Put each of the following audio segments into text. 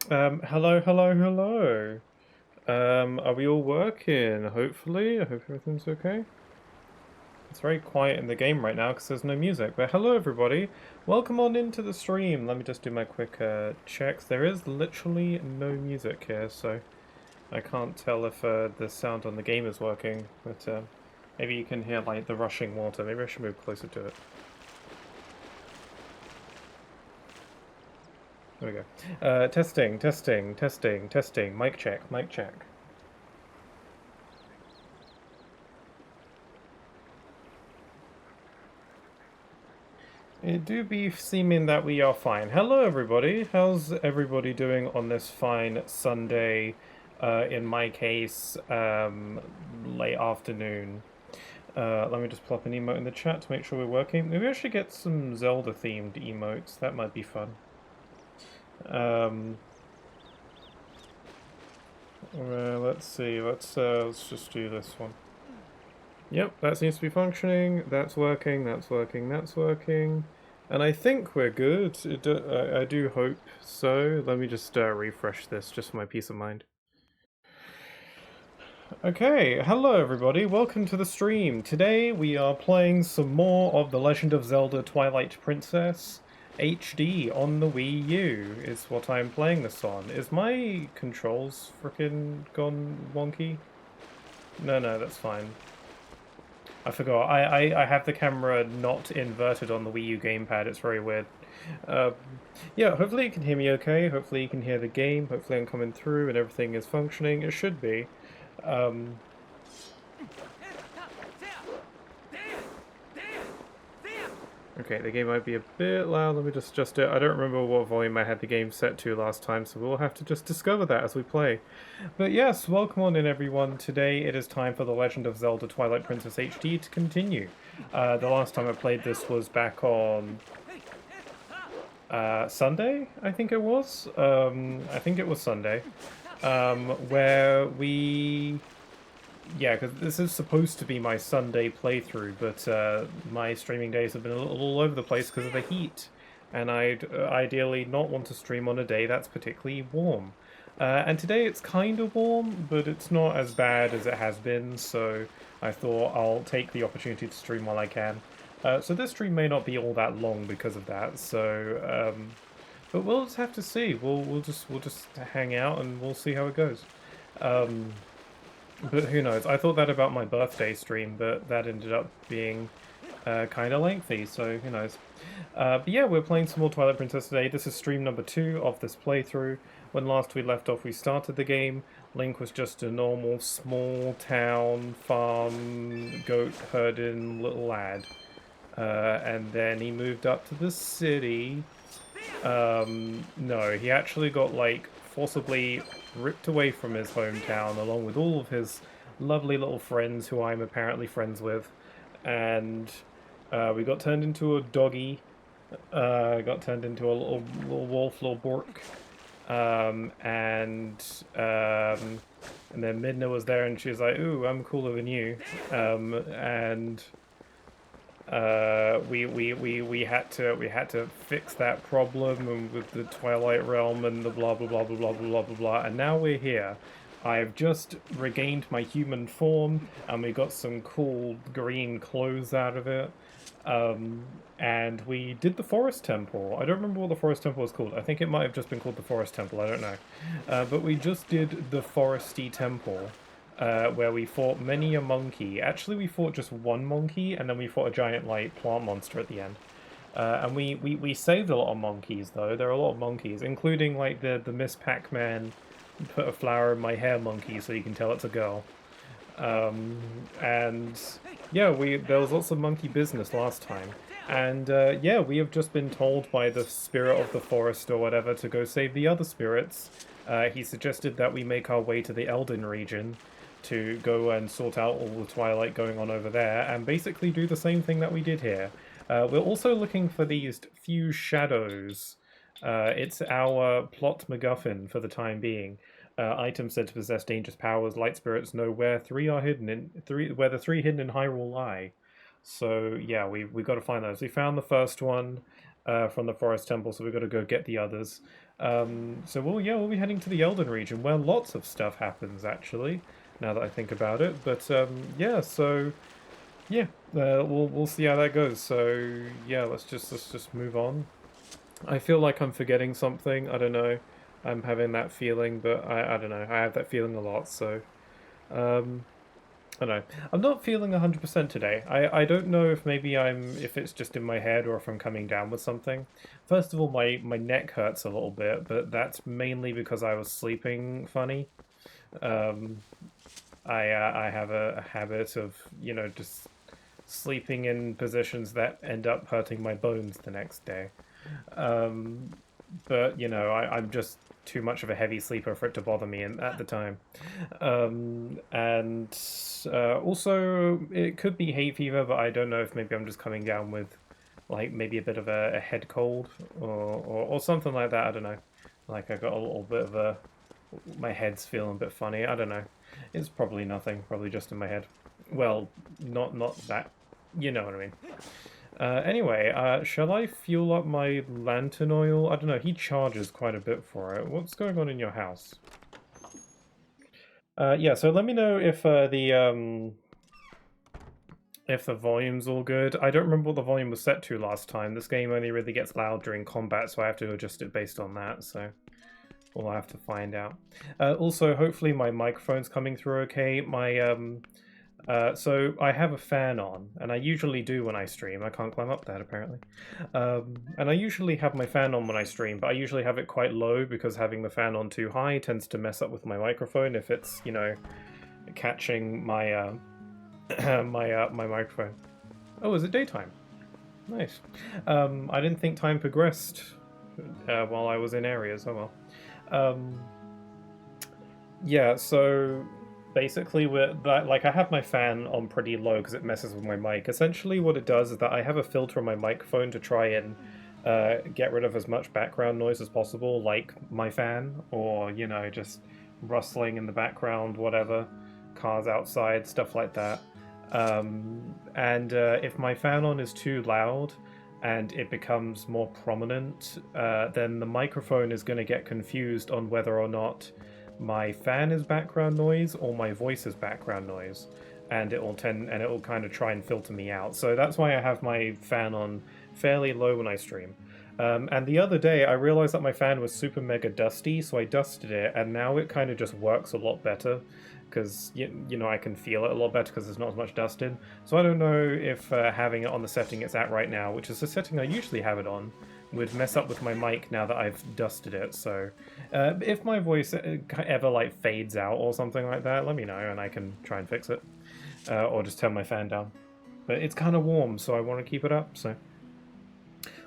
Hello, hello, hello. Are we all working? Hopefully. I hope everything's okay. It's very quiet in the game right now because there's no music. But hello, everybody. Welcome on into the stream. Let me just do my quick checks. There is literally no music here, so I can't tell if the sound on the game is working. But maybe you can hear like the rushing water. Maybe I should move closer to it. There we go. Testing, testing, testing, testing. Mic check, mic check. It do be seeming that we are fine. Hello, everybody. How's everybody doing on this fine Sunday? In my case, late afternoon. Let me just plop an emote in the chat to make sure we're working. Maybe I should get some Zelda-themed emotes. That might be fun. Let's see. Let's just do this one. Yep, that seems to be functioning. That's working. That's working. That's working. And I think we're good. I do hope so. Let me just refresh this just for my peace of mind. Okay, hello everybody, welcome to the stream. Today we are playing some more of The Legend of Zelda Twilight Princess HD on the Wii U, is what I'm playing this on. Is my controls frickin' gone wonky? No, that's fine. I forgot. I have the camera not inverted on the Wii U gamepad. It's very weird. Yeah, hopefully you can hear me okay. Hopefully you can hear the game. Hopefully I'm coming through and everything is functioning. It should be. Okay, the game might be a bit loud. Let me just adjust it. I don't remember what volume I had the game set to last time, so we'll have to just discover that as we play. But yes, welcome on in everyone. Today it is time for The Legend of Zelda Twilight Princess HD to continue. The last time I played this was back on Sunday, I think it was. I think it was Sunday. Where we... Yeah, because this is supposed to be my Sunday playthrough, but my streaming days have been a little all over the place because of the heat. And I'd ideally not want to stream on a day that's particularly warm. And today it's kind of warm, but it's not as bad as it has been, so I thought I'll take the opportunity to stream while I can. So this stream may not be all that long because of that, so... but we'll just have to see. We'll just hang out and we'll see how it goes. But who knows? I thought that about my birthday stream, but that ended up being kind of lengthy, so who knows. But yeah, we're playing some more Twilight Princess today. This is stream number 2 of this playthrough. When last we left off, we started the game. Link was just a normal small town farm goat herding little lad. And then he moved up to the city. No, he actually got like forcibly ripped away from his hometown along with all of his lovely little friends who I'm apparently friends with, and we got turned into a doggy, got turned into a little wolf, little bork, and then Midna was there and she was like, "Ooh, I'm cooler than you," and we had to fix that problem and with the Twilight Realm and the blah blah blah blah blah blah blah blah, and now we're here. I've just regained my human form and we got some cool green clothes out of it. And we did the Forest Temple. I don't remember what the Forest Temple was called. I think it might have just been called the Forest Temple, I don't know. But we just did the Foresty Temple. Where we fought many a monkey. Actually, we fought just one monkey, and then we fought a giant, like, plant monster at the end. And we saved a lot of monkeys, though. There are a lot of monkeys, including, like, the Miss Pac-Man put a flower in my hair monkey, so you can tell it's a girl. And, yeah, there was lots of monkey business last time. And, yeah, we have just been told by the spirit of the forest or whatever to go save the other spirits. He suggested that we make our way to the Elden region to go and sort out all the Twilight going on over there, and basically do the same thing that we did here. We're also looking for these few shadows. It's our plot MacGuffin for the time being. Items said to possess dangerous powers. Light spirits know where where the three hidden in Hyrule lie. So yeah, we got to find those. We found the first one from the Forest Temple, so we've got to go get the others. So we'll be heading to the Elden region where lots of stuff happens actually. Now that I think about it, but yeah, so yeah, we'll see how that goes. So yeah, let's just move on. I feel like I'm forgetting something. I don't know. I'm having that feeling, but I don't know. I have that feeling a lot. So um, I don't know. I'm not feeling 100% today. I don't know if maybe if it's just in my head or if I'm coming down with something. First of all, my neck hurts a little bit, but that's mainly because I was sleeping funny. Um, I have a habit of, just sleeping in positions that end up hurting my bones the next day. Um, but I'm just too much of a heavy sleeper for it to bother me at the time. And also, it could be hay fever, but I don't know if maybe I'm just coming down with like maybe a bit of a head cold or something like that. I don't know. Like I got a little bit of my head's feeling a bit funny. I don't know. It's probably nothing. Probably just in my head. Well, not that. You know what I mean. Anyway, shall I fuel up my lantern oil? I don't know, he charges quite a bit for it. What's going on in your house? Yeah, so let me know if the volume's all good. I don't remember what the volume was set to last time. This game only really gets loud during combat, so I have to adjust it based on that, so we'll have to find out. Also, hopefully my microphone's coming through okay. So I have a fan on, and I usually do when I stream. I can't climb up that, apparently. And I usually have my fan on when I stream, but I usually have it quite low because having the fan on too high tends to mess up with my microphone if it's, catching my my microphone. Oh, is it daytime? Nice. I didn't think time progressed while I was in areas. Oh well. Yeah, so basically like I have my fan on pretty low because it messes with my mic. Essentially what it does is that I have a filter on my microphone to try and get rid of as much background noise as possible, like my fan or just rustling in the background, whatever, cars outside, stuff like that. And if my fan on is too loud and it becomes more prominent, then the microphone is going to get confused on whether or not my fan is background noise or my voice is background noise, and it will kind of try and filter me out. So that's why I have my fan on fairly low when I stream. And the other day I realized that my fan was super mega dusty, so I dusted it, and now it kind of just works a lot better because I can feel it a lot better because there's not as much dust in. So I don't know if having it on the setting it's at right now, which is the setting I usually have it on, would mess up with my mic now that I've dusted it. So if my voice ever like fades out or something like that, let me know and I can try and fix it, or just turn my fan down. But it's kind of warm, so I want to keep it up. So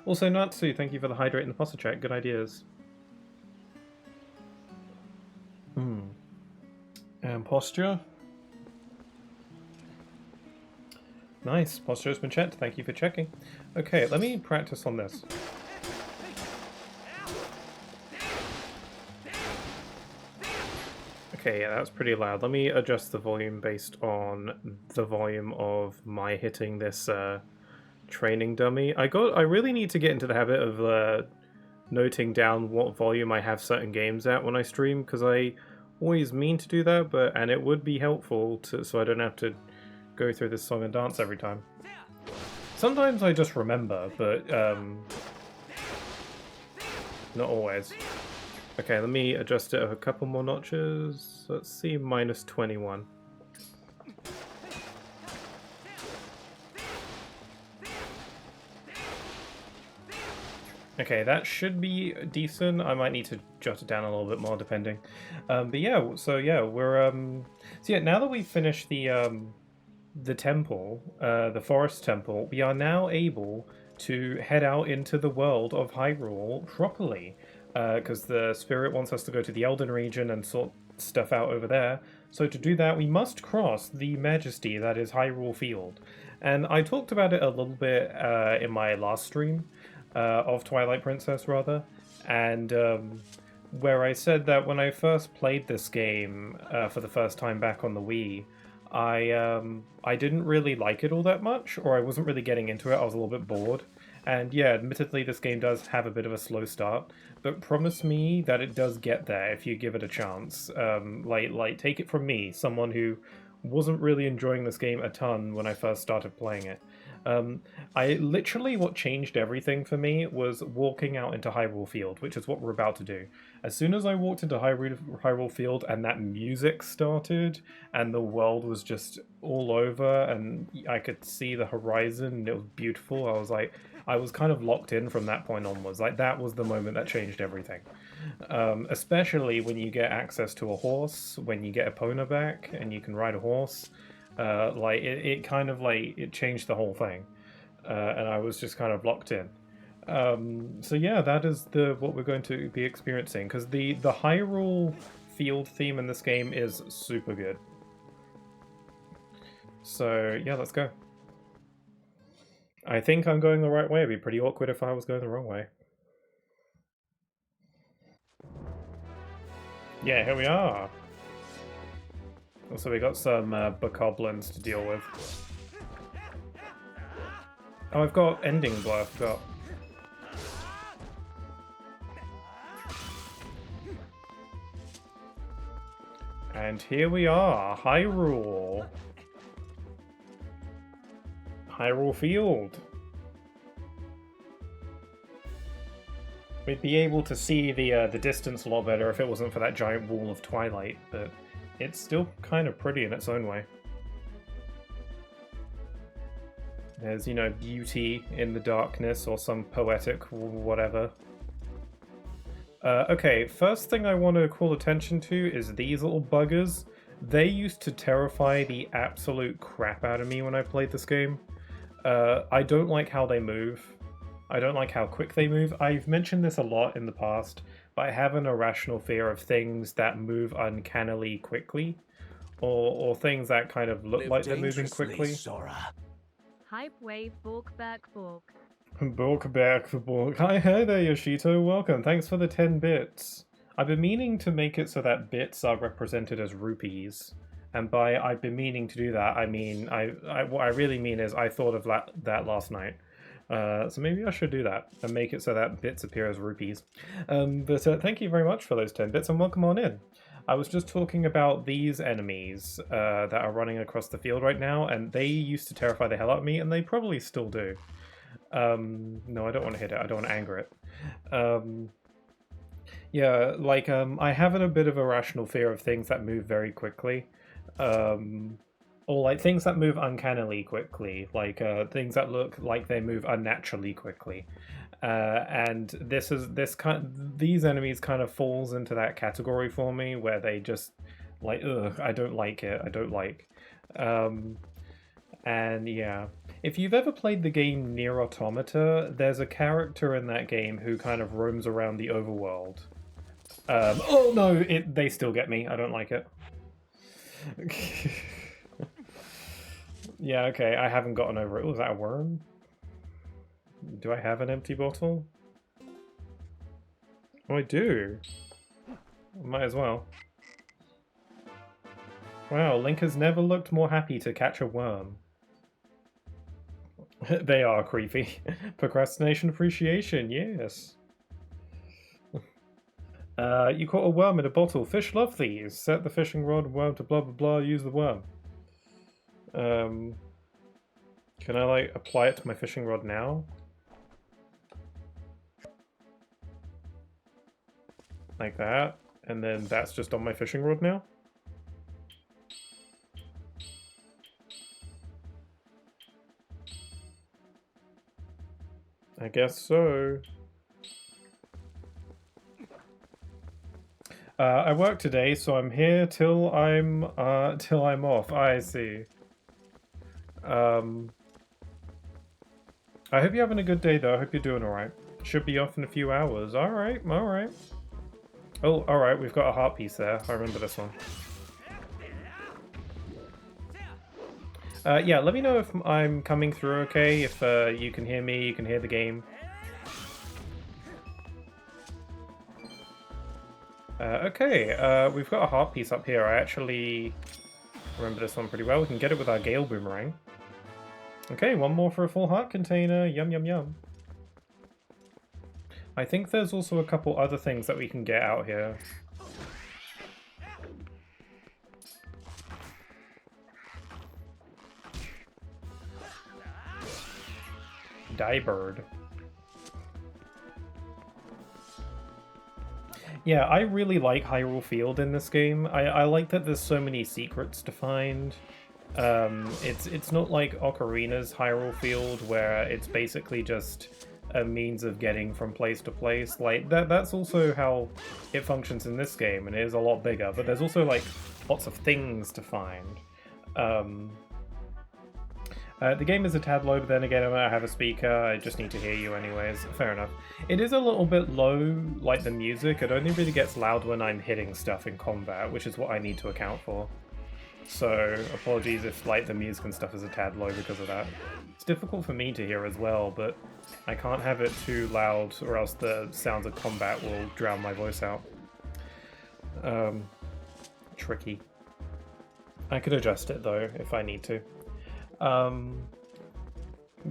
also, Natsu, thank you for the hydrate and the posture check. Good ideas. And posture. Nice, posture has been checked. Thank you for checking. Okay, let me practice on this. Okay, yeah, that's pretty loud. Let me adjust the volume based on the volume of my hitting this training dummy. I really need to get into the habit of noting down what volume I have certain games at when I stream, because I always mean to do that, and it would be helpful so I don't have to go through this song and dance every time. Sometimes I just remember, but not always. Okay, let me adjust it a couple more notches. Let's see, minus 21. Okay, that should be decent. I might need to jot it down a little bit more, depending. But yeah, so yeah, we're so yeah. Now that we've finished the temple, the forest temple, we are now able to head out into the world of Hyrule properly, because the spirit wants us to go to the Elden region and sort stuff out over there. So to do that, we must cross the majesty that is Hyrule Field. And I talked about it a little bit in my last stream of Twilight Princess, rather, and where I said that when I first played this game for the first time back on the Wii, I didn't really like it all that much, or I wasn't really getting into it. I was a little bit bored. And yeah, admittedly, this game does have a bit of a slow start, but promise me that it does get there if you give it a chance. Like take it from me, someone who wasn't really enjoying this game a ton when I first started playing it. I literally what changed everything for me was walking out into Hyrule Field, which is what we're about to do. As soon as I walked into Hyrule Field and that music started and the world was just all over and I could see the horizon and it was beautiful, I was kind of locked in from that point onwards. Like, that was the moment that changed everything. Especially when you get access to a horse, when you get Epona back and you can ride a horse. It kind of like it changed the whole thing, and I was just kind of locked in. So yeah, that is what we're going to be experiencing, because the Hyrule Field theme in this game is super good. So yeah, let's go. I think I'm going the right way. It'd be pretty awkward if I was going the wrong way. Yeah, here we are. Also, we got some bokoblins to deal with. Oh, I've got ending blow, I forgot. And here we are, Hyrule. Hyrule Field. We'd be able to see the distance a lot better if it wasn't for that giant wall of Twilight, but it's still kind of pretty in its own way. There's, you know, beauty in the darkness or some poetic whatever. Okay, first thing I want to call attention to is these little buggers. They used to terrify the absolute crap out of me when I played this game. I don't like how they move. I don't like how quick they move. I've mentioned this a lot in the past, but I have an irrational fear of things that move uncannily quickly, or things that kind of look like they're moving quickly. Sora. Hype wave bulk back bulk. Bulk back for bulk. Hi there, Yoshito. Welcome. Thanks for the 10 bits. I've been meaning to make it so that bits are represented as rupees. And by I've been meaning to do that, I mean, what I really mean is I thought of that last night. So maybe I should do that and make it so that bits appear as rupees. But thank you very much for those 10 bits and welcome on in. I was just talking about these enemies that are running across the field right now, and they used to terrify the hell out of me, and they probably still do. No, I don't want to hit it. I don't want to anger it. Yeah, like, I have a bit of a rational fear of things that move very quickly. Or like things that move uncannily quickly, like things that look like they move unnaturally quickly. And these enemies kind of falls into that category for me, where they just like, ugh, I don't like it. I don't like. And yeah, if you've ever played the game Nier Automata, there's a character in that game who kind of roams around the overworld. Oh no, they still get me. I don't like it. Yeah, okay, I haven't gotten over it. Oh, is that a worm? Do I have an empty bottle? Oh, I do. Might as well. Wow, Link has never looked more happy to catch a worm. They are creepy. Procrastination appreciation, yes. You caught a worm in a bottle. Fish love these. Set the fishing rod, worm to blah blah blah, use the worm. Can I like apply it to my fishing rod now? Like that, and then that's just on my fishing rod now? I guess so. I work today, so I'm here till I'm off. I see. I hope you're having a good day, though. I hope you're doing alright. Should be off in a few hours. Alright, alright. Oh, alright, we've got a heart piece there. I remember this one. Yeah, let me know if I'm coming through okay, if you can hear me, you can hear the game. Okay, we've got a heart piece up here. I actually Remember this one pretty well. We can get it with our Gale Boomerang. Okay, one more for a full heart container. Yum, yum, yum. I think there's also a couple other things that we can get out here. Die bird. Yeah, I really like Hyrule Field in this game. I like that there's so many secrets to find. It's not like Ocarina's Hyrule Field, where it's basically just a means of getting from place to place. Like, that's also how it functions in this game, and it is a lot bigger, but there's also, like, lots of things to find. The game is a tad low, but then again, I have a speaker, I just need to hear you anyways. Fair enough. It is a little bit low, like the music. It only really gets loud when I'm hitting stuff in combat, which is what I need to account for. So, apologies if, like, the music and stuff is a tad low because of that. It's difficult for me to hear as well, but I can't have it too loud or else the sounds of combat will drown my voice out. Tricky. I could adjust it, though, if I need to.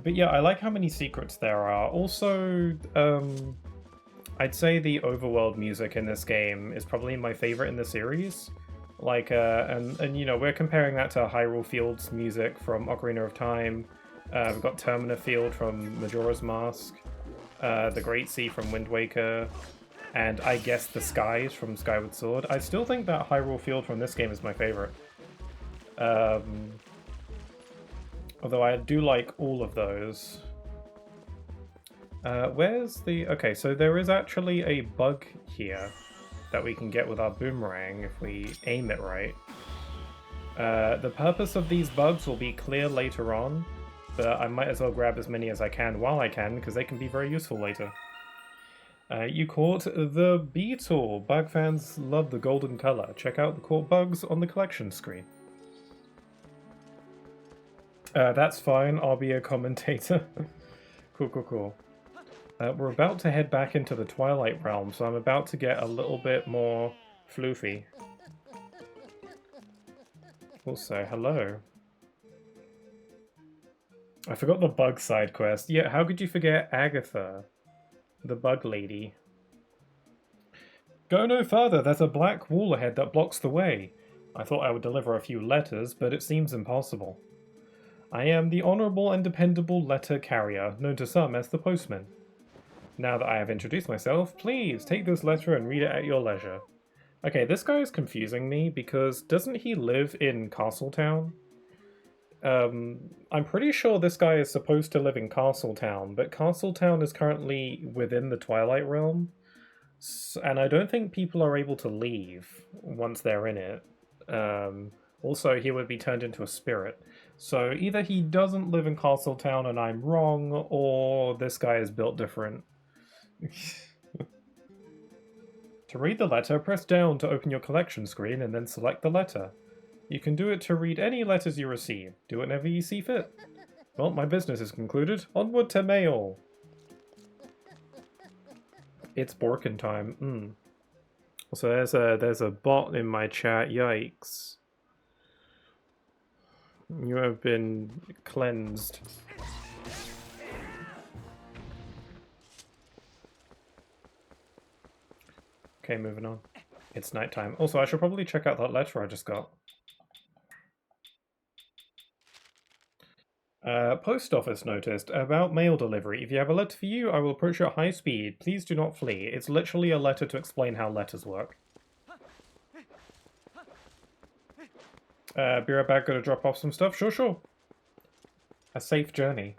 But yeah, I like how many secrets there are. Also, I'd say the overworld music in this game is probably my favorite in the series. Like, and you know, we're comparing that to Hyrule Field's music from Ocarina of Time. We've got Termina Field from Majora's Mask, the Great Sea from Wind Waker, and I guess the Skies from Skyward Sword. I still think that Hyrule Field from this game is my favorite. Although I do like all of those. Where's the... Okay, so there is actually a bug here that we can get with our boomerang if we aim it right. The purpose of these bugs will be clear later on, but I might as well grab as many as I can while I can, because they can be very useful later. You caught the beetle. Bug fans love the golden color. Check out the caught bugs on the collection screen. That's fine, I'll be a commentator. Cool. We're about to head back into the Twilight Realm, so I'm about to get a little bit more floofy. Also, hello. I forgot the bug side quest. Yeah, how could you forget Agatha? The bug lady. Go no further, there's a black wall ahead that blocks the way. I thought I would deliver a few letters, but it seems impossible. I am the honourable and dependable letter carrier, known to some as the postman. Now that I have introduced myself, please take this letter and read it at your leisure. Okay, this guy is confusing me because doesn't he live in Castletown? I'm pretty sure this guy is supposed to live in Castletown, but Castletown is currently within the Twilight Realm, and I don't think people are able to leave once they're in it. Also, he would be turned into a spirit. So either he doesn't live in Castletown and I'm wrong, or this guy is built different. To read the letter, press down to open your collection screen and then select the letter. You can do it to read any letters you receive. Do it whenever you see fit. Well, my business is concluded. Onward to mail! It's Borkin time. So there's a bot in my chat. Yikes. You have been cleansed. Okay, moving on. It's nighttime. Also, I should probably check out that letter I just got. Post office noticed about mail delivery. If you have a letter for you, I will approach you at high speed. Please do not flee. It's literally a letter to explain how letters work. Be right back, gotta drop off some stuff. Sure. A safe journey.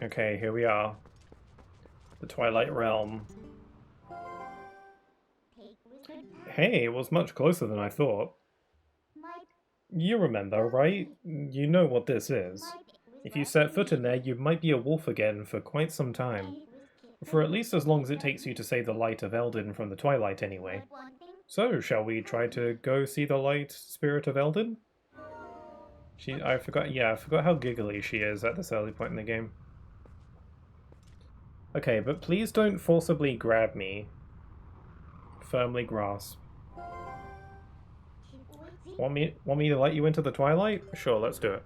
Okay, here we are. The Twilight Realm. Hey, it was much closer than I thought. You remember, right? You know what this is. If you set foot in there, you might be a wolf again for quite some time. For at least as long as it takes you to save the light of Eldin from the Twilight anyway. So, shall we try to go see the light spirit of Eldin? I forgot how giggly she is at this early point in the game. Okay, but please don't forcibly grab me. Firmly grasp. Want me to let you into the Twilight? Sure, let's do it.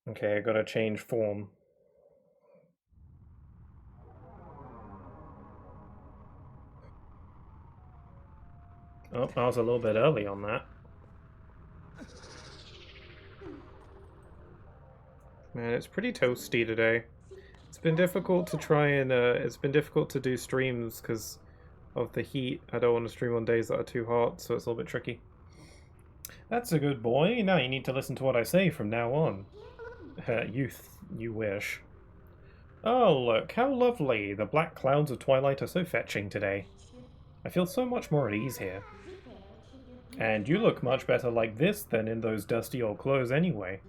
Okay, I gotta change form. Oh, I was a little bit early on that. Man, it's pretty toasty today. It's been difficult to try and it's been difficult to do streams because of the heat. I don't want to stream on days that are too hot, so it's a little bit tricky. That's a good boy. Now you need to listen to what I say from now on. You wish. Oh, look, how lovely. The black clouds of Twilight are so fetching today. I feel so much more at ease here. And you look much better like this than in those dusty old clothes anyway.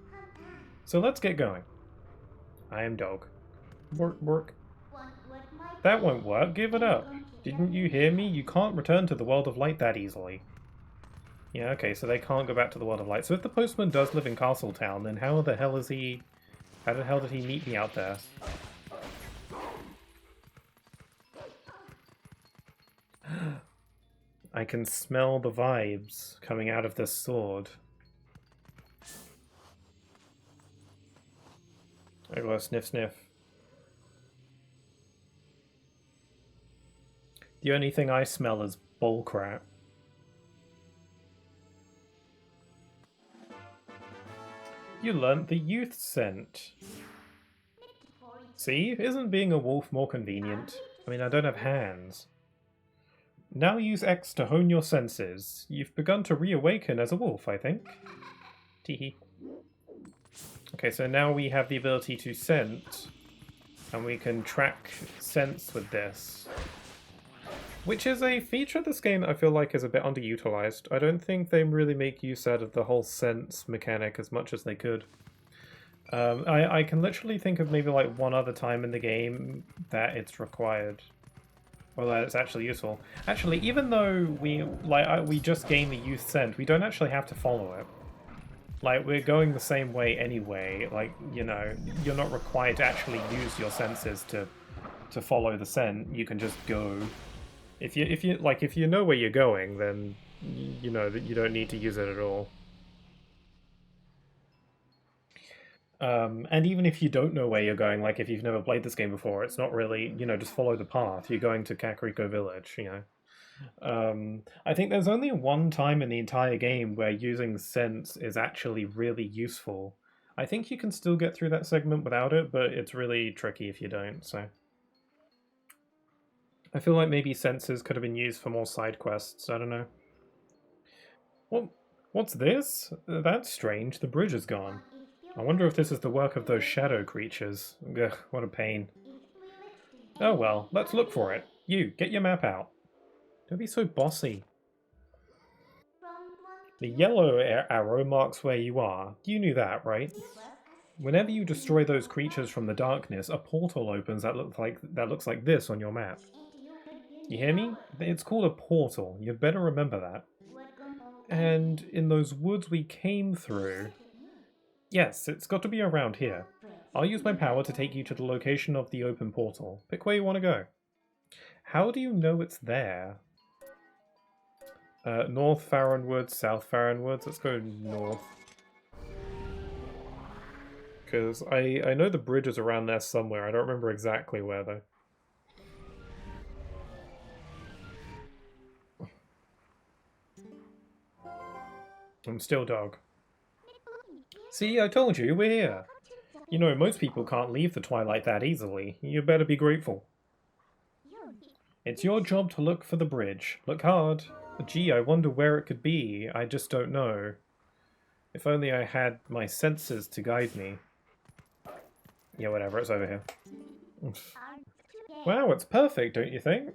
So let's get going. I am dog. Work, work. That won't work. Give it up. Didn't you hear me? You can't return to the world of light that easily. Yeah, okay, so they can't go back to the world of light. So if the postman does live in Castletown, then how the hell is he... How the hell did he meet me out there? I can smell the vibes coming out of this sword. I go sniff sniff. The only thing I smell is bullcrap. You learnt the youth scent. See? Isn't being a wolf more convenient? I mean, I don't have hands. Now use X to hone your senses. You've begun to reawaken as a wolf, I think. Teehee. Okay, so now we have the ability to scent, and we can track scents with this. Which is a feature of this game that I feel like is a bit underutilized. I don't think they really make use out of the whole sense mechanic as much as they could. I can literally think of maybe like one other time in the game that it's required. Well, that it's actually useful. Actually, even though we just gain the youth scent, we don't actually have to follow it. Like, we're going the same way anyway. Like, you know, you're not required to actually use your senses to follow the scent. You can just go. If you know where you're going, then you know that you don't need to use it at all. And even if you don't know where you're going, like if you've never played this game before, it's not really, you know, just follow the path. You're going to Kakariko Village, you know. I think there's only one time in the entire game where using sense is actually really useful. I think you can still get through that segment without it, but it's really tricky if you don't, so... I feel like maybe senses could have been used for more side quests, I don't know. What's this? That's strange, the bridge is gone. I wonder if this is the work of those shadow creatures. Ugh, what a pain. Oh well, let's look for it. You, get your map out. Don't be so bossy. The yellow arrow marks where you are. You knew that, right? Whenever you destroy those creatures from the darkness, a portal opens that looks like this on your map. You hear me? It's called a portal. You'd better remember that. And in those woods we came through... Yes, it's got to be around here. I'll use my power to take you to the location of the open portal. Pick where you want to go. How do you know it's there? North Farron Woods, South Farron Woods. Let's go north. Because I know the bridge is around there somewhere. I don't remember exactly where, though. I'm still dog. See, I told you, we're here. You know, most people can't leave the Twilight that easily. You better be grateful. It's your job to look for the bridge. Look hard. Gee, I wonder where it could be. I just don't know. If only I had my senses to guide me. Yeah, whatever, it's over here. Wow, it's perfect, don't you think?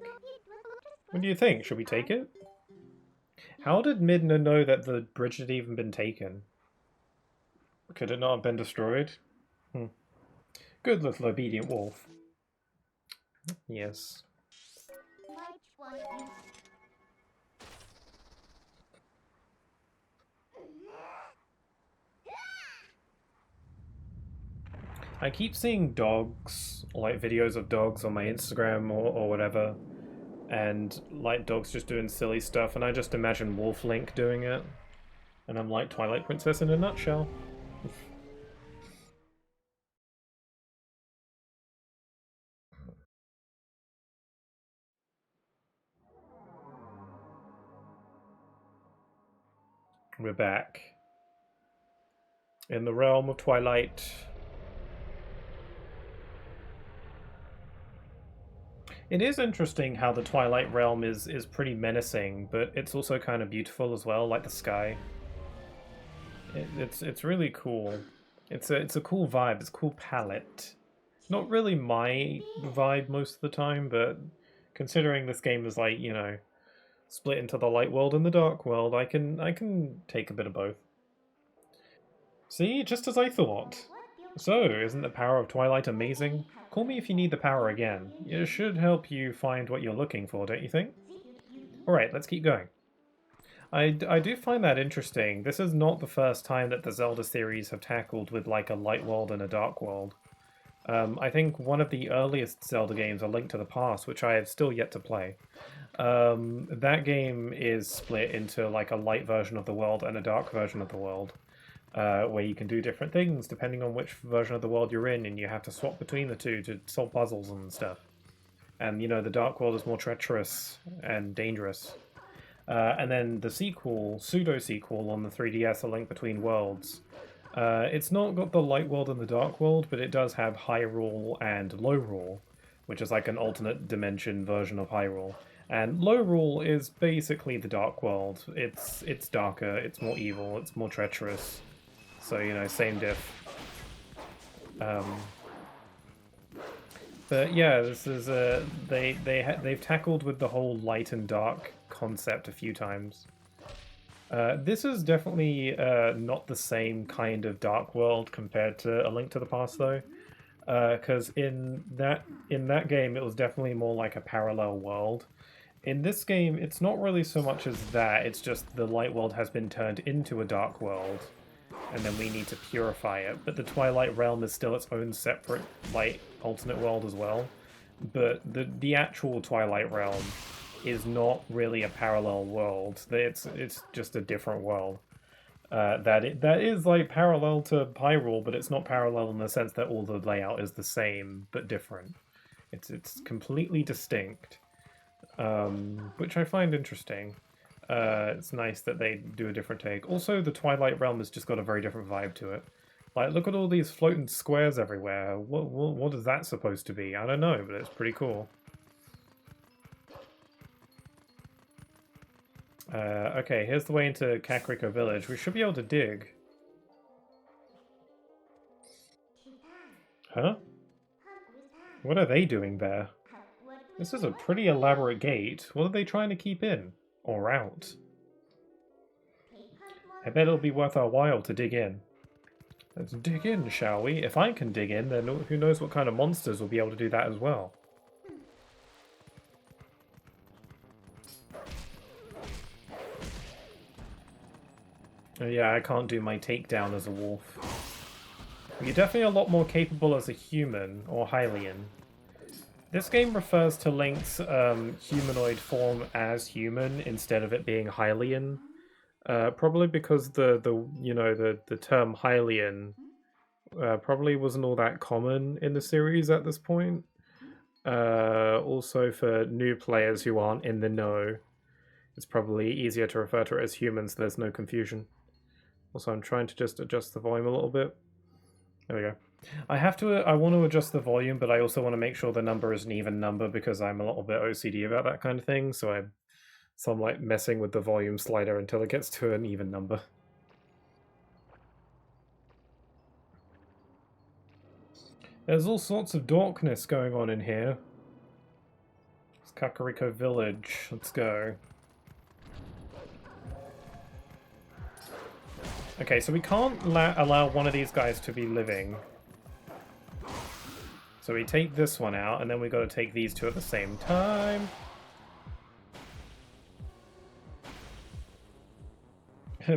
What do you think? Should we take it? How did Midna know that the bridge had even been taken? Could it not have been destroyed? Good little obedient wolf. Yes. I keep seeing dogs, like videos of dogs on my Instagram or whatever, and like dogs just doing silly stuff, and I just imagine Wolf Link doing it. And I'm like Twilight Princess in a nutshell. We're back. In the realm of Twilight. It is interesting how the Twilight realm is pretty menacing, but it's also kind of beautiful as well, like the sky. It's really cool. It's a cool vibe. It's a cool palette. Not really my vibe most of the time, but considering this game is like, you know, split into the light world and the dark world, I can take a bit of both. See, just as I thought. So, isn't the power of Twilight amazing? Call me if you need the power again. It should help you find what you're looking for, don't you think? Alright, let's keep going. I do find that interesting. This is not the first time that the Zelda series have tackled with like a light world and a dark world. I think one of the earliest Zelda games, A Link to the Past, which I have still yet to play, that game is split into like a light version of the world and a dark version of the world. Where you can do different things depending on which version of the world you're in, and you have to swap between the two to solve puzzles and stuff. And you know, the Dark World is more treacherous and dangerous. And then the sequel, pseudo sequel on the 3DS, A Link Between Worlds. It's not got the Light World and the Dark World, but it does have Hyrule and Lowrule, which is like an alternate dimension version of Hyrule. And Lowrule is basically the Dark World. It's darker, it's more evil, it's more treacherous. So, you know, same diff. But yeah, this is they've tackled with the whole light and dark concept a few times. This is definitely not the same kind of dark world compared to A Link to the Past, though, because in that game it was definitely more like a parallel world. In this game, it's not really so much as that. It's just the light world has been turned into a dark world, and then we need to purify it. But the Twilight Realm is still its own separate, like, alternate world as well. But the actual Twilight Realm is not really a parallel world. It's just a different world. That is like parallel to Hyrule, but it's not parallel in the sense that all the layout is the same but different. It's completely distinct, which I find interesting. It's nice that they do a different take. Also, the Twilight Realm has just got a very different vibe to it. Like, look at all these floating squares everywhere. What is that supposed to be? I don't know, but it's pretty cool. Okay, here's the way into Kakariko Village. We should be able to dig. Huh? What are they doing there? This is a pretty elaborate gate. What are they trying to keep in? Or out? I bet it'll be worth our while to dig in. Let's dig in, shall we? If I can dig in, then who knows what kind of monsters will be able to do that as well. Oh yeah, I can't do my takedown as a wolf. You're definitely a lot more capable as a human, or Hylian. This game refers to Link's humanoid form as human instead of it being Hylian. Probably because the term Hylian probably wasn't all that common in the series at this point. Also, for new players who aren't in the know, it's probably easier to refer to it as human so there's no confusion. Also, I'm trying to just adjust the volume a little bit. There we go. I want to adjust the volume, but I also want to make sure the number is an even number because I'm a little bit OCD about that kind of thing, so I'm like messing with the volume slider until it gets to an even number. There's all sorts of darkness going on in here. It's Kakariko Village. Let's go. Okay, so we can't allow one of these guys to be living. So we take this one out, and then we got to take these two at the same time.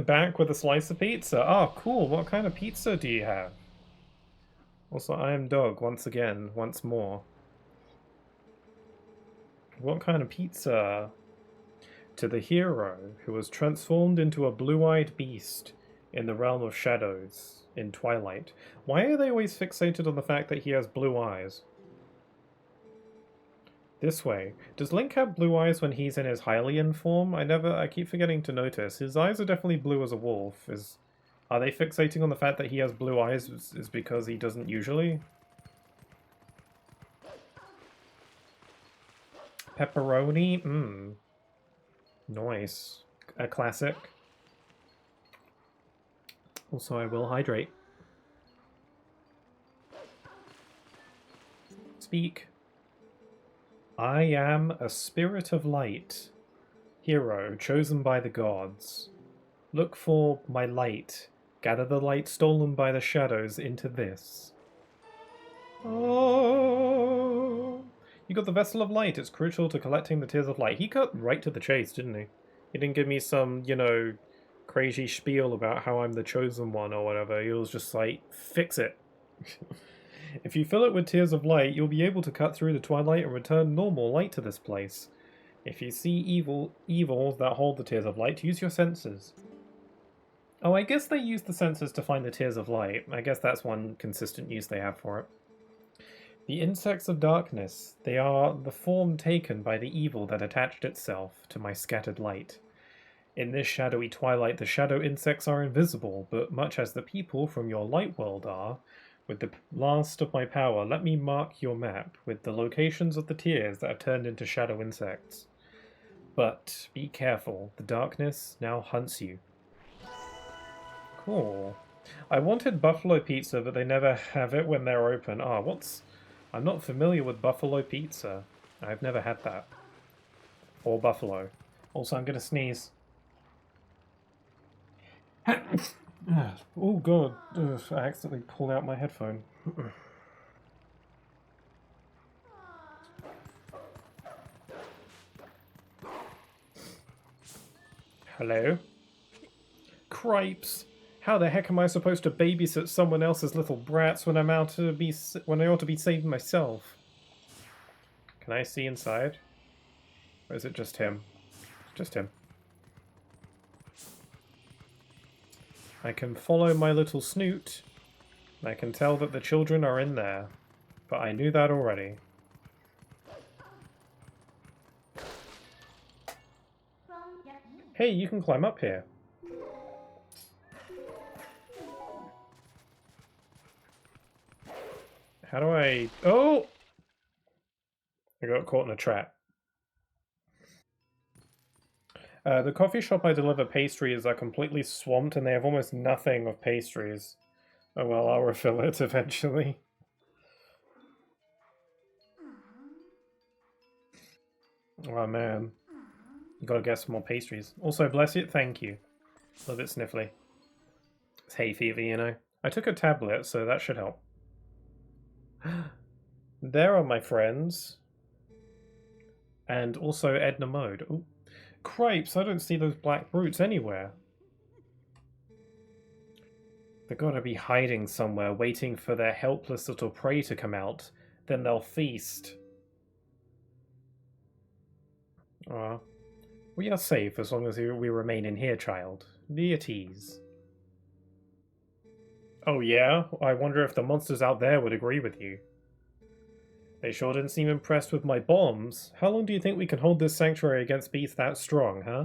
Back with a slice of pizza. Oh, cool. What kind of pizza do you have? Also, I am dog once again, once more. What kind of pizza? To the hero who was transformed into a blue-eyed beast in the realm of shadows in Twilight. Why are they always fixated on the fact that he has blue eyes? This way. Does Link have blue eyes when he's in his Hylian form? I keep forgetting to notice. His eyes are definitely blue as a wolf. Are they fixating on the fact that he has blue eyes is because he doesn't usually? Pepperoni? Mmm. Nice. A classic. Also, I will hydrate. Speak. I am a spirit of light. Hero, chosen by the gods. Look for my light. Gather the light stolen by the shadows into this. Oh, you got the Vessel of Light. It's crucial to collecting the Tears of Light. He cut right to the chase, didn't he? He didn't give me some, crazy spiel about how I'm the chosen one or whatever. He was just like, fix it. If you fill it with Tears of Light, you'll be able to cut through the twilight and return normal light to this place. If you see evils that hold the Tears of Light, use your senses. Oh, I guess they use the senses to find the Tears of Light. I guess that's one consistent use they have for it. The insects of darkness, they are the form taken by the evil that attached itself to my scattered light. In this shadowy twilight, the shadow insects are invisible, but much as the people from your light world are, with the last of my power, let me mark your map with the locations of the tears that have turned into shadow insects. But be careful, the darkness now hunts you. Cool. I wanted buffalo pizza, but they never have it when they're open. I'm not familiar with buffalo pizza. I've never had that. Or buffalo. Also, I'm gonna sneeze. Oh god, I accidentally pulled out my headphone. Hello? Cripes! How the heck am I supposed to babysit someone else's little brats when I ought to be saving myself? Can I see inside? Or is it just him? Just him. I can follow my little snoot. I can tell that the children are in there. But I knew that already. Hey, you can climb up here. How do I... Oh! I got caught in a trap. The coffee shop I deliver pastries are completely swamped and they have almost nothing of pastries. Oh well, I'll refill it eventually. Oh man. You gotta get some more pastries. Also, bless it, thank you. A little bit sniffly. It's hay fever, you know. I took a tablet, so that should help. There are my friends. And also Edna Mode. Ooh. Cripes, I don't see those black brutes anywhere. They're gotta be hiding somewhere, waiting for their helpless little prey to come out. Then they'll feast. We are safe as long as we remain in here, child. Be at ease. Oh yeah? I wonder if the monsters out there would agree with you. They sure didn't seem impressed with my bombs. How long do you think we can hold this sanctuary against beasts that strong, huh?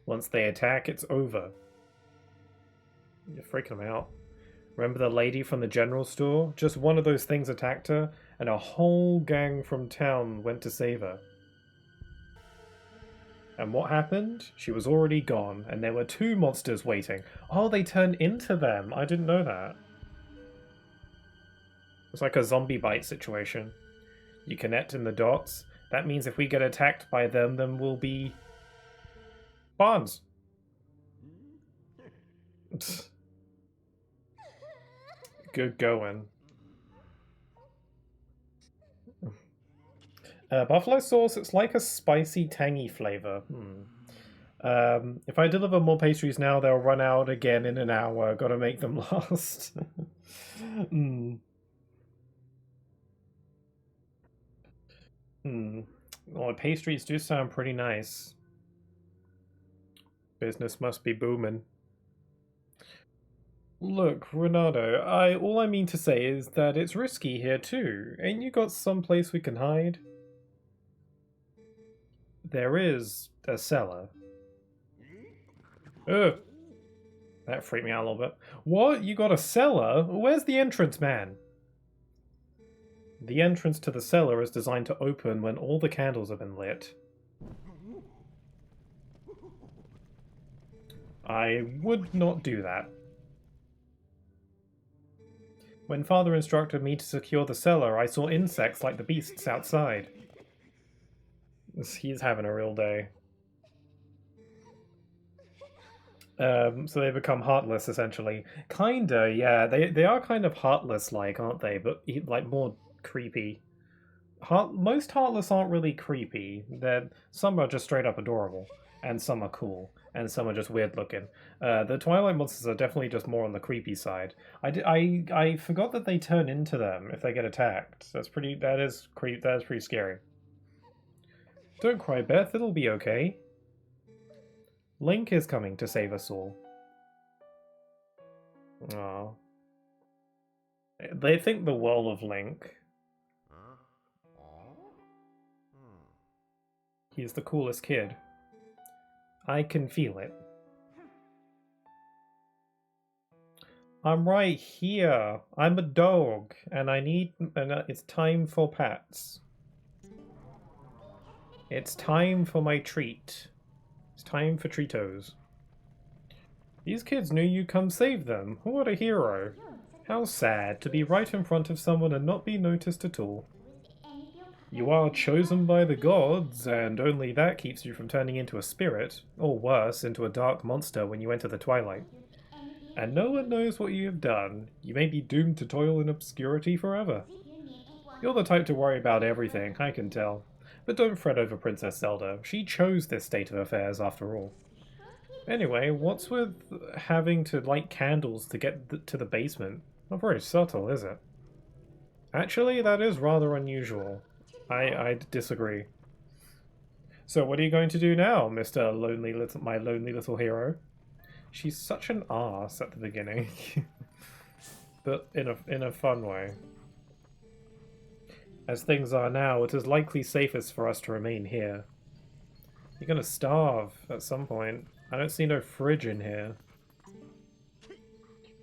Once they attack, it's over. You're freaking them out. Remember the lady from the general store? Just one of those things attacked her, and a whole gang from town went to save her. And what happened? She was already gone, and there were 2 monsters waiting. Oh, they turned into them. I didn't know that. It's like a zombie bite situation. You connect in the dots. That means if we get attacked by them, then we'll be... Bonds. Good going. Buffalo sauce, it's like a spicy, tangy flavor. If I deliver more pastries now, they'll run out again in an hour. Gotta make them last. Hmm. Hmm. Well, pastries do sound pretty nice. Business must be booming. Look, Renato, all I mean to say is that it's risky here too. Ain't you got some place we can hide? There is a cellar. Ugh. That freaked me out a little bit. What? You got a cellar? Where's the entrance, man? The entrance to the cellar is designed to open when all the candles have been lit. I would not do that. When Father instructed me to secure the cellar, I saw insects like the beasts outside. He's having a real day. So they become heartless, essentially. Kinda, yeah. They are kind of heartless-like, aren't they? But like more creepy. Most heartless aren't really creepy. Some are just straight up adorable, and some are cool, and some are just weird looking. The Twilight monsters are definitely just more on the creepy side. I forgot that they turn into them if they get attacked. That is pretty scary. Don't cry, Beth. It'll be okay. Link is coming to save us all. Aww. They think the world of Link. He's the coolest kid. I can feel it. I'm right here. I'm a dog, and it's time for pats. It's time for my treat. It's time for Treatos. These kids knew you'd come save them. What a hero. How sad to be right in front of someone and not be noticed at all. You are chosen by the gods, and only that keeps you from turning into a spirit, or worse, into a dark monster when you enter the Twilight. And no one knows what you have done. You may be doomed to toil in obscurity forever. You're the type to worry about everything, I can tell. But don't fret over Princess Zelda. She chose this state of affairs after all. Anyway, what's with having to light candles to get to the basement? Not very subtle, is it? Actually, that is rather unusual. I disagree. So what are you going to do now, my lonely little hero? She's such an arse at the beginning. But in a fun way. As things are now, it is likely safest for us to remain here. You're gonna starve at some point. I don't see no fridge in here.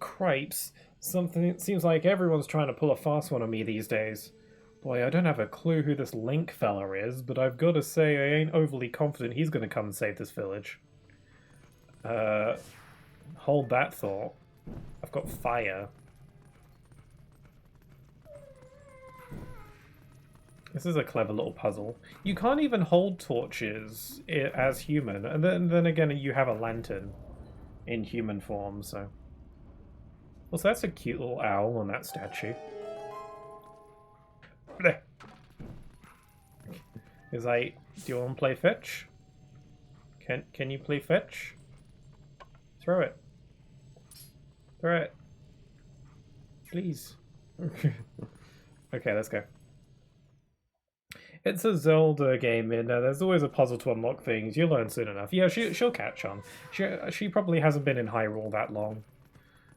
Cripes. It seems like everyone's trying to pull a fast one on me these days. Boy, I don't have a clue who this Link fella is, but I've got to say I ain't overly confident he's gonna come and save this village. Hold that thought. I've got fire. This is a clever little puzzle. You can't even hold torches as human, and then again you have a lantern in human form, so... Also, that's a cute little owl on that statue. Do you want to play fetch? Can you play fetch? Throw it. Throw it. Please. Okay, let's go. It's a Zelda game, and there's always a puzzle to unlock things. You'll learn soon enough. Yeah, she'll catch on. She probably hasn't been in Hyrule that long.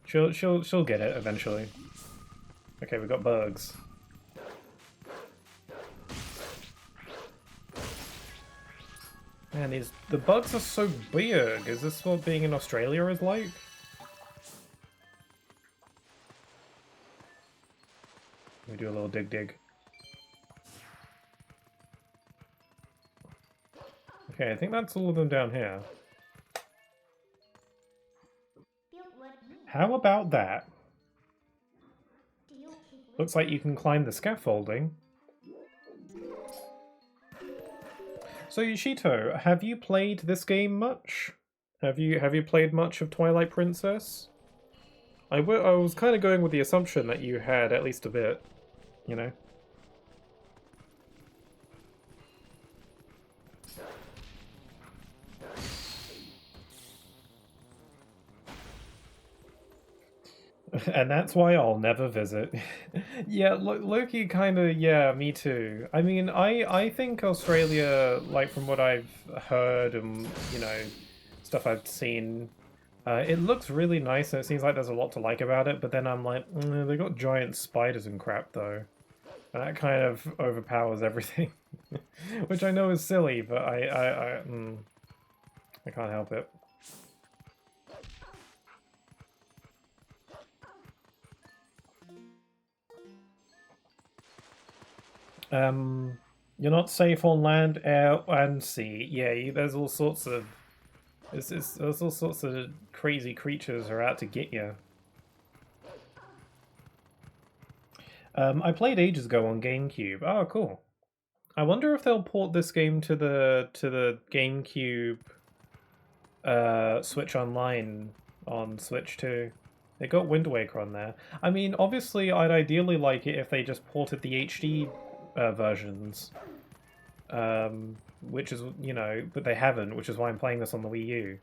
She'll get it eventually. Okay, we've got bugs. Man, the bugs are so big. Is this what being in Australia is like? Let me do a little dig. Okay, I think that's all of them down here. How about that? Looks like you can climb the scaffolding. So Yoshito, have you played this game much? Have you played much of Twilight Princess? I was kind of going with the assumption that you had at least a bit, you know? And that's why I'll never visit. Yeah, Loki kind of, yeah, me too. I mean, I think Australia, like from what I've heard and, you know, stuff I've seen, it looks really nice and it seems like there's a lot to like about it, but then I'm like, they got giant spiders and crap though. And that kind of overpowers everything. Which I know is silly, but I can't help it. You're not safe on land, air, and sea. Yeah, there's all sorts of there's all sorts of crazy creatures are out to get you. I played ages ago on GameCube. Oh, cool. I wonder if they'll port this game to the GameCube Switch Online on Switch too. They got Wind Waker on there. I mean, obviously, I'd ideally like it if they just ported the HD versions, which is, you know, but they haven't, which is why I'm playing this on the Wii U.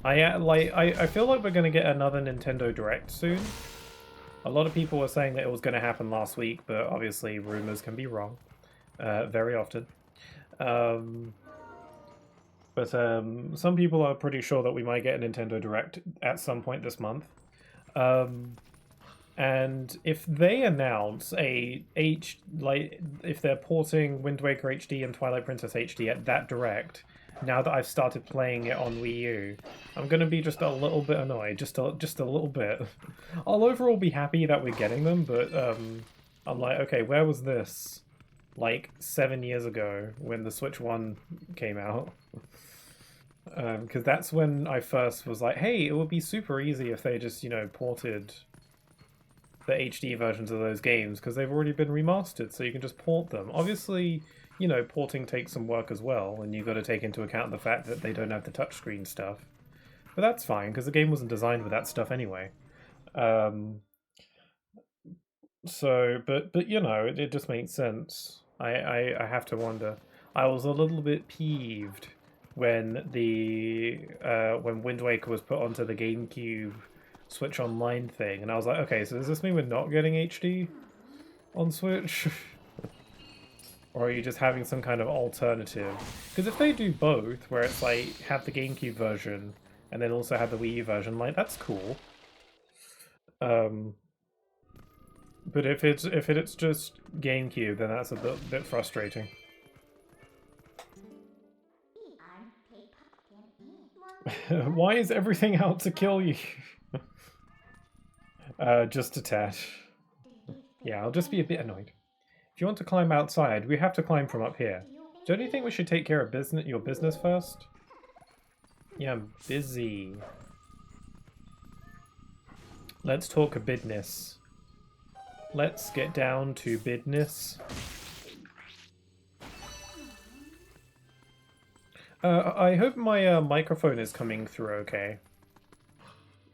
I feel like we're going to get another Nintendo Direct soon. A lot of people were saying that it was going to happen last week, but obviously rumors can be wrong very often. But some people are pretty sure that we might get a Nintendo Direct at some point this month. And if they announce if they're porting Wind Waker HD and Twilight Princess HD at that Direct, now that I've started playing it on Wii U, I'm gonna be just a little bit annoyed, just a little bit. I'll overall be happy that we're getting them, but I'm like, okay, where was this? Like 7 years ago when the Switch 1 came out. Because that's when I first was like, hey, it would be super easy if they just, you know, ported the HD versions of those games, because they've already been remastered, so you can just port them. Obviously, you know, porting takes some work as well, and you've got to take into account the fact that they don't have the touchscreen stuff. But that's fine, because the game wasn't designed with that stuff anyway. But you know, it just makes sense. I have to wonder. I was a little bit peeved when when Wind Waker was put onto the GameCube Switch Online thing, and I was like, okay, so does this mean we're not getting HD on Switch? Or are you just having some kind of alternative? Because if they do both, where it's like have the GameCube version and then also have the Wii U version, like that's cool. But if it's just GameCube, then that's a bit frustrating. Why is everything out to kill you? Just a tad. Yeah, I'll just be a bit annoyed. If you want to climb outside, we have to climb from up here. Don't you think we should take care of your business first? Yeah, I'm busy. Let's talk a business. Let's get down to business. I hope my microphone is coming through okay.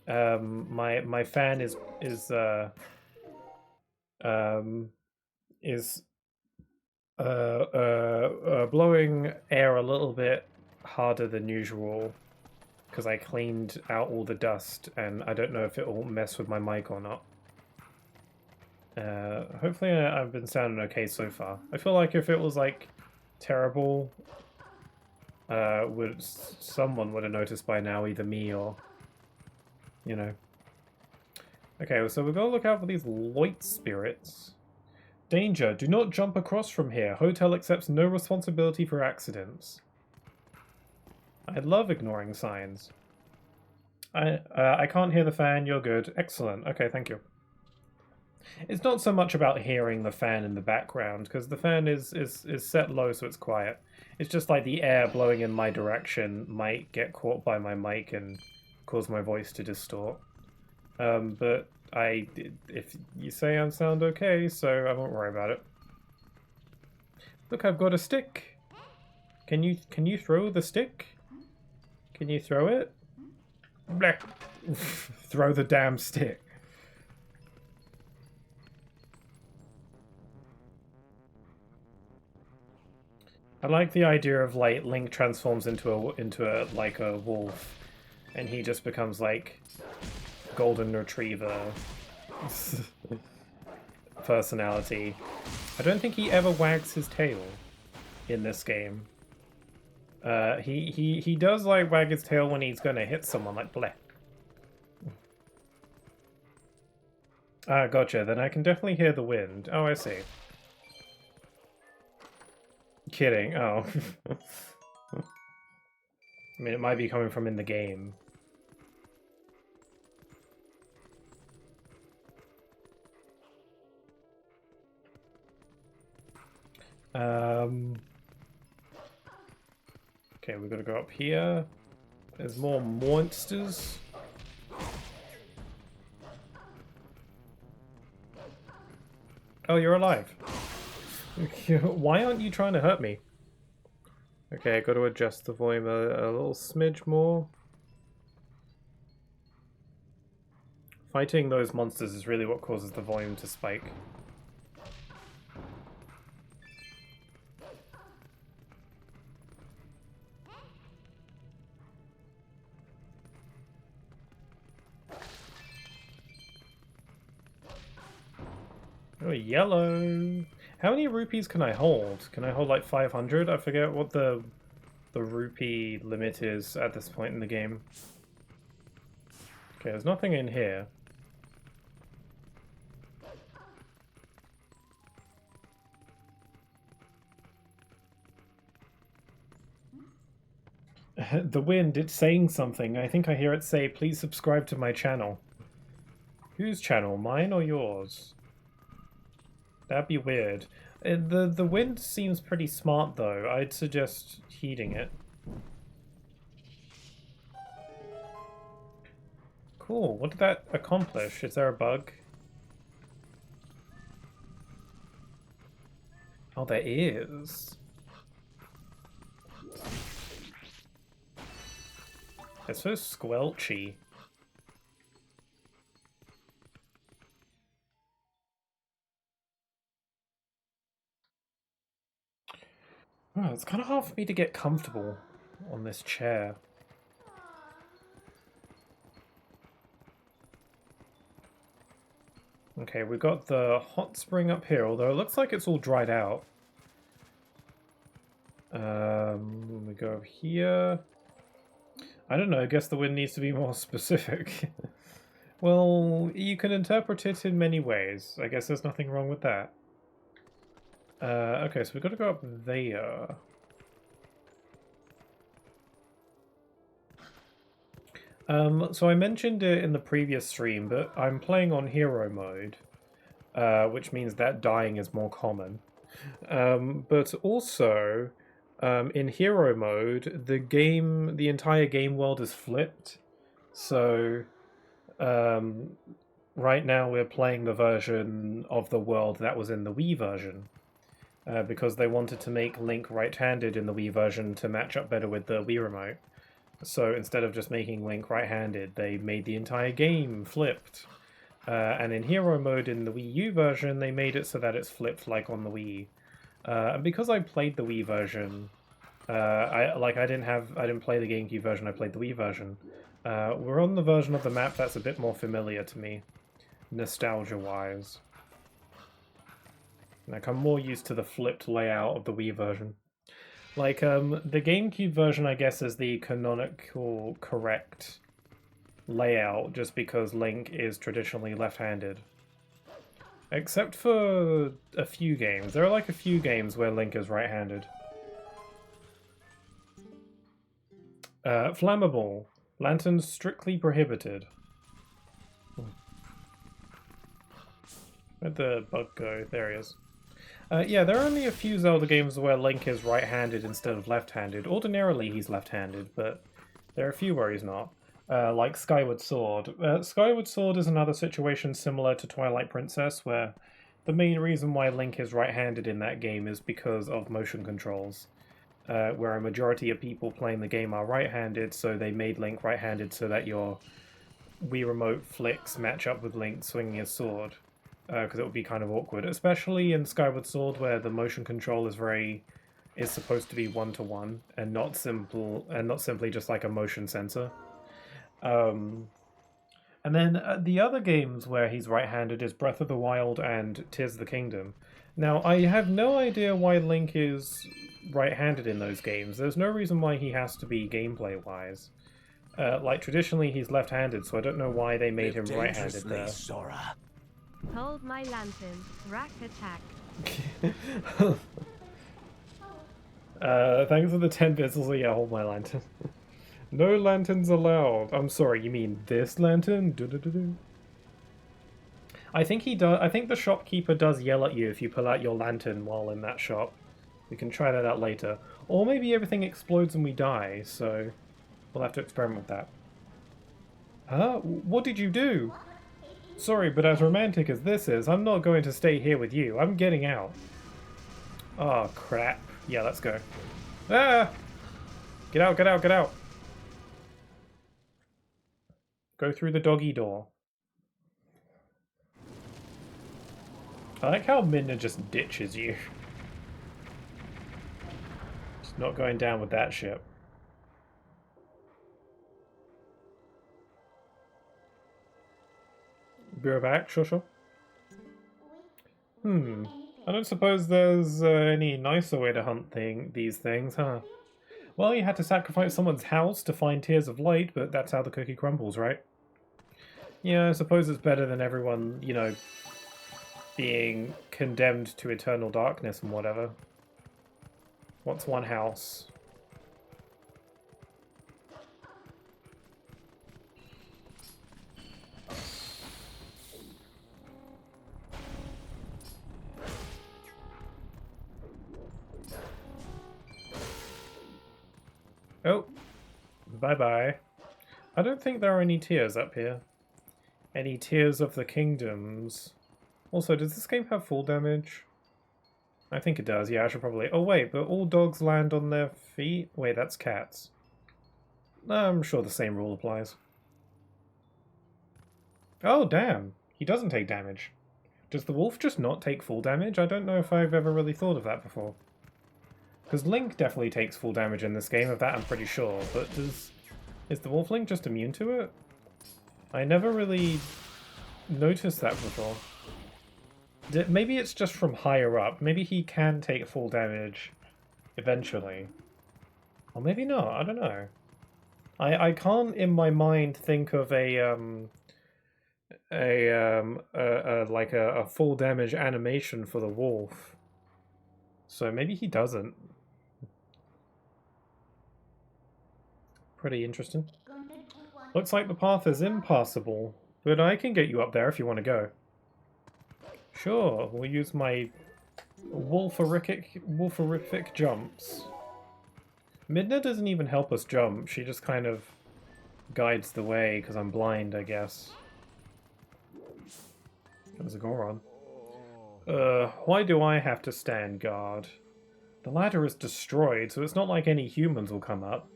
My fan is blowing air a little bit harder than usual because I cleaned out all the dust, and I don't know if it will mess with my mic or not. Hopefully I've been sounding okay so far. I feel like if it was like terrible, someone would have noticed by now, either me or, you know. Okay, so we're gonna look out for these light spirits. Danger, do not jump across from here. Hotel accepts no responsibility for accidents. I love ignoring signs. I can't hear the fan, you're good. Excellent, okay, thank you. It's not so much about hearing the fan in the background, because the fan is set low so it's quiet. It's just like the air blowing in my direction might get caught by my mic and cause my voice to distort. But if you say I sound okay, so I won't worry about it. Look, I've got a stick. Can you throw the stick? Can you throw it? Blah. Throw the damn stick. I like the idea of like Link transforms into a like a wolf, and he just becomes like golden retriever personality. I don't think he ever wags his tail in this game. He does like wag his tail when he's gonna hit someone, like bleh. Ah, gotcha. Then I can definitely hear the wind. Oh, I see. Kidding. Oh. I mean, it might be coming from in the game. Okay, we gotta go up here. There's more monsters. Oh, you're alive. Why aren't you trying to hurt me? Okay, I got to adjust the volume a little smidge more. Fighting those monsters is really what causes the volume to spike. Oh, yellow. How many rupees can I hold? Can I hold like 500? I forget what the rupee limit is at this point in the game. Okay, there's nothing in here. The wind, it's saying something. I think I hear it say, please subscribe to my channel. Whose channel? Mine or yours? That'd be weird. The wind seems pretty smart, though. I'd suggest heeding it. Cool. What did that accomplish? Is there a bug? Oh, there is. It's so squelchy. Oh, it's kind of hard for me to get comfortable on this chair. Okay, we've got the hot spring up here, although it looks like it's all dried out. We go over here. I don't know, I guess the wind needs to be more specific. Well, you can interpret it in many ways. I guess there's nothing wrong with that. Okay, so we've got to go up there. So I mentioned it in the previous stream, but I'm playing on hero mode, which means that dying is more common. But also, in hero mode, the entire game world is flipped. So, right now we're playing the version of the world that was in the Wii version. Because they wanted to make Link right-handed in the Wii version to match up better with the Wii remote. So instead of just making Link right-handed, they made the entire game flipped. And in hero mode in the Wii U version, they made it so that it's flipped like on the Wii. And because I played the Wii version, I didn't play the GameCube version. I played the Wii version. We're on the version of the map that's a bit more familiar to me, nostalgia-wise. Like, I'm more used to the flipped layout of the Wii version. Like, the GameCube version, I guess, is the canonical correct layout, just because Link is traditionally left-handed. Except for a few games. There are, like, a few games where Link is right-handed. Flammable. Lanterns strictly prohibited. Where'd the bug go? There he is. Yeah, there are only a few Zelda games where Link is right-handed instead of left-handed. Ordinarily, he's left-handed, but there are a few where he's not. Like Skyward Sword. Skyward Sword is another situation similar to Twilight Princess, where the main reason why Link is right-handed in that game is because of motion controls. Where a majority of people playing the game are right-handed, so they made Link right-handed so that your Wii Remote flicks match up with Link swinging his sword. Because it would be kind of awkward, especially in Skyward Sword, where the motion control is supposed to be one-to-one and not simply just like a motion sensor. And then the other games where he's right-handed is Breath of the Wild and Tears of the Kingdom. Now, I have no idea why Link is right-handed in those games. There's no reason why he has to be gameplay-wise. Like, traditionally he's left-handed, so I don't know why they made him right-handed there. Sora. Hold my lantern. Rack attack. Thanks for the 10 bits. Also, yeah, hold my lantern. No lanterns allowed. I'm sorry, you mean this lantern? I think he does. I think the shopkeeper does yell at you if you pull out your lantern while in that shop. We can try that out later. Or maybe everything explodes and we die, so we'll have to experiment with that. Huh? What did you do? Sorry, but as romantic as this is, I'm not going to stay here with you. I'm getting out. Oh, crap. Yeah, let's go. Ah! Get out, get out, get out! Go through the doggy door. I like how Midna just ditches you. Just not going down with that ship. Be right back, sure. I don't suppose there's any nicer way to hunt these things, huh? Well, you had to sacrifice someone's house to find Tears of Light, but that's how the cookie crumbles, right? Yeah, I suppose it's better than everyone, you know, being condemned to eternal darkness and whatever. What's one house? Oh, bye-bye. I don't think there are any tears up here. Any tears of the kingdoms. Also, does this game have full damage? I think it does. Yeah, I should probably... Oh, wait, but all dogs land on their feet? Wait, that's cats. I'm sure the same rule applies. Oh, damn. He doesn't take damage. Does the wolf just not take full damage? I don't know if I've ever really thought of that before. Because Link definitely takes full damage in this game, of that I'm pretty sure, but is the Wolf Link just immune to it? I never really noticed that before. Maybe it's just from higher up. Maybe he can take full damage eventually. Or maybe not, I don't know. I can't in my mind think of like a full damage animation for the wolf. So maybe he doesn't. Pretty interesting. Looks like the path is impassable, but I can get you up there if you want to go. Sure, we'll use my wolferific jumps. Midna doesn't even help us jump, she just kind of guides the way because I'm blind, I guess. There's a Goron. Why do I have to stand guard? The ladder is destroyed, so it's not like any humans will come up.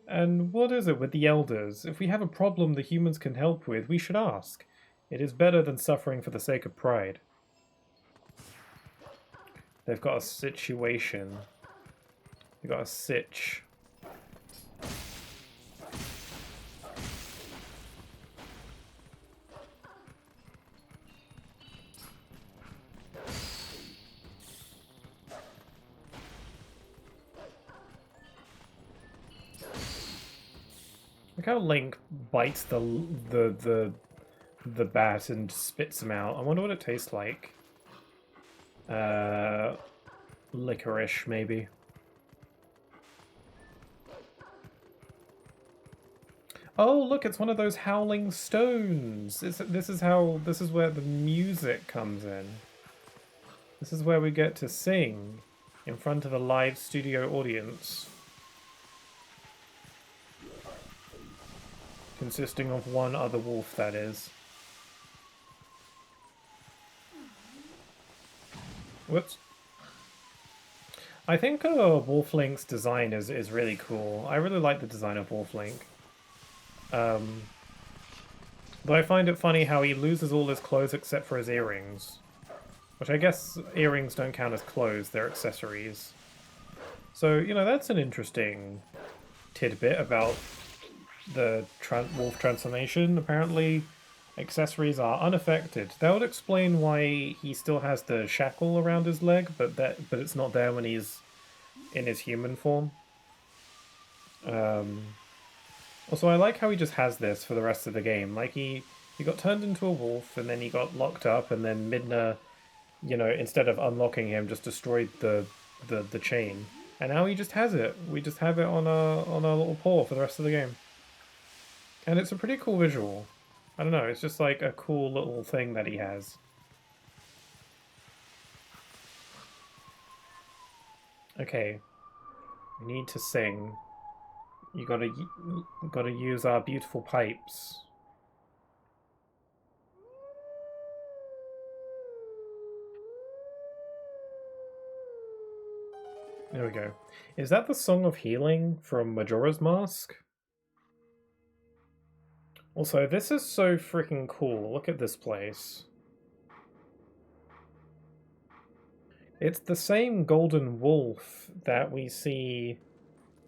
And what is it with the elders? If we have a problem the humans can help with, we should ask. It is better than suffering for the sake of pride. They've got a situation. They've got a sitch. Look how Link bites the bat and spits him out. I wonder what it tastes like. Licorice, maybe. Oh, look, it's one of those howling stones. This is where the music comes in. This is where we get to sing in front of a live studio audience. Consisting of one other wolf, that is. Whoops. I think Wolf Link's design is really cool. I really like the design of Wolf Link. But I find it funny how he loses all his clothes except for his earrings. Which I guess earrings don't count as clothes, they're accessories. So, you know, that's an interesting tidbit about the wolf transformation, apparently accessories are unaffected. That would explain why he still has the shackle around his leg, but it's not there when he's in his human form. Also, I like how he just has this for the rest of the game. Like, he got turned into a wolf, and then he got locked up, and then Midna, you know, instead of unlocking him, just destroyed the chain. And now he just has it. We just have it on a little paw for the rest of the game. And it's a pretty cool visual. I don't know, it's just like a cool little thing that he has. Okay. We need to sing. You gotta use our beautiful pipes. There we go. Is that the Song of Healing from Majora's Mask? Also, this is so freaking cool. Look at this place. It's the same golden wolf that we see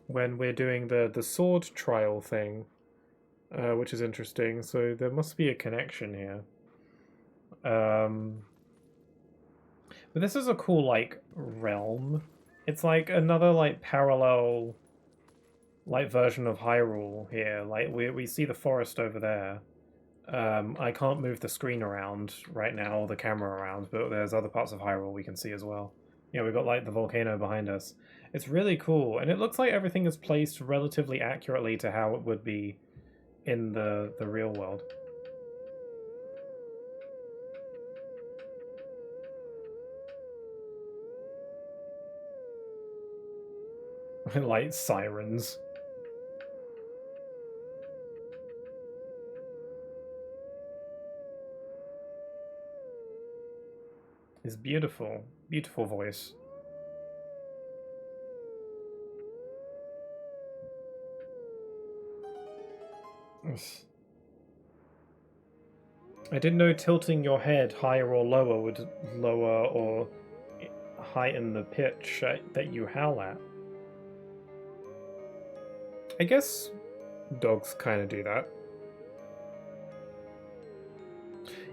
when we're doing the sword trial thing, which is interesting. So there must be a connection here. But this is a cool, like, realm. It's like another, like, parallel, like, version of Hyrule here. Like, we see the forest over there. I can't move the screen around right now, or the camera around, but there's other parts of Hyrule we can see as well. Yeah, we've got, like, the volcano behind us. It's really cool, and it looks like everything is placed relatively accurately to how it would be in the real world. Like sirens. His beautiful, beautiful voice. I didn't know tilting your head higher or lower would lower or heighten the pitch that you howl at. I guess dogs kind of do that.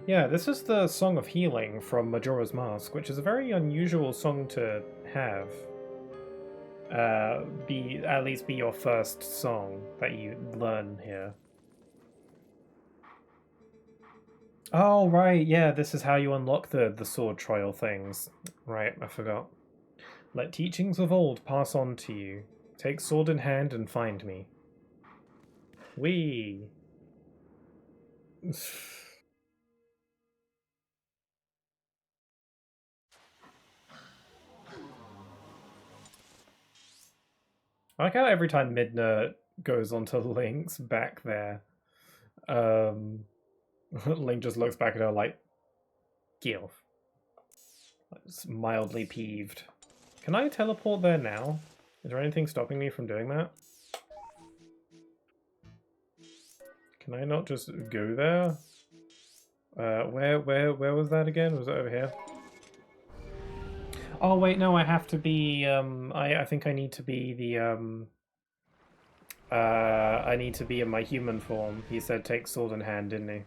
Yeah, this is the Song of Healing from Majora's Mask, which is a very unusual song to have. At least be your first song that you learn here. Oh, right, yeah, this is how you unlock the sword trial things. Right, I forgot. Let teachings of old pass on to you. Take sword in hand and find me. Whee! I like how every time Midna goes onto Link's back there, Link just looks back at her like, Gil. It's mildly peeved. Can I teleport there now? Is there anything stopping me from doing that? Can I not just go there? Where was that again? Was it over here? Oh wait, no, I have to be, I think I need to be the, I need to be in my human form. He said take sword in hand, didn't he?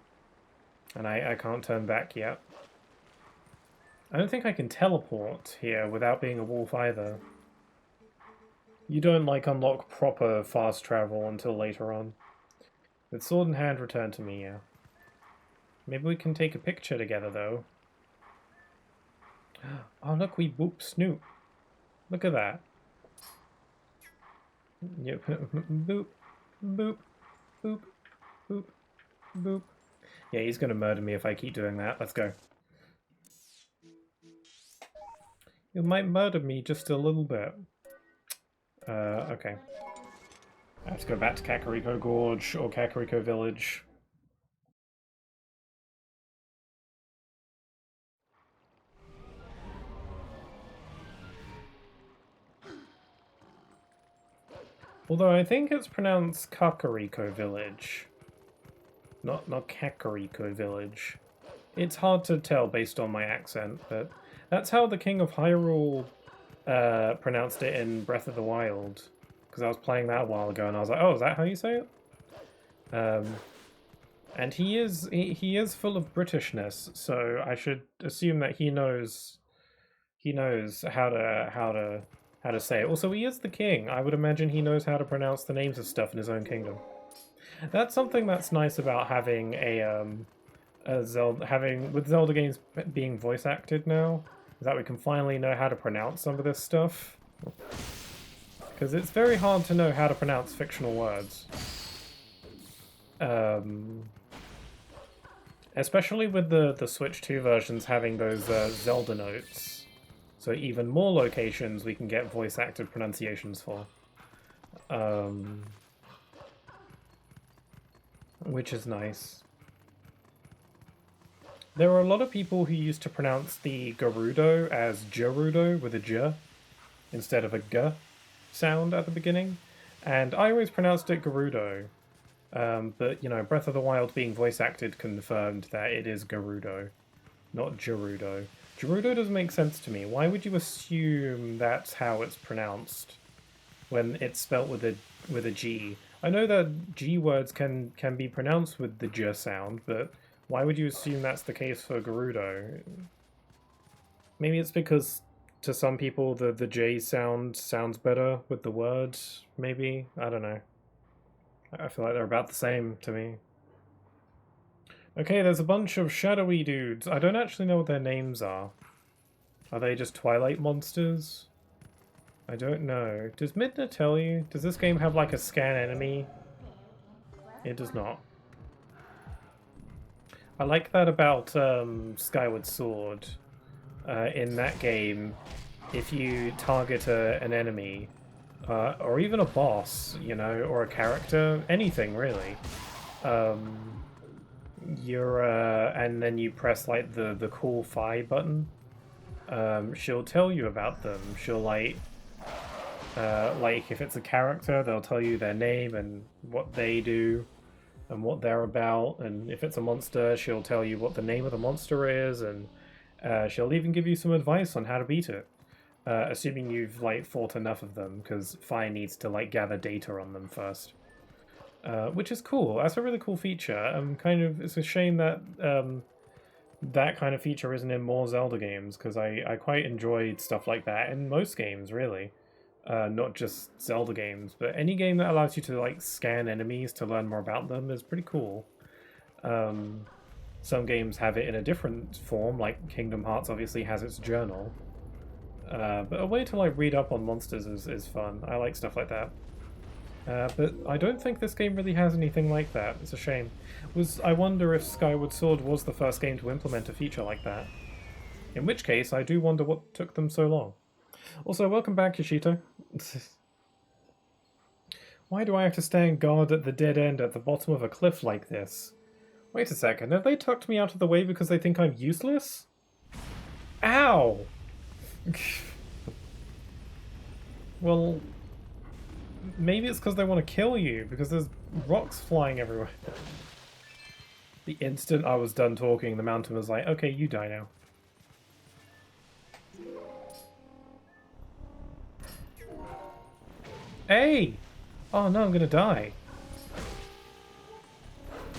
And I can't turn back yet. I don't think I can teleport here without being a wolf either. You don't, like, unlock proper fast travel until later on. With sword in hand, return to me, yeah. Maybe we can take a picture together, though. Oh, look, we boop Snoop. Look at that. Yep. Boop, boop, boop, boop, boop. Yeah, he's gonna murder me if I keep doing that. Let's go. You might murder me just a little bit. Okay. I have to go back to Kakariko Gorge or Kakariko Village. Although I think it's pronounced Kakariko Village. Not Kakariko Village. It's hard to tell based on my accent, but that's how the King of Hyrule pronounced it in Breath of the Wild. Because I was playing that a while ago and I was like, oh, is that how you say it? And he is full of Britishness, so I should assume that he knows how to say it. Also, he is the king. I would imagine he knows how to pronounce the names of stuff in his own kingdom. That's something that's nice about having a Zelda, with Zelda games being voice acted now, is that we can finally know how to pronounce some of this stuff. Because it's very hard to know how to pronounce fictional words. Especially with the Switch 2 versions having those Zelda notes. So even more locations we can get voice acted pronunciations for. Which is nice. There are a lot of people who used to pronounce the Gerudo as Gerudo with a J instead of a G sound at the beginning, and I always pronounced it Gerudo. But, you know, Breath of the Wild being voice acted confirmed that it is Gerudo, not Gerudo. Gerudo doesn't make sense to me. Why would you assume that's how it's pronounced when it's spelt with a G? I know that G words can be pronounced with the J sound, but why would you assume that's the case for Gerudo? Maybe it's because to some people the J sounds better with the word, maybe? I don't know. I feel like they're about the same to me. Okay, there's a bunch of shadowy dudes. I don't actually know what their names are. Are they just Twilight monsters? I don't know. Does Midna tell you? Does this game have like a scan enemy? It does not. I like that about Skyward Sword. In that game, if you target an enemy, or even a boss, you know, or a character, anything really, and then you press like the cool Fi button, she'll tell you about them. She'll like if it's a character, they'll tell you their name and what they do and what they're about, and if it's a monster, she'll tell you what the name of the monster is, and she'll even give you some advice on how to beat it. Assuming you've like fought enough of them, because Fi needs to like gather data on them first, which is cool. That's a really cool feature. It's a shame that that kind of feature isn't in more Zelda games, because I quite enjoyed stuff like that in most games, really. Not just Zelda games, but any game that allows you to like scan enemies to learn more about them is pretty cool. Some games have it in a different form, like Kingdom Hearts obviously has its journal. But a way to like read up on monsters is fun. I like stuff like that. But I don't think this game really has anything like that. It's a shame. I wonder if Skyward Sword was the first game to implement a feature like that. In which case, I do wonder what took them so long. Also, welcome back, Yoshito. Why do I have to stand guard at the dead end at the bottom of a cliff like this? Wait a second, have they tucked me out of the way because they think I'm useless? Ow! Well, maybe it's because they want to kill you, because there's rocks flying everywhere. The instant I was done talking, the mountain was like, okay, you die now. Hey! Oh no, I'm gonna die.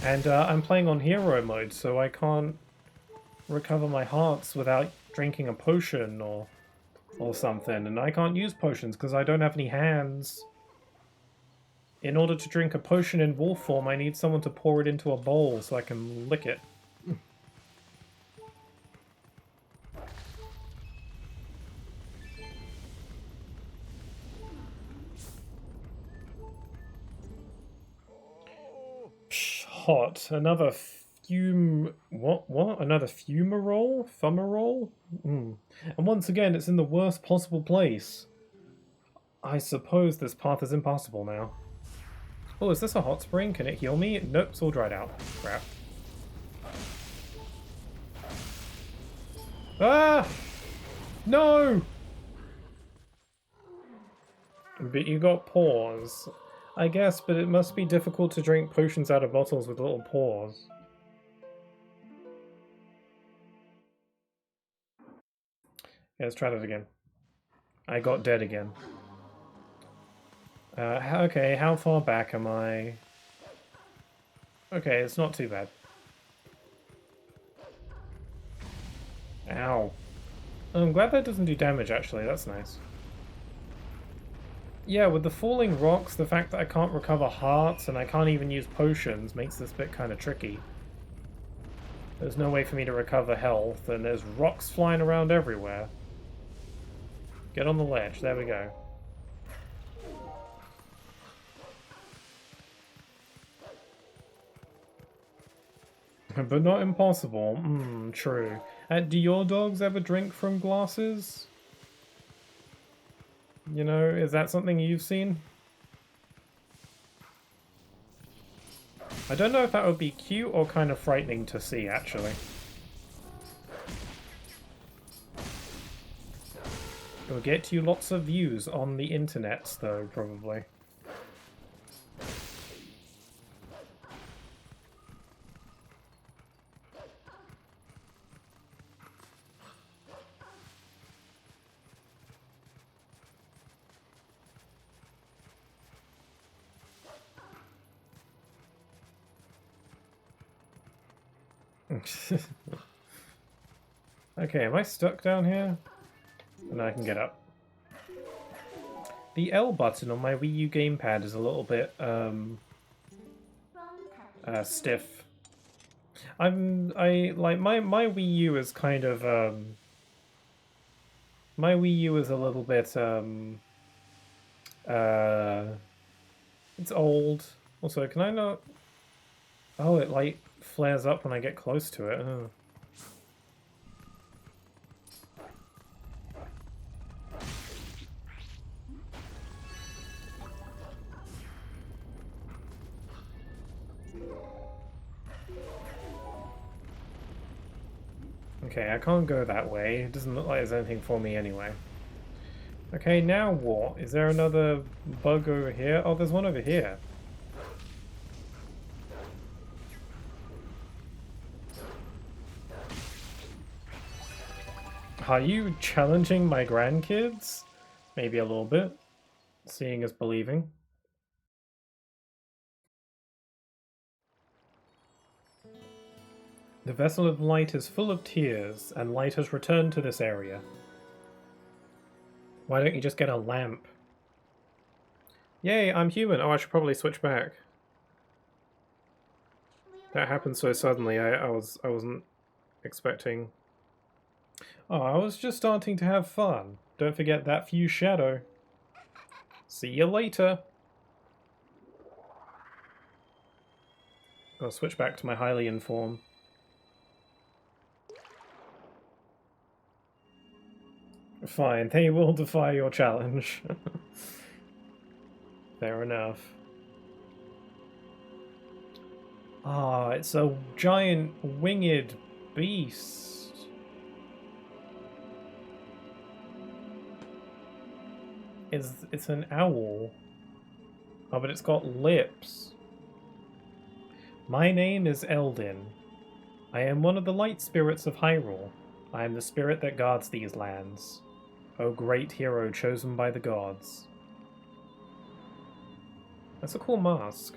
And I'm playing on hero mode, so I can't recover my hearts without drinking a potion or something. And I can't use potions because I don't have any hands. In order to drink a potion in wolf form, I need someone to pour it into a bowl so I can lick it. Hot. Another what? Another fumarole? Fumarole? And once again, it's in the worst possible place. I suppose this path is impossible now. Oh, is this a hot spring? Can it heal me? Nope, it's all dried out. Crap. Ah! No! But you got pores. I guess, but it must be difficult to drink potions out of bottles with little pores. Yeah, let's try that again. I got dead again. Okay, how far back am I? Okay, it's not too bad. Ow. I'm glad that doesn't do damage, actually. That's nice. Yeah, with the falling rocks, the fact that I can't recover hearts and I can't even use potions makes this bit kind of tricky. There's no way for me to recover health, and there's rocks flying around everywhere. Get on the ledge. There we go. But not impossible. True. Do your dogs ever drink from glasses? You know, is that something you've seen? I don't know if that would be cute or kind of frightening to see, actually. It'll get you lots of views on the internet, though, probably. Okay, am I stuck down here? And I can get up. The L button on my Wii U gamepad is a little bit stiff. I like my Wii U is kind of my Wii U is a little bit it's old. Also, can I not? Oh, it like flares up when I get close to it. Oh. Okay, I can't go that way. It doesn't look like there's anything for me anyway. Okay, now what? Is there another bug over here? Oh, there's one over here. Are you challenging my grandkids? Maybe a little bit. Seeing is believing. The vessel of light is full of tears, and light has returned to this area. Why don't you just get a lamp? Yay, I'm human. Oh, I should probably switch back. That happened so suddenly, I wasn't expecting. Oh, I was just starting to have fun. Don't forget that fuse shadow. See you later. I'll switch back to my Hylian form. Fine, they will defy your challenge. Fair enough. Ah, it's a giant winged beast. It's an owl. Oh, but it's got lips. My name is Eldin. I am one of the light spirits of Hyrule. I am the spirit that guards these lands. O great hero chosen by the gods. That's a cool mask.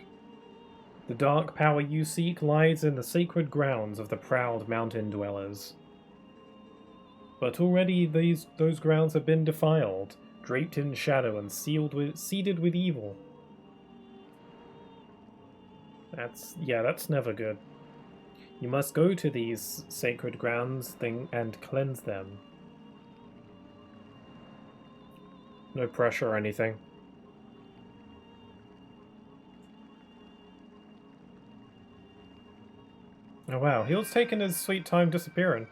The dark power you seek lies in the sacred grounds of the proud mountain dwellers. But already those grounds have been defiled, draped in shadow and seeded with evil. That's never good. You must go to these sacred grounds and cleanse them. No pressure or anything. Oh wow, he was taking his sweet time disappearing.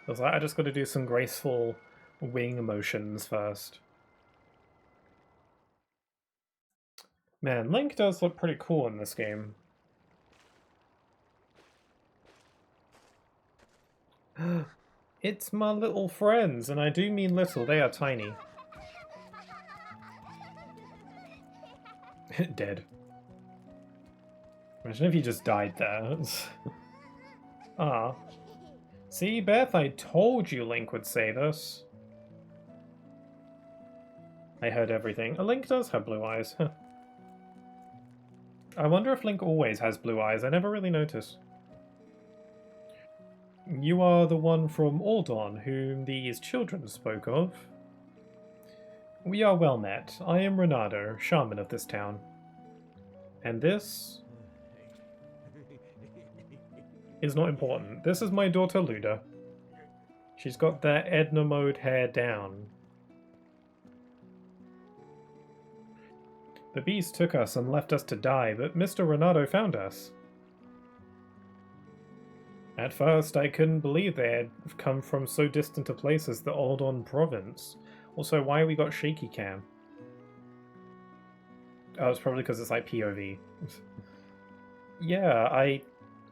I was like, I just got to do some graceful wing motions first. Man, Link does look pretty cool in this game. It's my little friends, and I do mean little, they are tiny. Dead. Imagine if he just died there. Ah. See, Beth, I told you Link would say this. I heard everything. A Link does have blue eyes. I wonder if Link always has blue eyes. I never really noticed. You are the one from Aldon whom these children spoke of. We are well met. I am Renato, shaman of this town. And this is not important. This is my daughter Luda. She's got that Edna mode hair down. The beast took us and left us to die, but Mr. Renato found us. At first, I couldn't believe they had come from so distant a place as the Aldon province. Also, why we got shaky cam? Oh, it's probably because it's like POV. Yeah,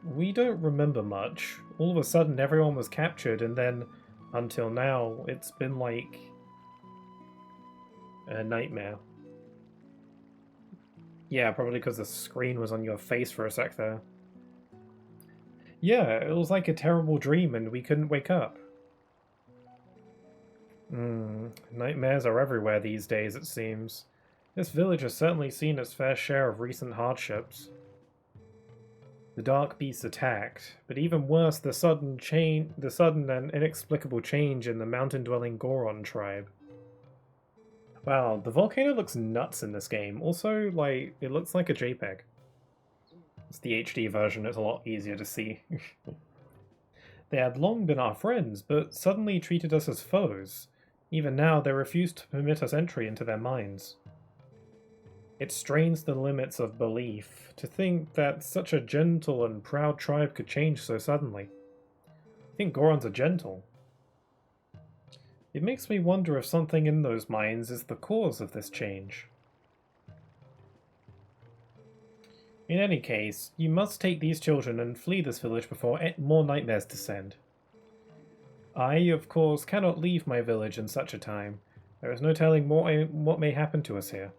we don't remember much. All of a sudden, everyone was captured, and then, until now, it's been like a nightmare. Yeah, probably because the screen was on your face for a sec there. Yeah, it was like a terrible dream and we couldn't wake up. Nightmares are everywhere these days, it seems. This village has certainly seen its fair share of recent hardships. The Dark Beast attacked, but even worse, the sudden and inexplicable change in the mountain-dwelling Goron tribe. Wow, the volcano looks nuts in this game. Also, like, it looks like a JPEG. It's the HD version, it's a lot easier to see. They had long been our friends, but suddenly treated us as foes. Even now, they refuse to permit us entry into their minds. It strains the limits of belief to think that such a gentle and proud tribe could change so suddenly. I think Gorons are gentle. It makes me wonder if something in those minds is the cause of this change. In any case, you must take these children and flee this village before more nightmares descend. I, of course, cannot leave my village in such a time. There is no telling what may happen to us here.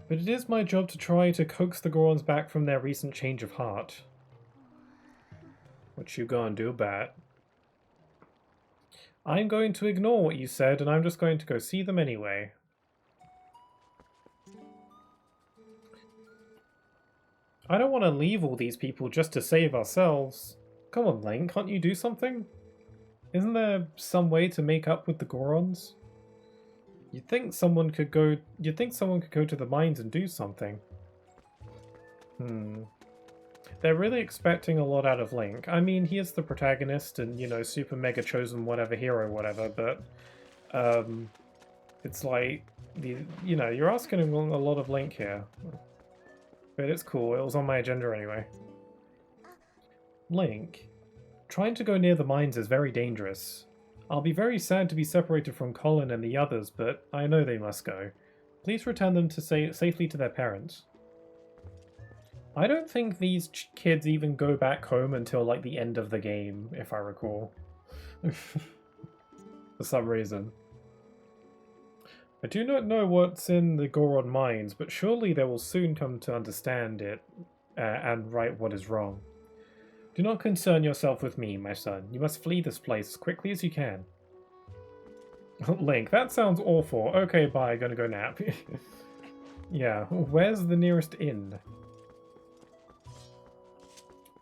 But it is my job to try to coax the Gorons back from their recent change of heart. What you gonna do about it? I'm going to ignore what you said, and I'm just going to go see them anyway. I don't want to leave all these people just to save ourselves. Come on, Link, can't you do something? Isn't there some way to make up with the Gorons? You'd think someone could go to the mines and do something. They're really expecting a lot out of Link. I mean, he is the protagonist and, you know, super mega chosen whatever hero whatever, but it's like, you know, you're asking a lot of Link here. But it's cool, it was on my agenda anyway. Link, trying to go near the mines is very dangerous. I'll be very sad to be separated from Colin and the others, but I know they must go. Please return them to safely to their parents. I don't think these kids even go back home until like the end of the game, if I recall. For some reason. I do not know what's in the Goron mines, but surely they will soon come to understand it and right what is wrong. Do not concern yourself with me, my son. You must flee this place as quickly as you can. Link, that sounds awful. Okay, bye, gonna go nap. Yeah, where's the nearest inn?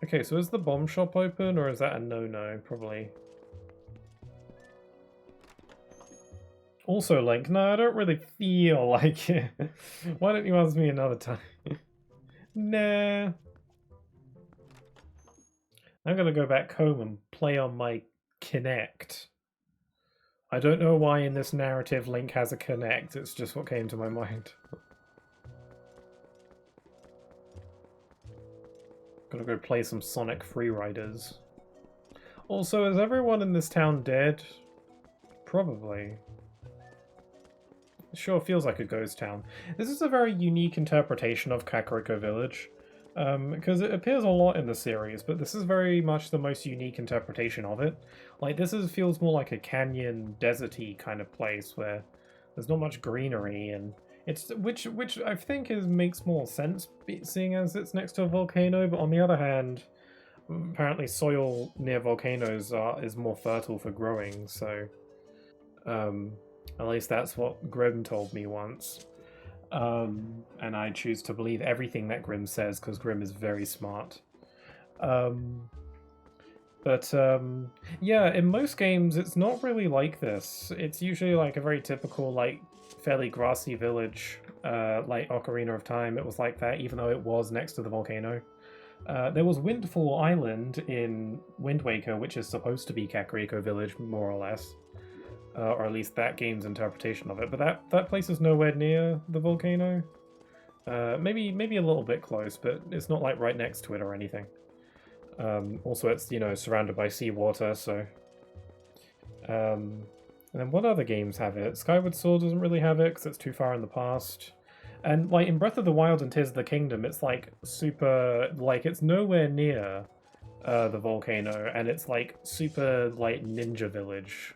Okay, so is the bomb shop open, or is that a no-no? Probably. Also, Link, no, I don't really feel like it. Why don't you ask me another time? Nah. I'm gonna go back home and play on my Kinect. I don't know why in this narrative Link has a Kinect, it's just what came to my mind. Gotta go play some Sonic Freeriders. Also, is everyone in this town dead? Probably. It sure feels like a ghost town. This is a very unique interpretation of Kakariko Village. Because it appears a lot in the series, but this is very much the most unique interpretation of it. Like, feels more like a canyon, deserty kind of place where there's not much greenery, and it's which I think makes more sense, seeing as it's next to a volcano. But on the other hand, apparently soil near volcanoes is more fertile for growing. So, at least that's what Grim told me once. And I choose to believe everything that Grimm says because Grimm is very smart. Um, but yeah, in most games, it's not really like this. It's usually like a very typical, like, fairly grassy village, like Ocarina of Time. It was like that, even though it was next to the volcano. There was Windfall Island in Wind Waker, which is supposed to be Kakariko Village, more or less. Or at least that game's interpretation of it. But that place is nowhere near the volcano. Maybe a little bit close, but it's not like right next to it or anything. Also, it's, you know, surrounded by seawater, so... and then what other games have it? Skyward Sword doesn't really have it, because it's too far in the past. And, like, in Breath of the Wild and Tears of the Kingdom, it's, like, super... Like, it's nowhere near the volcano, and it's, like, super, like, ninja village.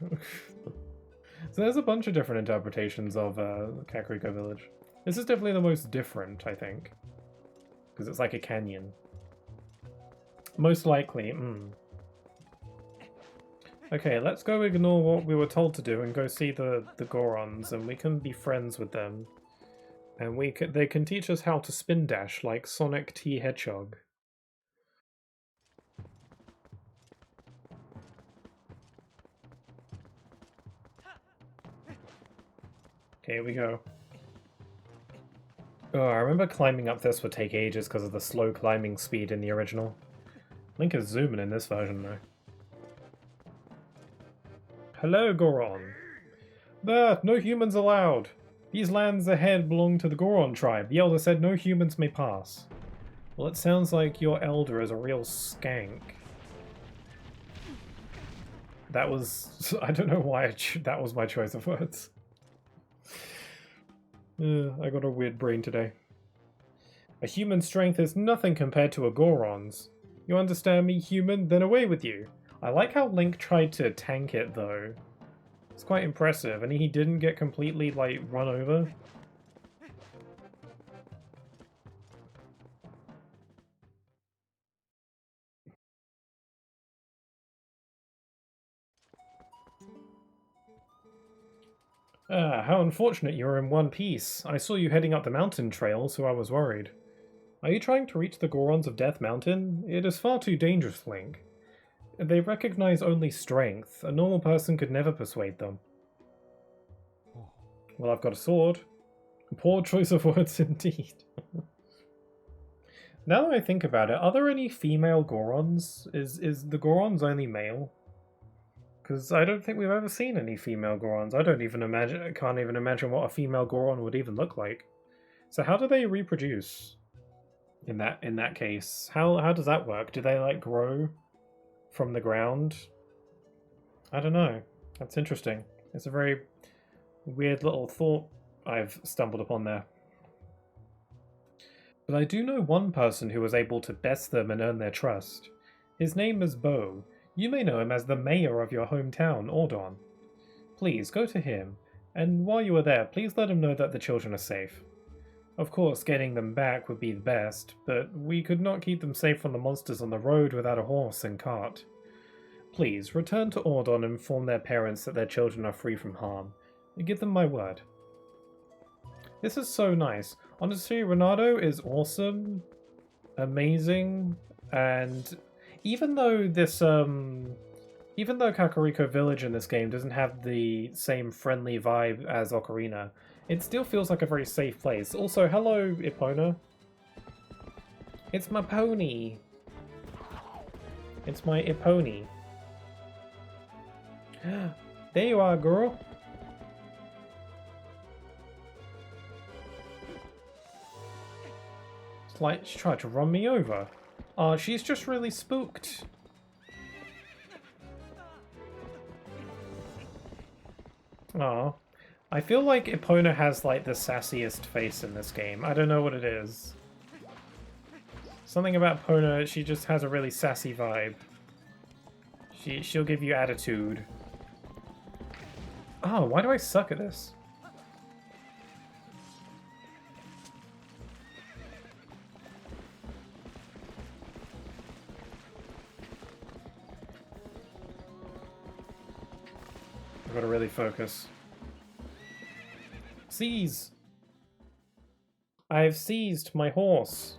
So there's a bunch of different interpretations of Kakariko Village. This is definitely the most different, I think. Because it's like a canyon. Most likely, Okay, let's go ignore what we were told to do and go see the Gorons, and we can be friends with them. And they can teach us how to spin dash like Sonic T. Hedgehog. Okay, here we go. Oh, I remember climbing up this would take ages because of the slow climbing speed in the original. Link is zooming in this version, though. Hello, Goron. There, no humans allowed. These lands ahead belong to the Goron tribe. The elder said no humans may pass. Well, it sounds like your elder is a real skank. That was... I don't know why that was my choice of words. I got a weird brain today. A human's strength is nothing compared to a Goron's. You understand me, human? Then away with you. I like how Link tried to tank it, though. It's quite impressive, and he didn't get completely, like, run over. Ah, how unfortunate you were in one piece. I saw you heading up the mountain trail, so I was worried. Are you trying to reach the Gorons of Death Mountain? It is far too dangerous, Link. They recognize only strength. A normal person could never persuade them. Well, I've got a sword. Poor choice of words indeed. Now that I think about it, are there any female Gorons? Is the Gorons only male? Because I don't think we've ever seen any female Gorons. I can't even imagine what a female Goron would even look like. So how do they reproduce? In that case, how does that work? Do they like grow from the ground? I don't know. That's interesting. It's a very weird little thought I've stumbled upon there. But I do know one person who was able to best them and earn their trust. His name is Bo. You may know him as the mayor of your hometown, Ordon. Please, go to him, and while you are there, please let him know that the children are safe. Of course, getting them back would be the best, but we could not keep them safe from the monsters on the road without a horse and cart. Please, return to Ordon and inform their parents that their children are free from harm. Give them my word. This is so nice. Honestly, Renato is awesome, amazing, and even though Kakariko Village in this game doesn't have the same friendly vibe as Ocarina, it still feels like a very safe place. Also, hello, Epona. It's my pony. It's my Epony. There you are, girl. It's like she tried to run me over. She's just really spooked. Aw. I feel like Epona has, like, the sassiest face in this game. I don't know what it is. Something about Epona, she just has a really sassy vibe. She'll give you attitude. Oh, why do I suck at this? I've got to really focus. Seize! I've seized my horse.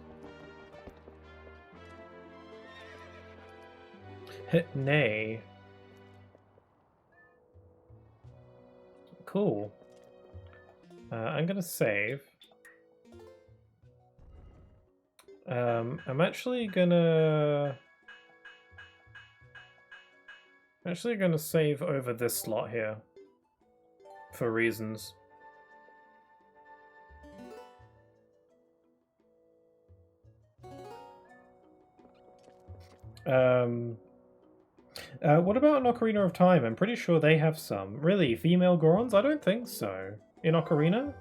Nay. Cool. I'm gonna save. I'm actually gonna save over this slot here for reasons. What about an Ocarina of Time? I'm pretty sure they have some. Really? Female Gorons? I don't think so. In Ocarina?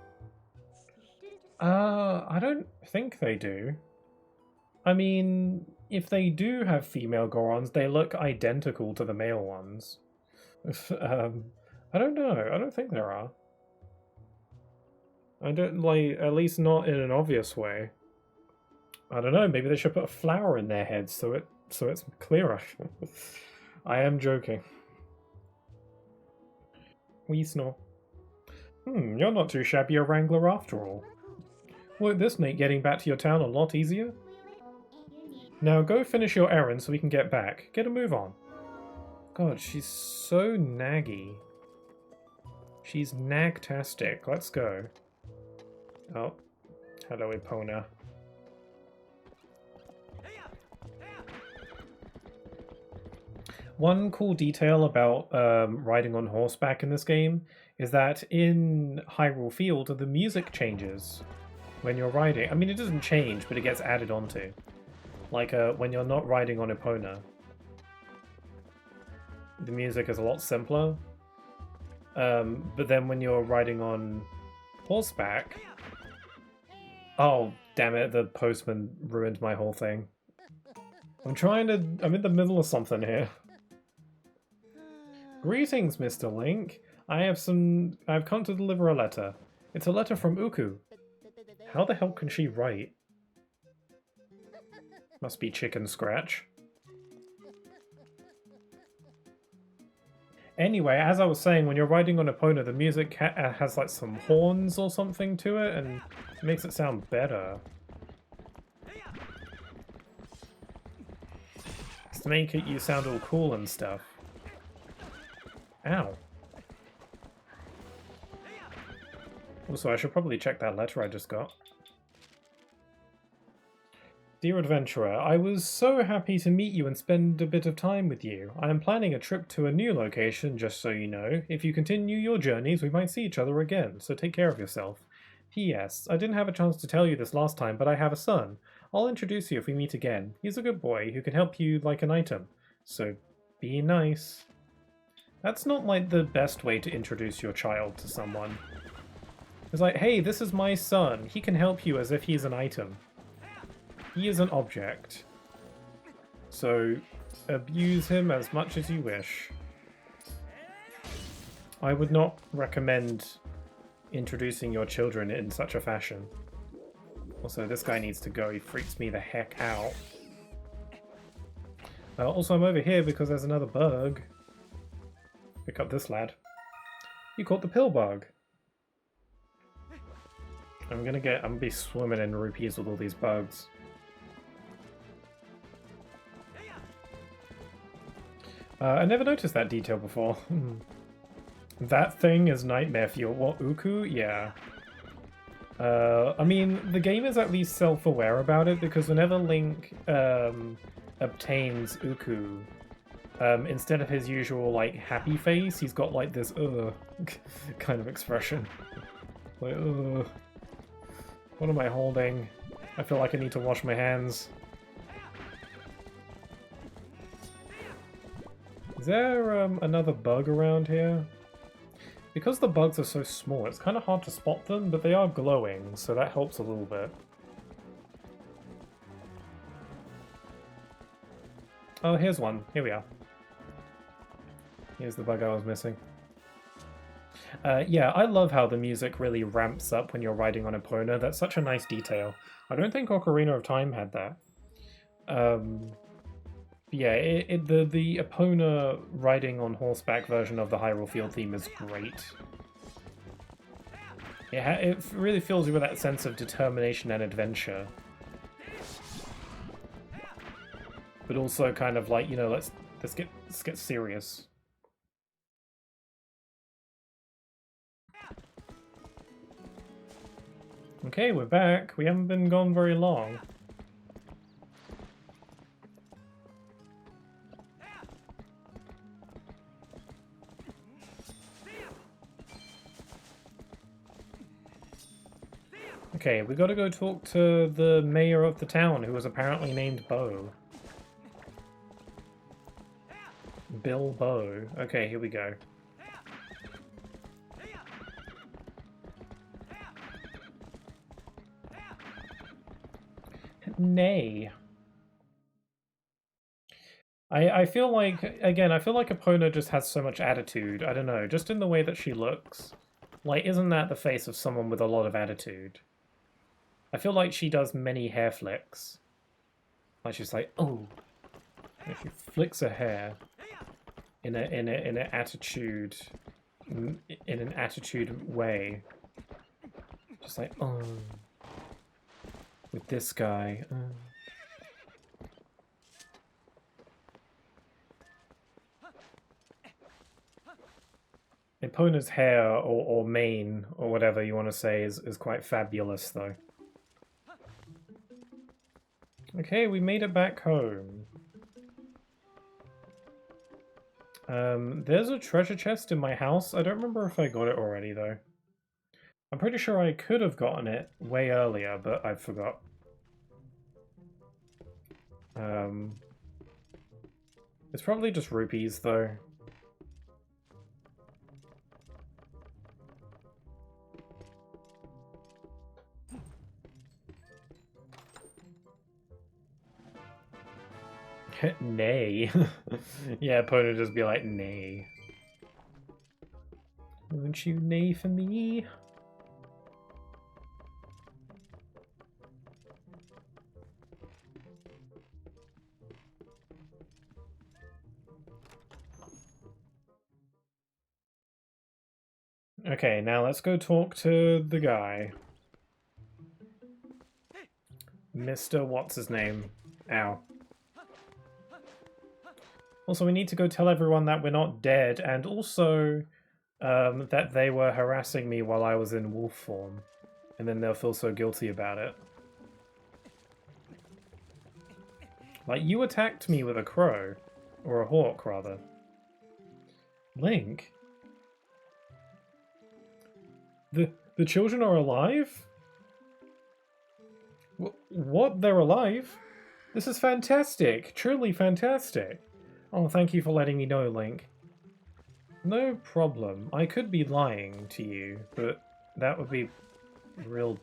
I don't think they do. I mean, if they do have female Gorons, they look identical to the male ones. I don't know. I don't think there are. I don't, like, at least not in an obvious way. I don't know, maybe they should put a flower in their heads so it's clearer. I am joking. Wee snore. You're not too shabby a wrangler after all. Won't this make getting back to your town a lot easier? Now go finish your errand so we can get back. Get a move on. God, she's so naggy. She's nagtastic. Let's go. Oh, hello Epona. One cool detail about riding on horseback in this game is that in Hyrule Field, the music changes when you're riding. I mean, it doesn't change, but it gets added onto. Like when you're not riding on Epona, the music is a lot simpler. But then when you're riding on horseback... Oh, damn it, the postman ruined my whole thing. I'm in the middle of something here. Greetings, Mr. Link. I've come to deliver a letter. It's a letter from Uku. How the hell can she write? Must be Chicken Scratch. Anyway, as I was saying, when you're riding on Epona, the music has like some horns or something to it, and it makes it sound better. It's to make you sound all cool and stuff. Ow. Also, I should probably check that letter I just got. Dear Adventurer, I was so happy to meet you and spend a bit of time with you. I am planning a trip to a new location, just so you know. If you continue your journeys, we might see each other again, so take care of yourself. P.S. I didn't have a chance to tell you this last time, but I have a son. I'll introduce you if we meet again. He's a good boy who can help you like an item. So, be nice. That's not like the best way to introduce your child to someone. It's like, hey, this is my son. He can help you as if he's an item. He is an object. So, abuse him as much as you wish. I would not recommend introducing your children in such a fashion. Also, this guy needs to go. He freaks me the heck out. Also, I'm over here because there's another bug. Pick up this lad. You caught the pill bug. I'm gonna be swimming in rupees with all these bugs. I never noticed that detail before. That thing is nightmare fuel. What, Uku? Yeah. I mean, the game is at least self-aware about it, because whenever Link obtains Uku, instead of his usual, like, happy face, he's got, like, this, kind of expression. Like, what am I holding? I feel like I need to wash my hands. Is there another bug around here? Because the bugs are so small, it's kind of hard to spot them, but they are glowing, so that helps a little bit. Oh, here's one. Here we are. Here's the bug I was missing. Yeah, I love how the music really ramps up when you're riding on Epona. That's such a nice detail. I don't think Ocarina of Time had that. Yeah, the Epona riding on horseback version of the Hyrule Field theme is great. It really fills you with that sense of determination and adventure. But also kind of like, you know, let's get serious. Okay, we're back. We haven't been gone very long. Okay, we gotta go talk to the mayor of the town, who was apparently named Bo. Bill Bo. Okay, here we go. Nay. I feel like, again, I feel like Epona just has so much attitude. I don't know, just in the way that she looks. Like, isn't that the face of someone with a lot of attitude? I feel like she does many hair flicks. Like she's like, oh. And she flicks her hair in an attitude way. Just like, oh. With this guy. Epona's hair or mane or whatever you want to say is quite fabulous though. Okay, we made it back home. There's a treasure chest in my house. I don't remember if I got it already though. I'm pretty sure I could have gotten it way earlier, but I forgot. It's probably just rupees though. Nay. Yeah, Pona just be like, nay. Won't you neigh for me? Okay, now let's go talk to the guy. Mr. What's his name? Ow. Also, we need to go tell everyone that we're not dead, and also that they were harassing me while I was in wolf form. And then they'll feel so guilty about it. Like, you attacked me with a crow. Or a hawk, rather. Link? The children are alive? What? They're alive? This is fantastic! Truly fantastic! Oh, thank you for letting me know, Link. No problem. I could be lying to you, but that would be a real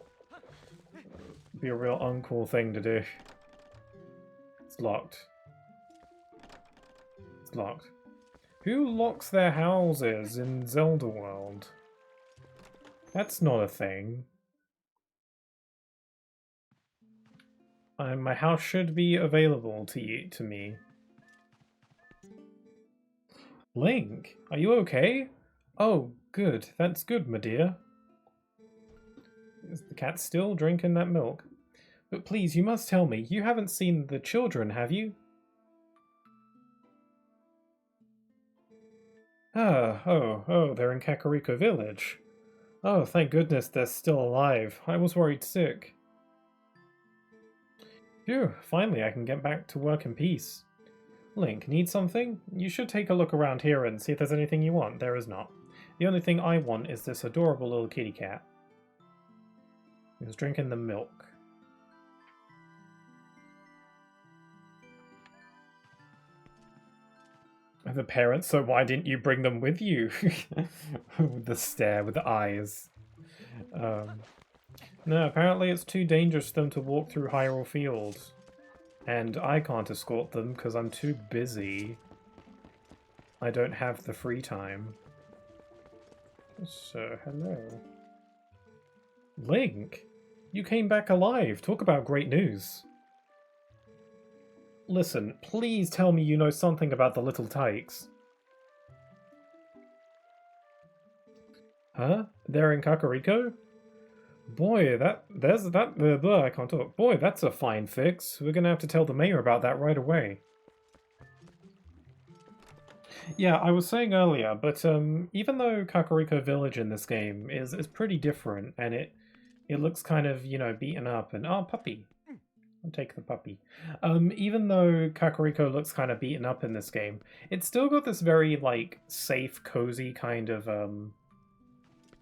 uncool thing to do. It's locked. It's locked. Who locks their houses in Zelda World? That's not a thing. My house should be available to me. Link, are you okay? Oh, good. That's good, my dear. Is the cat still drinking that milk? But please, you must tell me, you haven't seen the children, have you? Oh, they're in Kakariko Village. Oh, thank goodness they're still alive. I was worried sick. Phew, finally I can get back to work in peace. Link, need something? You should take a look around here and see if there's anything you want. There is not. The only thing I want is this adorable little kitty cat. He was drinking the milk. The parents, so why didn't you bring them with you? With the stare, with the eyes. No, apparently it's too dangerous for them to walk through Hyrule Fields. And I can't escort them because I'm too busy. I don't have the free time. So, hello. Link! You came back alive! Talk about great news! Listen, please tell me you know something about the little tykes. Huh? They're in Kakariko? Boy, I can't talk. Boy, that's a fine fix. We're gonna have to tell the mayor about that right away. Yeah, I was saying earlier, but even though Kakariko Village in this game is pretty different, and it looks kind of, you know, beaten up, and oh, puppy. I'll take the puppy. Even though Kakariko looks kind of beaten up in this game, it's still got this very, like, safe, cozy kind of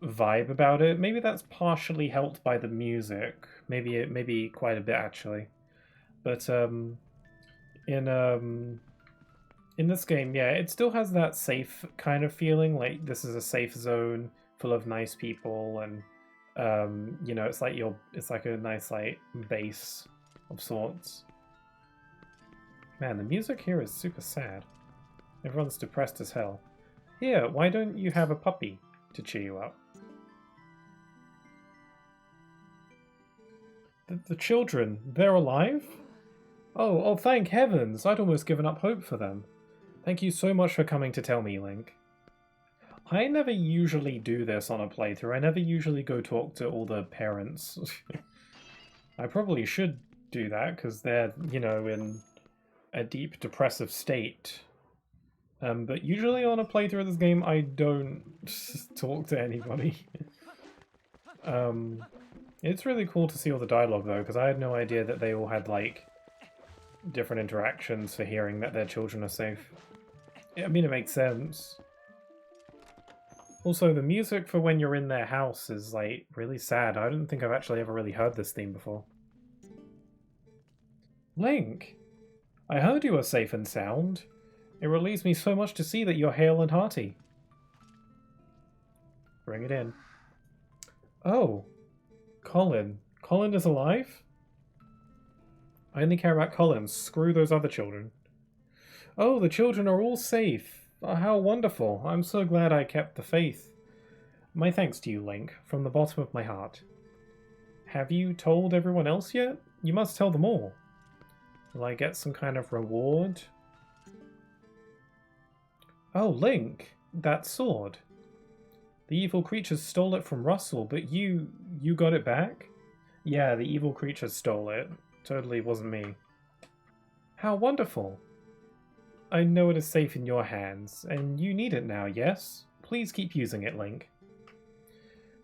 vibe about it. Maybe that's partially helped by the music. Maybe quite a bit actually. But in in this game, yeah, it still has that safe kind of feeling, like this is a safe zone full of nice people, and you know, it's like a nice like base of sorts. Man, the music here is super sad. Everyone's depressed as hell. Here, why don't you have a puppy to cheer you up? The children, they're alive? Oh, thank heavens! I'd almost given up hope for them. Thank you so much for coming to tell me, Link. I never usually do this on a playthrough. I never usually go talk to all the parents. I probably should do that, because they're, you know, in a deep depressive state. But usually on a playthrough of this game, I don't talk to anybody. It's really cool to see all the dialogue, though, because I had no idea that they all had, like, different interactions for hearing that their children are safe. I mean, it makes sense. Also, the music for when you're in their house is, like, really sad. I don't think I've actually ever really heard this theme before. Link! I heard you were safe and sound. It relieves me so much to see that you're hale and hearty. Bring it in. Oh, Colin. Colin is alive? I only care about Colin. Screw those other children. Oh, the children are all safe. Oh, how wonderful. I'm so glad I kept the faith. My thanks to you, Link, from the bottom of my heart. Have you told everyone else yet? You must tell them all. Will I get some kind of reward? Oh, Link! That sword. The evil creatures stole it from Russell, but you got it back? Yeah, the evil creatures stole it. Totally wasn't me. How wonderful! I know it is safe in your hands, and you need it now, yes? Please keep using it, Link.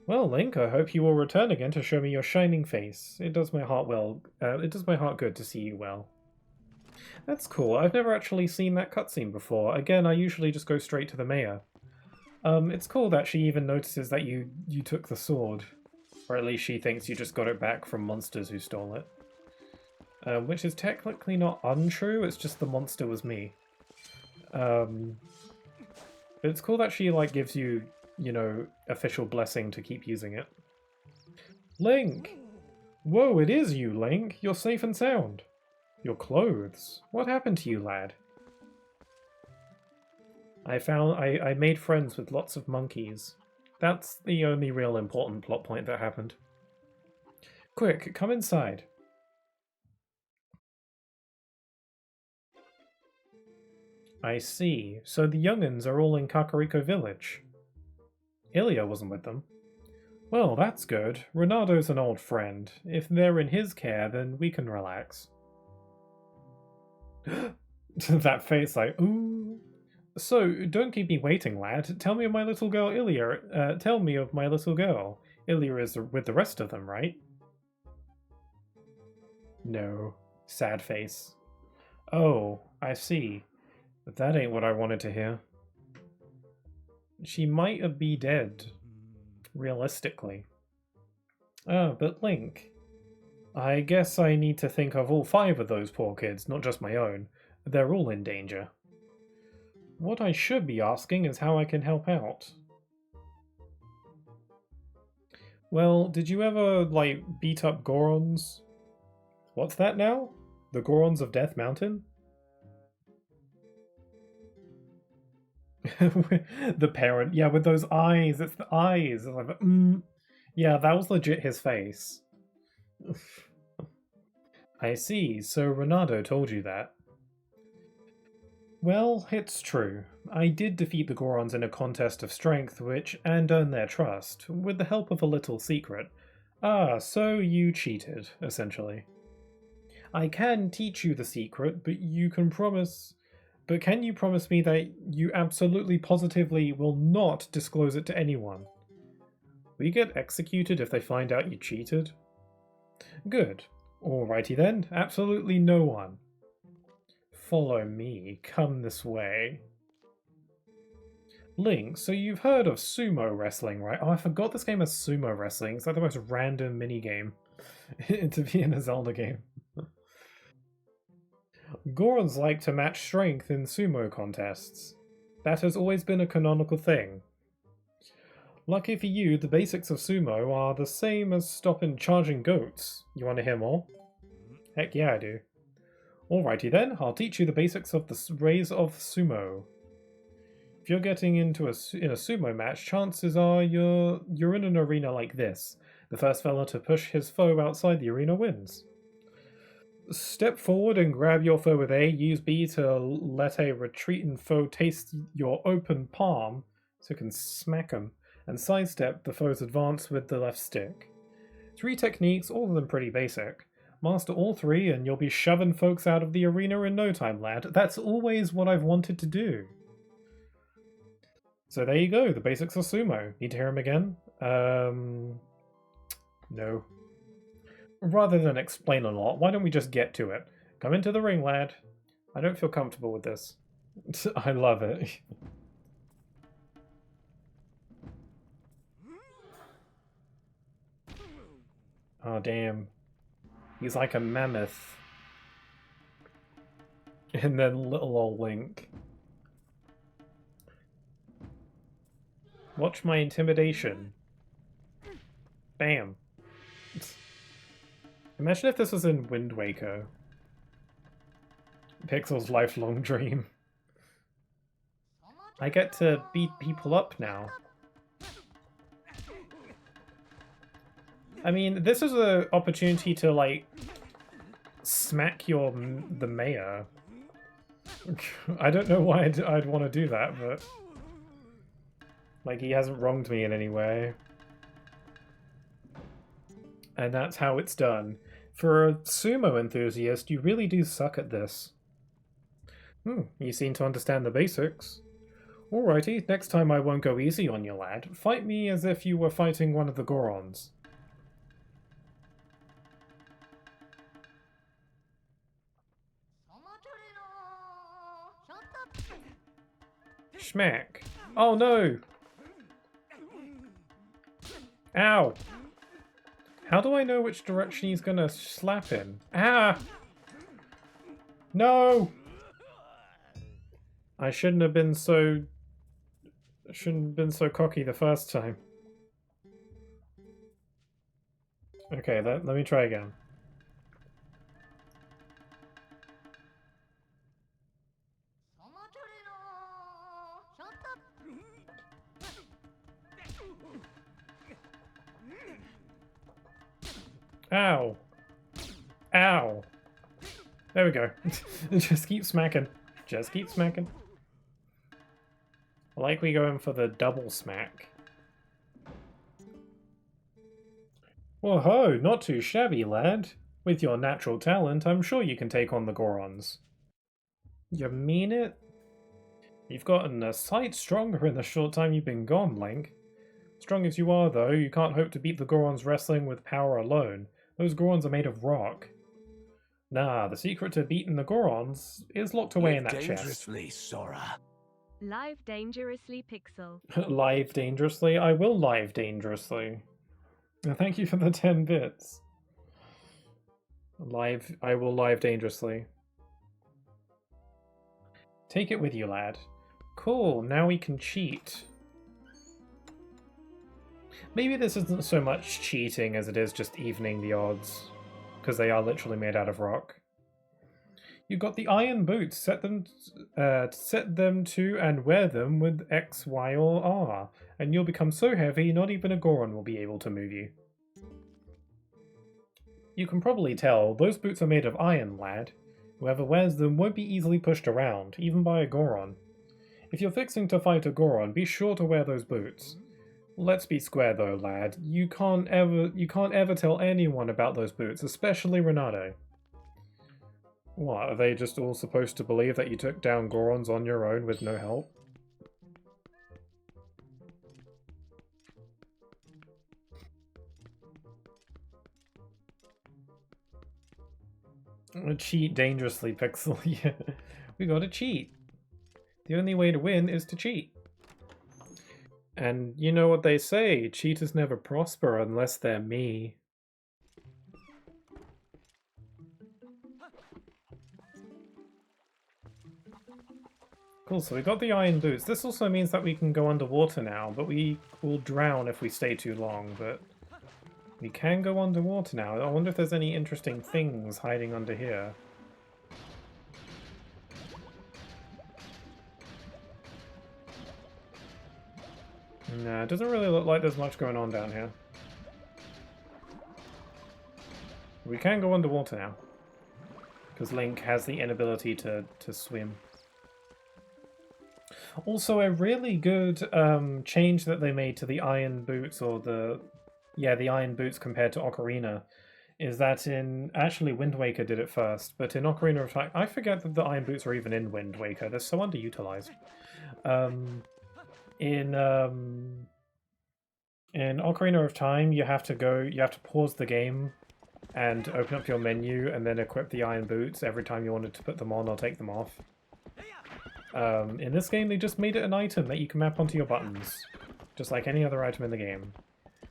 Well, Link, I hope you will return again to show me your shining face. It does my heart good to see you well. That's cool. I've never actually seen that cutscene before. Again, I usually just go straight to the mayor. It's cool that she even notices that you took the sword. Or at least she thinks you just got it back from monsters who stole it. Which is technically not untrue, it's just the monster was me. But it's cool that she, like, gives you, you know, official blessing to keep using it. Link! Whoa, it is you, Link! You're safe and sound. Your clothes. What happened to you, lad? I made friends with lots of monkeys. That's the only real important plot point that happened. Quick, come inside. I see. So the young'uns are all in Kakariko Village. Ilya wasn't with them. Well, that's good. Renado's an old friend. If they're in his care, then we can relax. That face like, ooh. So, don't keep me waiting, lad. Tell me of my little girl, Ilya. Tell me of my little girl. Ilya is with the rest of them, right? No. Sad face. Oh, I see. But that ain't what I wanted to hear. She might be dead. Realistically. Ah, but Link. I guess I need to think of all 5 of those poor kids, not just my own. They're all in danger. What I should be asking is how I can help out. Well, did you ever, like, beat up Gorons? What's that now? The Gorons of Death Mountain? The parent, yeah, with those eyes, it's the eyes. It's like, yeah, that was legit his face. I see, so Renado told you that. Well, it's true. I did defeat the Gorons in a contest of strength and earn their trust, with the help of a little secret. Ah, so you cheated, essentially. I can teach you the secret, but you can promise... But can you promise me that you absolutely positively will not disclose it to anyone? Will you get executed if they find out you cheated? Good. Alrighty then, absolutely no one. Follow me, come this way. Link, so you've heard of sumo wrestling, right? Oh, I forgot this game has sumo wrestling. It's like the most random minigame to be in a Zelda game. Gorons like to match strength in sumo contests. That has always been a canonical thing. Lucky for you, the basics of sumo are the same as stopping charging goats. You want to hear more? Heck yeah, I do. Alrighty then, I'll teach you the basics of the ways of sumo. If you're getting into in a sumo match, chances are you're in an arena like this. The first fella to push his foe outside the arena wins. Step forward and grab your foe with A. Use B to let a retreating foe taste your open palm so you can smack him. And sidestep the foe's advance with the left stick. 3 techniques, all of them pretty basic. Master all 3 and you'll be shoving folks out of the arena in no time, lad. That's always what I've wanted to do. So there you go, the basics of sumo. Need to hear them again? No. Rather than explain a lot, why don't we just get to it? Come into the ring, lad. I don't feel comfortable with this. I love it. Oh, damn. He's like a mammoth. And then little old Link. Watch my intimidation. Bam. Imagine if this was in Wind Waker. Pixel's lifelong dream. I get to beat people up now. I mean, this is an opportunity to, like, smack the mayor. I don't know why I'd want to do that, but... Like, he hasn't wronged me in any way. And that's how it's done. For a sumo enthusiast, you really do suck at this. You seem to understand the basics. Alrighty, next time I won't go easy on you, lad. Fight me as if you were fighting one of the Gorons. Schmack. Oh no! Ow! How do I know which direction he's gonna slap in? Ah! No! I shouldn't have been so cocky the first time. Okay, let me try again. Ow. Ow. There we go. Just keep smacking. Just keep smacking. I like we go in for the double smack. Whoa-ho, not too shabby, lad. With your natural talent, I'm sure you can take on the Gorons. You mean it? You've gotten a sight stronger in the short time you've been gone, Link. Strong as you are, though, you can't hope to beat the Gorons wrestling with power alone. Those Gorons are made of rock. Nah, the secret to beating the Gorons is locked away in that chest. Dangerously, Sora. Live dangerously, Pixel. Live dangerously? I will live dangerously. Thank you for the 10 bits. I will live dangerously. Take it with you, lad. Cool, now we can cheat. Maybe this isn't so much cheating as it is just evening the odds, because they are literally made out of rock. You've got the iron boots. Set them to and wear them with X, Y, or R, and you'll become so heavy not even a Goron will be able to move you. You can probably tell, those boots are made of iron, lad. Whoever wears them won't be easily pushed around, even by a Goron. If you're fixing to fight a Goron, be sure to wear those boots. Let's be square though, lad. You can't ever tell anyone about those boots, especially Renato. What, are they just all supposed to believe that you took down Gorons on your own with no help? Cheat dangerously, Pixel. Yeah, we gotta cheat. The only way to win is to cheat. And you know what they say, cheaters never prosper unless they're me. Cool, so we got the iron boots. This also means that we can go underwater now, but we will drown if we stay too long, but we can go underwater now. I wonder if there's any interesting things hiding under here. Nah, it doesn't really look like there's much going on down here. We can go underwater now, because Link has the inability to swim. Also, a really good change that they made to the iron boots, or the iron boots compared to Ocarina, is that actually Wind Waker did it first, but in Ocarina of Time, I forget that the iron boots are even in Wind Waker. They're so underutilized. In Ocarina of Time, you have to pause the game and open up your menu and then equip the iron boots every time you wanted to put them on or take them off. In this game, they just made it an item that you can map onto your buttons, just like any other item in the game,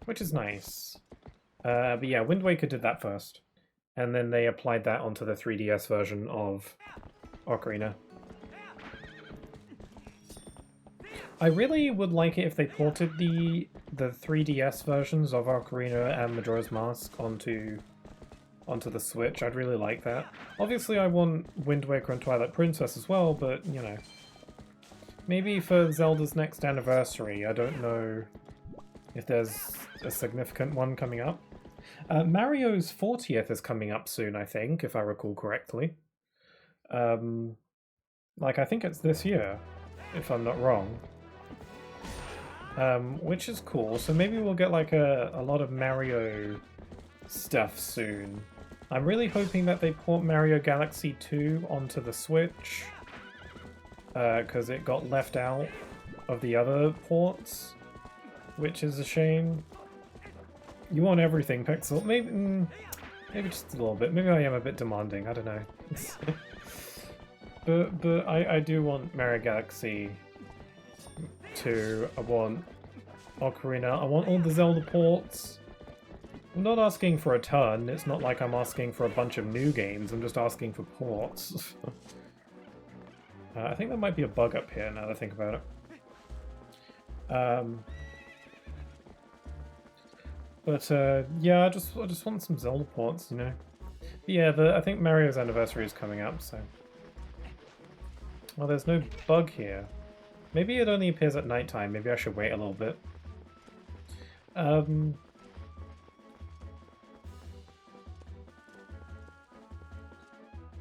which is nice. But yeah, Wind Waker did that first, and then they applied that onto the 3DS version of Ocarina. I really would like it if they ported the 3DS versions of Ocarina and Majora's Mask onto the Switch. I'd really like that. Obviously, I want Wind Waker and Twilight Princess as well, but, you know. Maybe for Zelda's next anniversary, I don't know if there's a significant one coming up. Mario's 40th is coming up soon, I think, if I recall correctly. Like, I think it's this year, if I'm not wrong. Which is cool, so maybe we'll get like a lot of Mario stuff soon. I'm really hoping that they port Mario Galaxy 2 onto the Switch, because it got left out of the other ports, which is a shame. You want everything, Pixel. Maybe just a little bit. Maybe I am a bit demanding, I don't know. but I do want Mario Galaxy 2, I want Ocarina, I want all the Zelda ports. I'm not asking for a ton, it's not like I'm asking for a bunch of new games, I'm just asking for ports. I think there might be a bug up here now that I think about it. Yeah, I just want some Zelda ports, you know. But yeah, I think Mario's anniversary is coming up, so... Well, there's no bug here. Maybe it only appears at nighttime, maybe I should wait a little bit.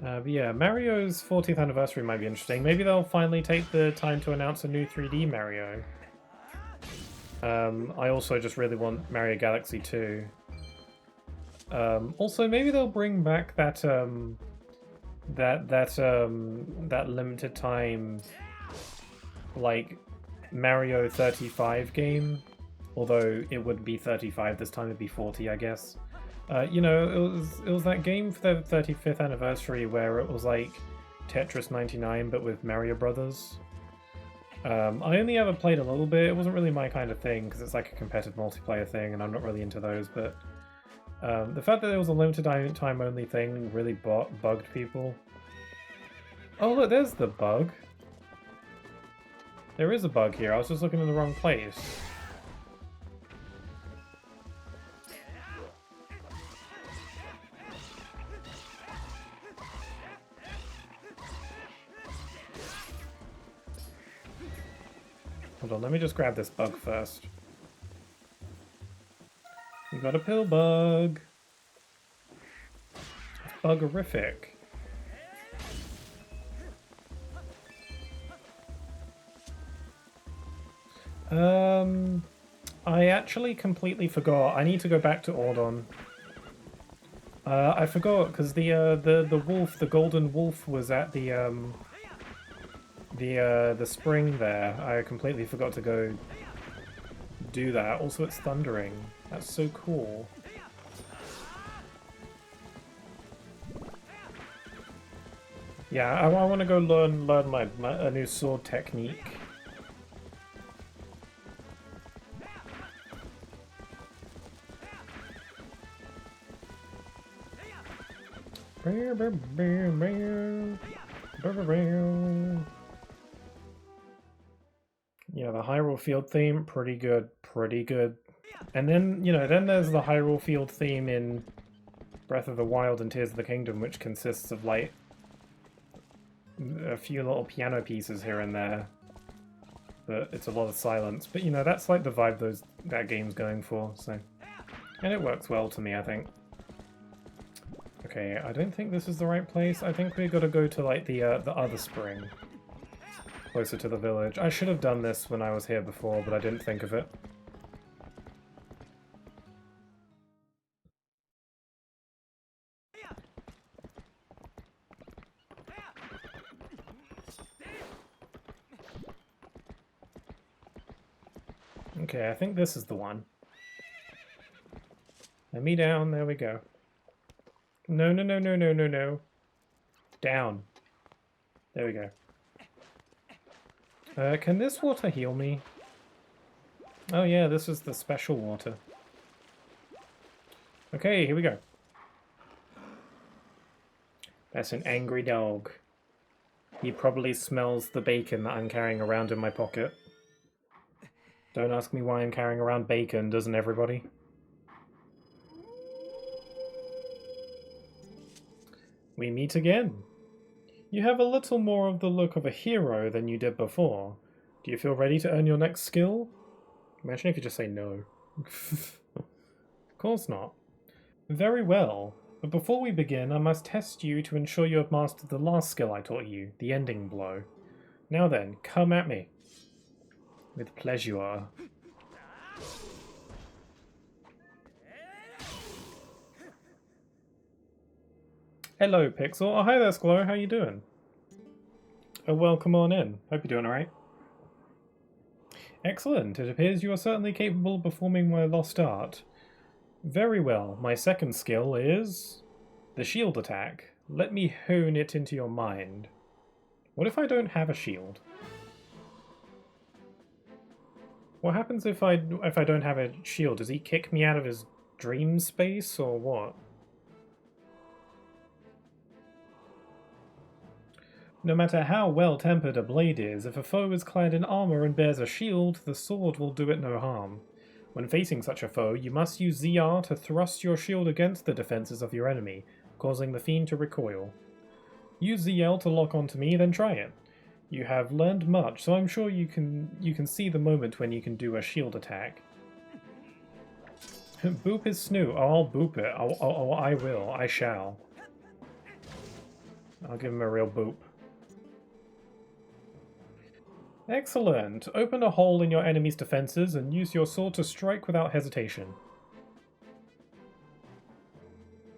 But yeah, Mario's 40th anniversary might be interesting. Maybe they'll finally take the time to announce a new 3D Mario. I also just really want Mario Galaxy 2. Also, maybe they'll bring back that that limited time, like, Mario 35 game. Although it wouldn't be 35 this time, it'd be 40, I guess. You know, it was that game for their 35th anniversary where it was like Tetris 99 but with Mario Brothers. I only ever played a little bit. It wasn't really my kind of thing because it's like a competitive multiplayer thing and I'm not really into those, but the fact that it was a limited time only thing really bugged people. Oh look, there's the bug. There is a bug here. I was just looking in the wrong place. Hold on, let me just grab this bug first. We got a pill bug. It's buggerific. I actually completely forgot. I need to go back to Ordon. I forgot because the wolf, the golden wolf, was at the spring there. I completely forgot to go do that. Also, it's thundering. That's so cool. Yeah, I want to go learn a new sword technique. Yeah, the Hyrule Field theme, pretty good, pretty good. And then, you know, then there's the Hyrule Field theme in Breath of the Wild and Tears of the Kingdom, which consists of, like, a few little piano pieces here and there. But it's a lot of silence. But, you know, that's like the vibe that game's going for, so... And it works well to me, I think. Okay, I don't think this is the right place. I think we gotta go to, like, the other spring. Closer to the village. I should have done this when I was here before, but I didn't think of it. Okay, I think this is the one. Let me down, there we go. No, no, no, no, no, no, no. Down. There we go. Can this water heal me? Oh yeah, this is the special water. Okay, here we go. That's an angry dog. He probably smells the bacon that I'm carrying around in my pocket. Don't ask me why I'm carrying around bacon, doesn't everybody? We meet again. You have a little more of the look of a hero than you did before. Do you feel ready to earn your next skill? Imagine if you just say no. Of course not. Very well, but before we begin, I must test you to ensure you have mastered the last skill I taught you, the ending blow. Now then, come at me. With pleasure. Hello, Pixel. Oh, hi there, Sklo. How you doing? Oh, well, come on in. Hope you're doing alright. Excellent. It appears you are certainly capable of performing my lost art. Very well. My second skill is... the shield attack. Let me hone it into your mind. What if I don't have a shield? What happens if I don't have a shield? Does he kick me out of his dream space, or what? No matter how well-tempered a blade is, if a foe is clad in armor and bears a shield, the sword will do it no harm. When facing such a foe, you must use ZR to thrust your shield against the defenses of your enemy, causing the fiend to recoil. Use ZL to lock onto me, then try it. You have learned much, so I'm sure you can see the moment when you can do a shield attack. Boop his snoo. Oh, I'll boop it. I will. I shall. I'll give him a real boop. Excellent! Open a hole in your enemy's defenses and use your sword to strike without hesitation.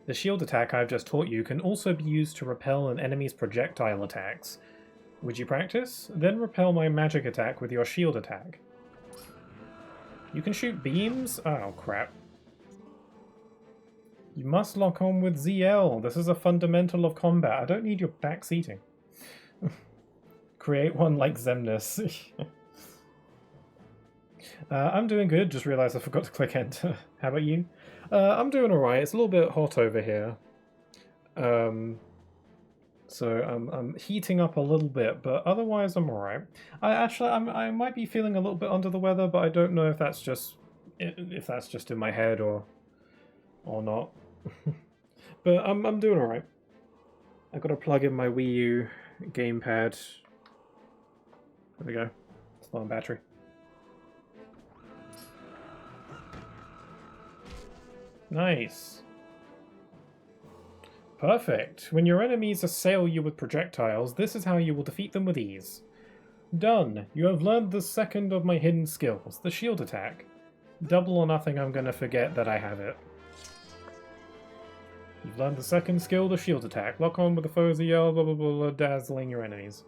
The shield attack I've just taught you can also be used to repel an enemy's projectile attacks. Would you practice? Then repel my magic attack with your shield attack. You can shoot beams? Oh, crap. You must lock on with ZL. This is a fundamental of combat. I don't need your backseating. Create one like Zemnis. I'm doing good, just realised I forgot to click enter. How about you? I'm doing alright, it's a little bit hot over here. So I'm heating up a little bit, but otherwise I'm alright. I might be feeling a little bit under the weather, but I don't know if that's just in my head or not. But I'm doing alright. I've got to plug in my Wii U gamepad. There we go. It's low on battery. Nice. Perfect. When your enemies assail you with projectiles, this is how you will defeat them with ease. Done. You have learned the second of my hidden skills, the shield attack. Double or nothing, I'm gonna forget that I have it. You've learned the second skill, the shield attack. Lock on with the foes, yell, blah blah blah, blah, dazzling your enemies.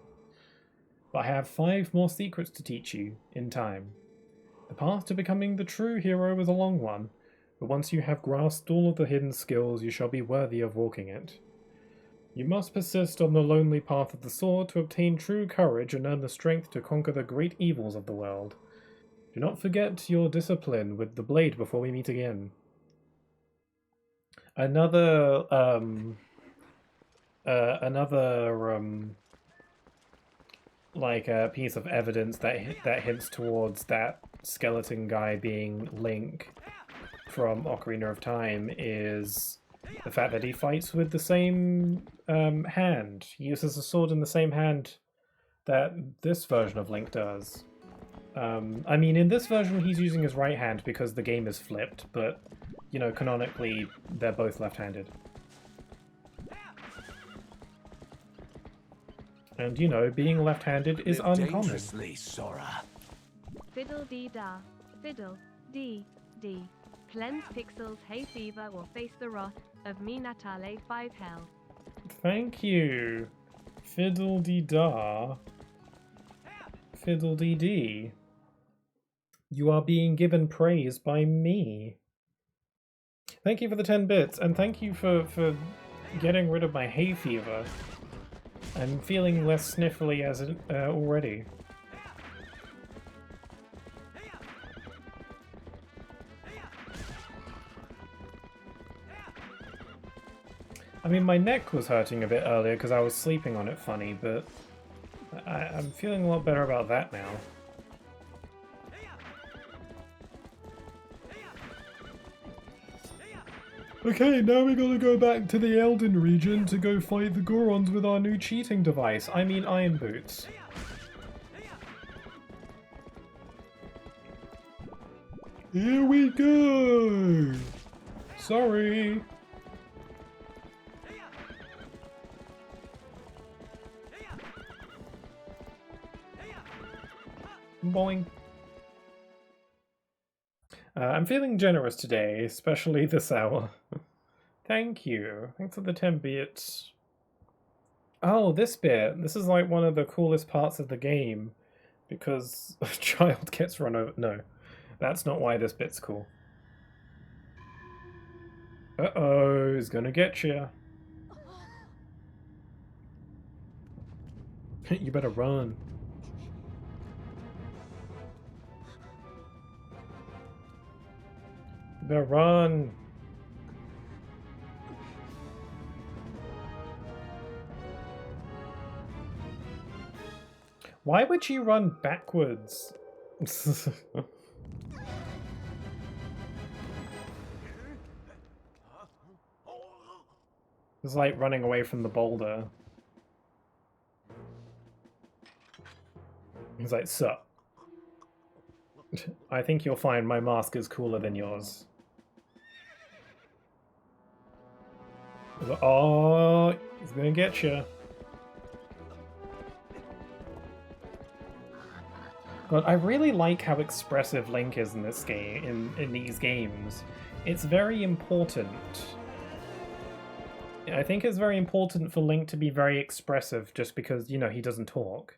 But I have 5 more secrets to teach you, in time. The path to becoming the true hero is a long one, but once you have grasped all of the hidden skills, you shall be worthy of walking it. You must persist on the lonely path of the sword to obtain true courage and earn the strength to conquer the great evils of the world. Do not forget your discipline with the blade before we meet again. Another like a piece of evidence that hints towards that skeleton guy being Link from Ocarina of Time is the fact that he fights with the same hand. He uses a sword in the same hand that this version of Link does. I mean, in this version he's using his right hand because the game is flipped, but, you know, canonically they're both left-handed. And, you know, being left-handed is uncommon. Dangerously, Sora. Fiddle-dee-da. Fiddle-dee-dee. Cleanse pixels, hay fever, or face the wrath of me Natale 5 hell. Thank you. Fiddle-dee-da. Fiddle-dee-dee. You are being given praise by me. Thank you for the 10 bits, and thank you for getting rid of my hay fever. I'm feeling less sniffly as already. I mean, my neck was hurting a bit earlier because I was sleeping on it funny, but I'm feeling a lot better about that now. Okay, now we gotta go back to the Elden region to go fight the Gorons with our new cheating device. I mean Iron Boots. Here we go! Sorry! Boing. I'm feeling generous today, especially this hour. Thank you. Thanks for the 10 bits. Oh, this bit. This is like one of the coolest parts of the game. Because a child gets run over. No, that's not why this bit's cool. Uh-oh, he's gonna get you. You better run. You better run. Why would you run backwards? It's like running away from the boulder. He's like, sup. I think you'll find my mask is cooler than yours. He's like, oh, he's gonna get you. But I really like how expressive Link is in this game, in these games. It's very important. I think it's very important for Link to be very expressive just because, you know, he doesn't talk.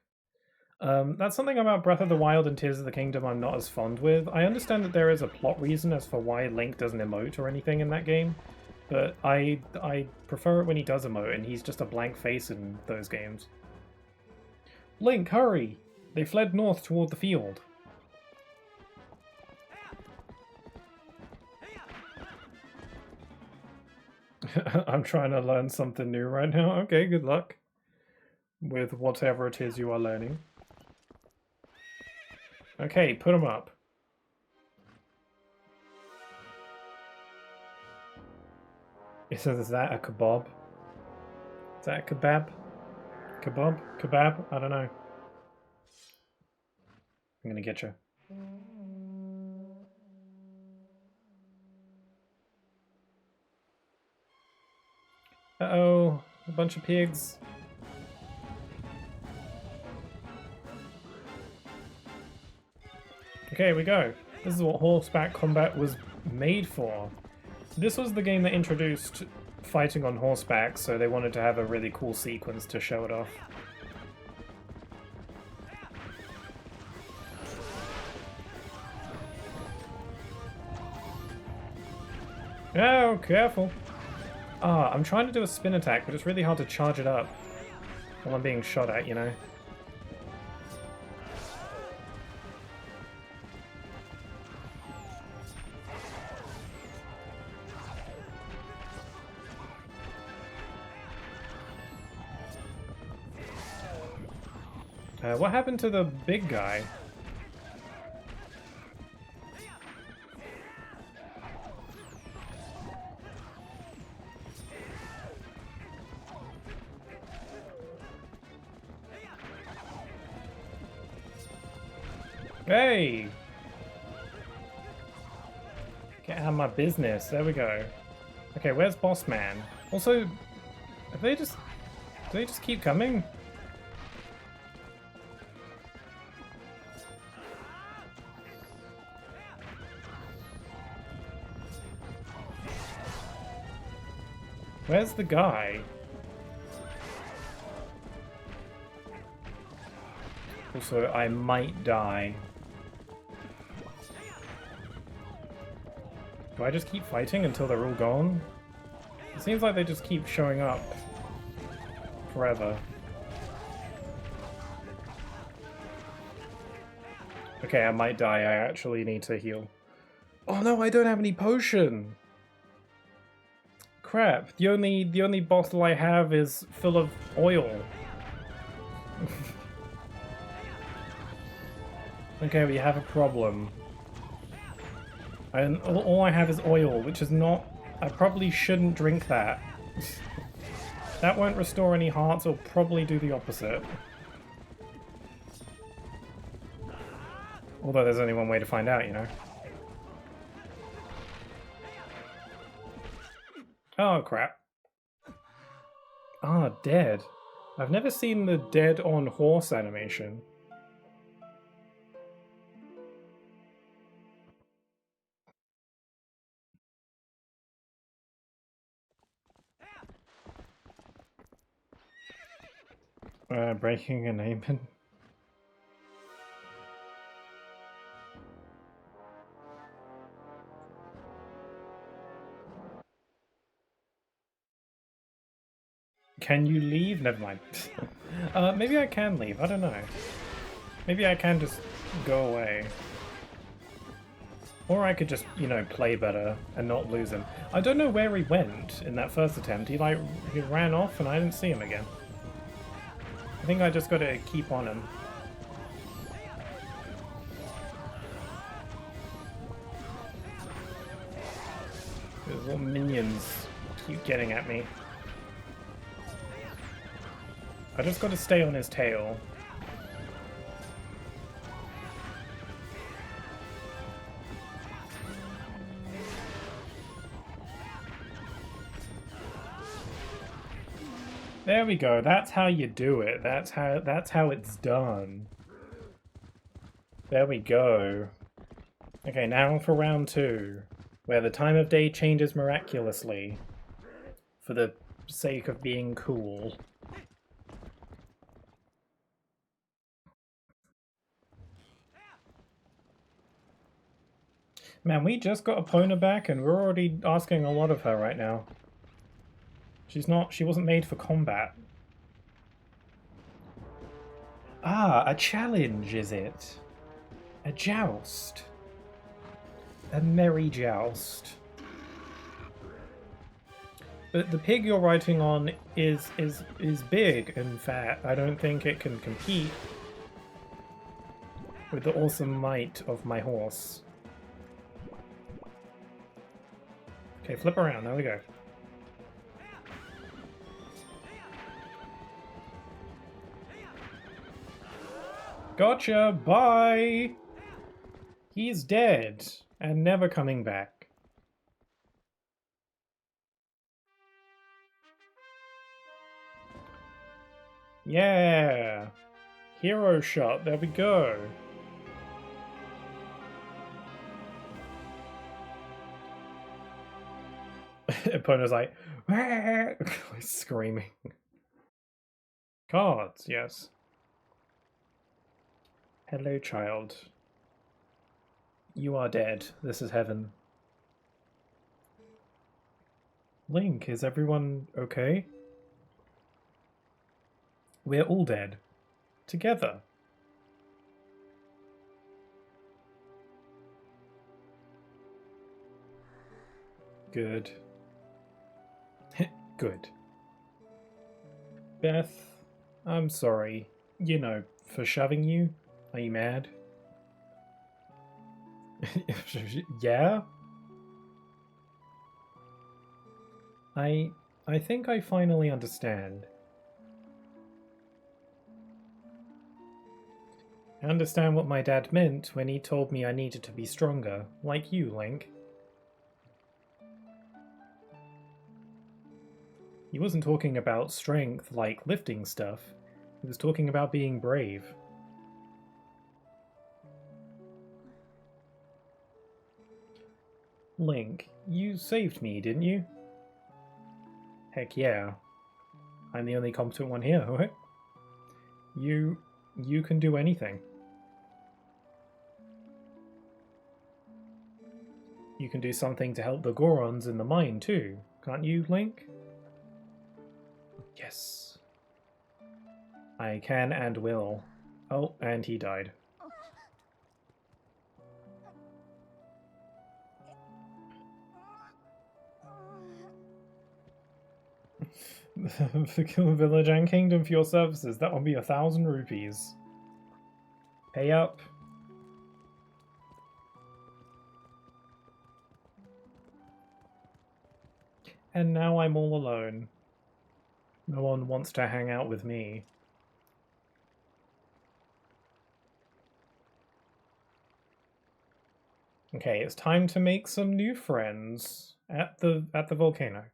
That's something about Breath of the Wild and Tears of the Kingdom I'm not as fond with. I understand that there is a plot reason as for why Link doesn't emote or anything in that game, but I prefer it when he does emote and he's just a blank face in those games. Link, hurry! They fled north toward the field. I'm trying to learn something new right now. Okay, good luck with whatever it is you are learning. Okay, put them up. Is that a kebab? Is that a kebab? Kebab? Kebab? I don't know. I'm gonna get you. Uh-oh, a bunch of pigs. Okay, we go. This is what horseback combat was made for. This was the game that introduced fighting on horseback, so they wanted to have a really cool sequence to show it off. Oh, careful. Ah, I'm trying to do a spin attack, but it's really hard to charge it up while I'm being shot at, you know? What happened to the big guy? Hey! Get out of my business. There we go. Okay, where's Boss Man? Also, do they just keep coming? Where's the guy? Also, I might die. Do I just keep fighting until they're all gone? It seems like they just keep showing up forever. Okay, I might die. I actually need to heal. Oh no, I don't have any potion! Crap, the only bottle I have is full of oil. Okay, we have a problem. And all I have is oil, which is not... I probably shouldn't drink that. That won't restore any hearts, it'll probably do the opposite. Although there's only one way to find out, you know. Oh, crap. Ah, dead. I've never seen the dead on horse animation. Breaking an amen. Can you leave? Never mind. Maybe I can leave. I don't know. Maybe I can just go away. Or I could just, you know, play better and not lose him. I don't know where he went in that first attempt. He ran off and I didn't see him again. I think I just got to keep on him. Those little minions keep getting at me. I just got to stay on his tail. There we go. That's how you do it. That's how it's done. There we go. Okay, now for round 2, where the time of day changes miraculously for the sake of being cool. Man, we just got Epona back and we're already asking a lot of her right now. She wasn't made for combat. Ah, a challenge, is it? A joust. A merry joust. But the pig you're riding on is big and fat. I don't think it can compete with the awesome might of my horse. Okay, flip around. There we go. Gotcha! Bye! He's dead and never coming back. Yeah! Hero shot, there we go. Epona's like, screaming. Cards, yes. Hello, child. You are dead. This is heaven. Link, is everyone okay? We're all dead. Together. Good. Good. Beth, I'm sorry. You know, for shoving you. Are you mad? Yeah? I think I finally understand. I understand what my dad meant when he told me I needed to be stronger, like you, Link. He wasn't talking about strength like lifting stuff. He was talking about being brave. Link, you saved me, didn't you? Heck yeah. I'm the only competent one here, right? You can do anything. You can do something to help the Gorons in the mine too, can't you, Link? Yes. I can and will. Oh, and he died. Kill a village and kingdom for your services. That will be 1,000 rupees. Pay up. And now I'm all alone. No one wants to hang out with me. Okay, it's time to make some new friends at the volcano.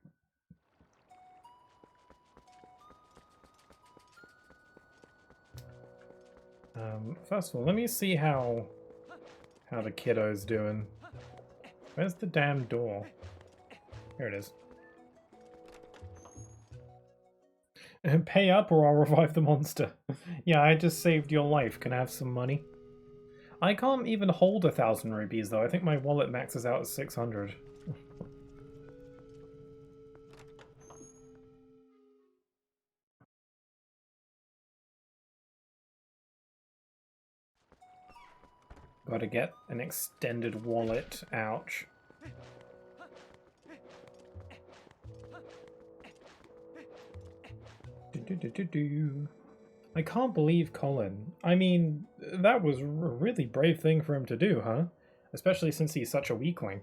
First of all, let me see how the kiddo's doing. Where's the damn door? Here it is. Pay up or I'll revive the monster. Yeah, I just saved your life. Can I have some money? I can't even hold 1,000 rupees though. I think my wallet maxes out at 600. Gotta get an extended wallet. Ouch. I can't believe Colin. I mean, that was a really brave thing for him to do, huh? Especially since he's such a weakling.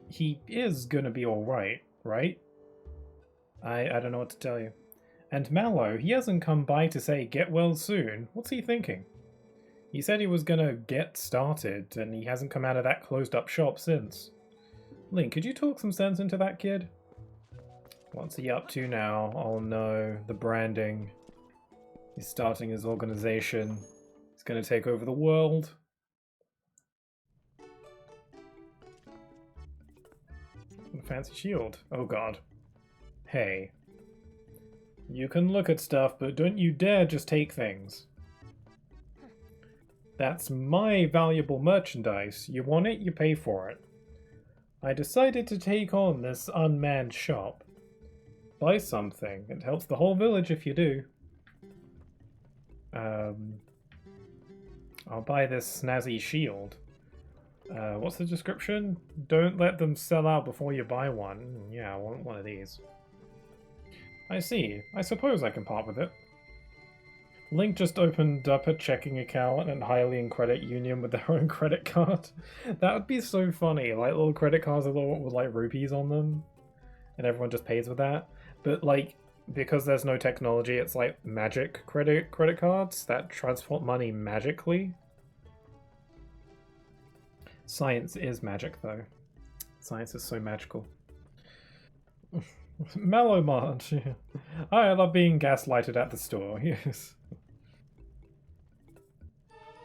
He is gonna be alright, right? I don't know what to tell you. And Mallow, he hasn't come by to say get well soon. What's he thinking? He said he was gonna get started, and he hasn't come out of that closed up shop since. Link, could you talk some sense into that kid? What's he up to now? Oh no, the branding. He's starting his organization. He's gonna take over the world. Fancy shield. Oh god. Hey. You can look at stuff, but don't you dare just take things. That's my valuable merchandise. You want it, you pay for it. I decided to take on this unmanned shop. Buy something. It helps the whole village if you do. I'll buy this snazzy shield. What's the description? Don't let them sell out before you buy one. Yeah, I want one of these. I see. I suppose I can part with it. Link just opened up a checking account and Hylian Credit Union with their own credit card. That would be so funny. Like little credit cards with like rupees on them. And everyone just pays with that. But like, because there's no technology, it's like magic credit cards that transport money magically. Science is magic though. Science is so magical. Mellow March. I love being gaslighted at the store, yes.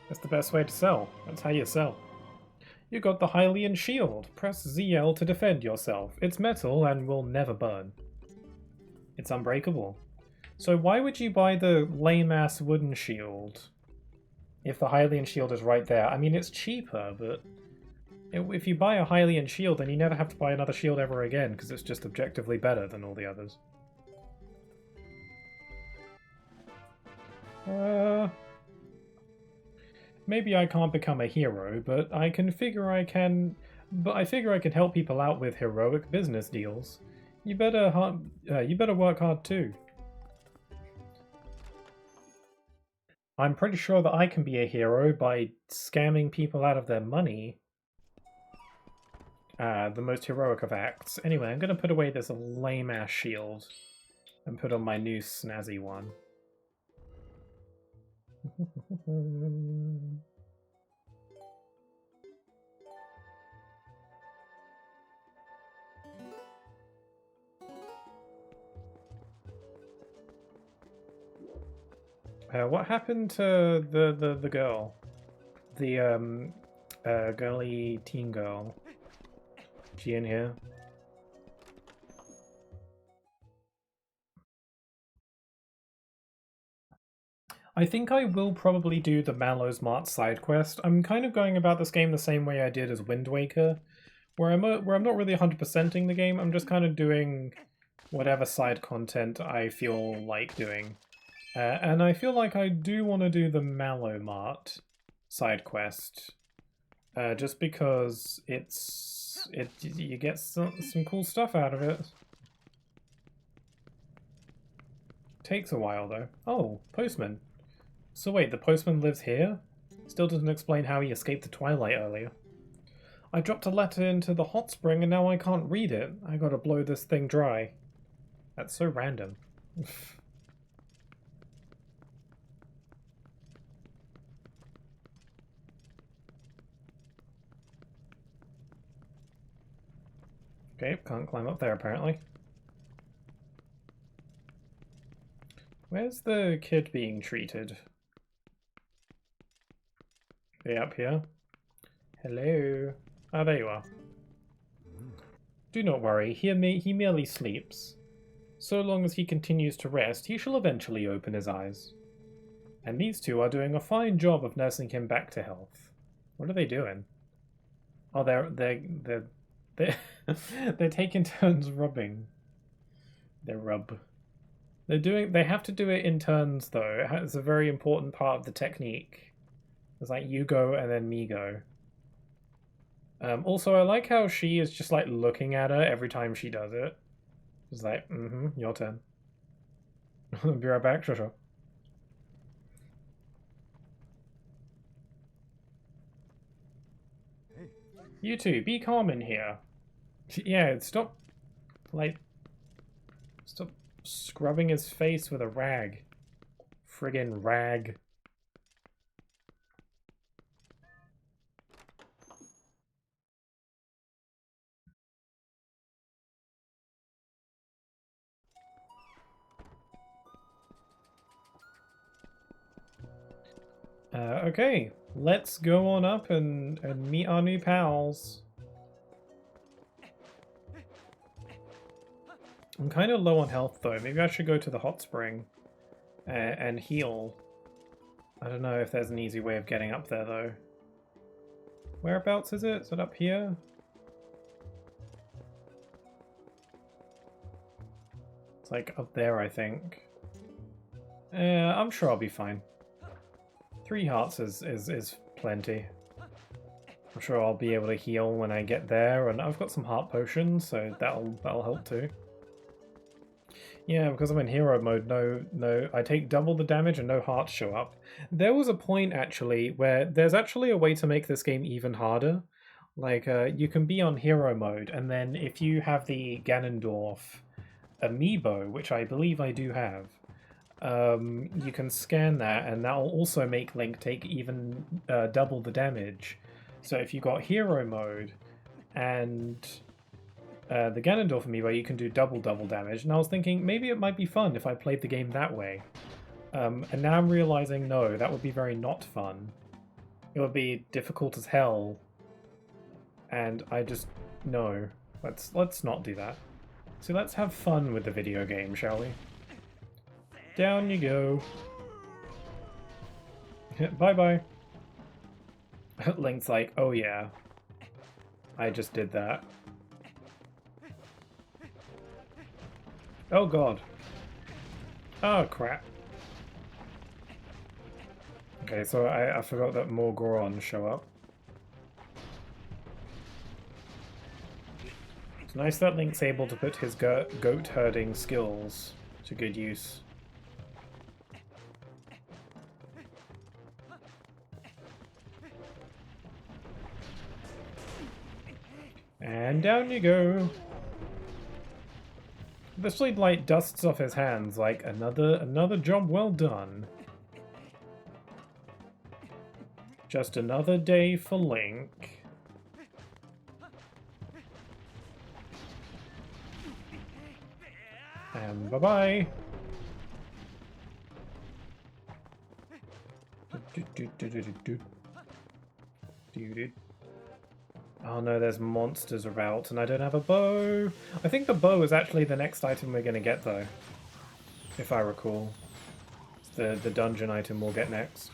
That's the best way to sell. That's how you sell. You got the Hylian shield. Press ZL to defend yourself. It's metal and will never burn. It's unbreakable. So why would you buy the lame-ass wooden shield if the Hylian shield is right there? I mean, it's cheaper, but if you buy a Hylian shield, then you never have to buy another shield ever again, because it's just objectively better than all the others. Maybe I can't become a hero, but I figure I can help people out with heroic business deals. You better work hard too. I'm pretty sure that I can be a hero by scamming people out of their money. The most heroic of acts. Anyway, I'm gonna put away this lame-ass shield and put on my new snazzy one. What happened to the girl? The girly teen girl. She in here? I think I will probably do the Mallow's Mart side quest. I'm kind of going about this game the same way I did as Wind Waker, where I'm not really 100%ing the game. I'm just kind of doing whatever side content I feel like doing. And I feel like I do want to do the Mallow Mart side quest, just because you get some cool stuff out of it. Takes a while though. Oh, postman. So wait, the postman lives here? Still doesn't explain how he escaped the Twilight earlier. I dropped a letter into the hot spring and now I can't read it. I gotta blow this thing dry. That's so random. Okay, can't climb up there apparently. Where's the kid being treated? Are they up here? Hello? Ah, there you are. Do not worry, he merely sleeps. So long as he continues to rest, he shall eventually open his eyes. And these two are doing a fine job of nursing him back to health. What are they doing? Oh, they're taking turns rubbing. They rub. They have to do it in turns though. It's a very important part of the technique. It's like you go and then me go. Also, I like how she is just like looking at her every time she does it. It's like, your turn. Be right back, sure. Hey. You two, be calm in here. Yeah, stop scrubbing his face with a rag. Friggin' rag. Okay, let's go on up and meet our new pals. I'm kind of low on health though. Maybe I should go to the hot spring and heal. I don't know if there's an easy way of getting up there though. Whereabouts is it? Is it up here? It's like up there, I think. I'm sure I'll be fine. 3 hearts is plenty. I'm sure I'll be able to heal when I get there, and I've got some heart potions, so that'll help too. Yeah, because I'm in hero mode, no, I take double the damage and no hearts show up. There was a point actually where there's actually a way to make this game even harder. Like, you can be on hero mode, and then if you have the Ganondorf amiibo, which I believe I do have, you can scan that, and that'll also make Link take even double the damage. So if you got hero mode and the Ganondorf amiibo, you can do double damage. And I was thinking maybe it might be fun if I played the game that way. And now I'm realizing no, that would be very not fun. It would be difficult as hell. And I just... no. Let's not do that. So let's have fun with the video game, shall we? Down you go. Bye-bye. Link's like, oh yeah. I just did that. Oh god. Oh crap. Okay, so I forgot that more Gorons show up. It's nice that Link's able to put his goat herding skills to good use. And down you go. The sleep light dusts off his hands like another job well done. Just another day for Link. And bye-bye. Oh no, there's monsters about, and I don't have a bow. I think the bow is actually the next item we're going to get, though. If I recall. It's the dungeon item we'll get next.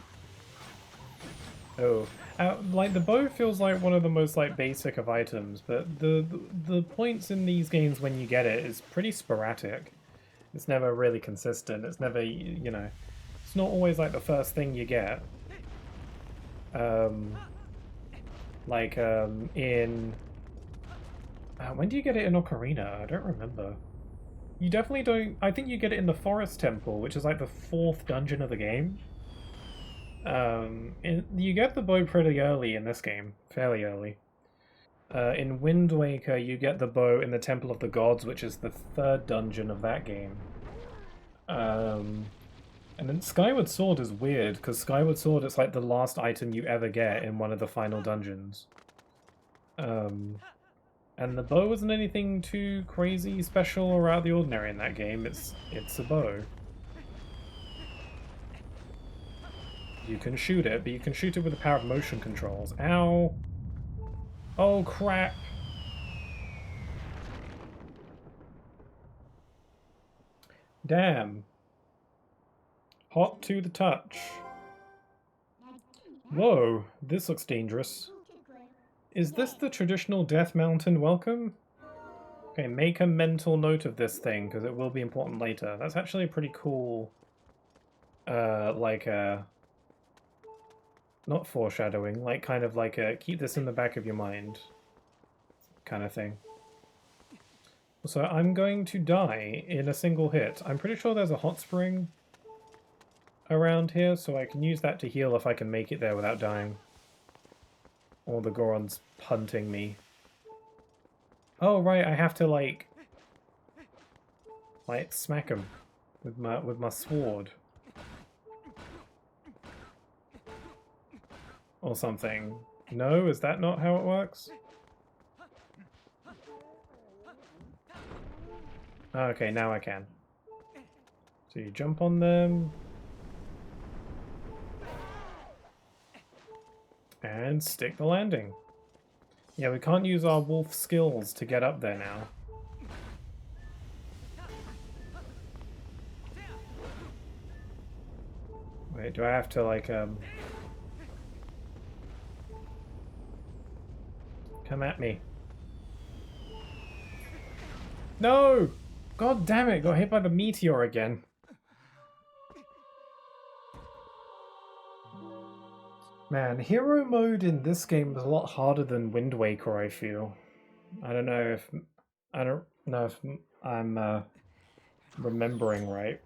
Oh. Like, the bow feels like one of the most, like, basic of items, but the points in these games when you get it is pretty sporadic. It's never really consistent. It's never, you know... It's not always, like, the first thing you get. In... when do you get it in Ocarina? I don't remember. You definitely don't... I think you get it in the Forest Temple, which is like the 4th dungeon of the game. You get the bow pretty early in this game. Fairly early. In Wind Waker, you get the bow in the Temple of the Gods, which is the 3rd dungeon of that game. And then Skyward Sword is weird, because Skyward Sword is like the last item you ever get in one of the final dungeons. And the bow isn't anything too crazy, special, or out of the ordinary in that game. It's a bow. You can shoot it, but you can shoot it with the power of motion controls. Ow! Oh crap! Damn. Hot to the touch. Whoa, this looks dangerous. Is this the traditional Death Mountain welcome? Okay, make a mental note of this thing, because it will be important later. That's actually a pretty cool... not foreshadowing, like kind of like a keep this in the back of your mind kind of thing. So I'm going to die in a single hit. I'm pretty sure there's a hot spring around here, so I can use that to heal if I can make it there without dying. Or the Goron's punting me. Oh right, I have to like smack him with my sword. Or something. No, is that not how it works? Okay, now I can. So you jump on them. And stick the landing. Yeah, we can't use our wolf skills to get up there now. Wait, do I have to like come at me. No! God damn it, got hit by the meteor again. Man, hero mode in this game is a lot harder than Wind Waker, I feel. I don't know if I'm remembering right.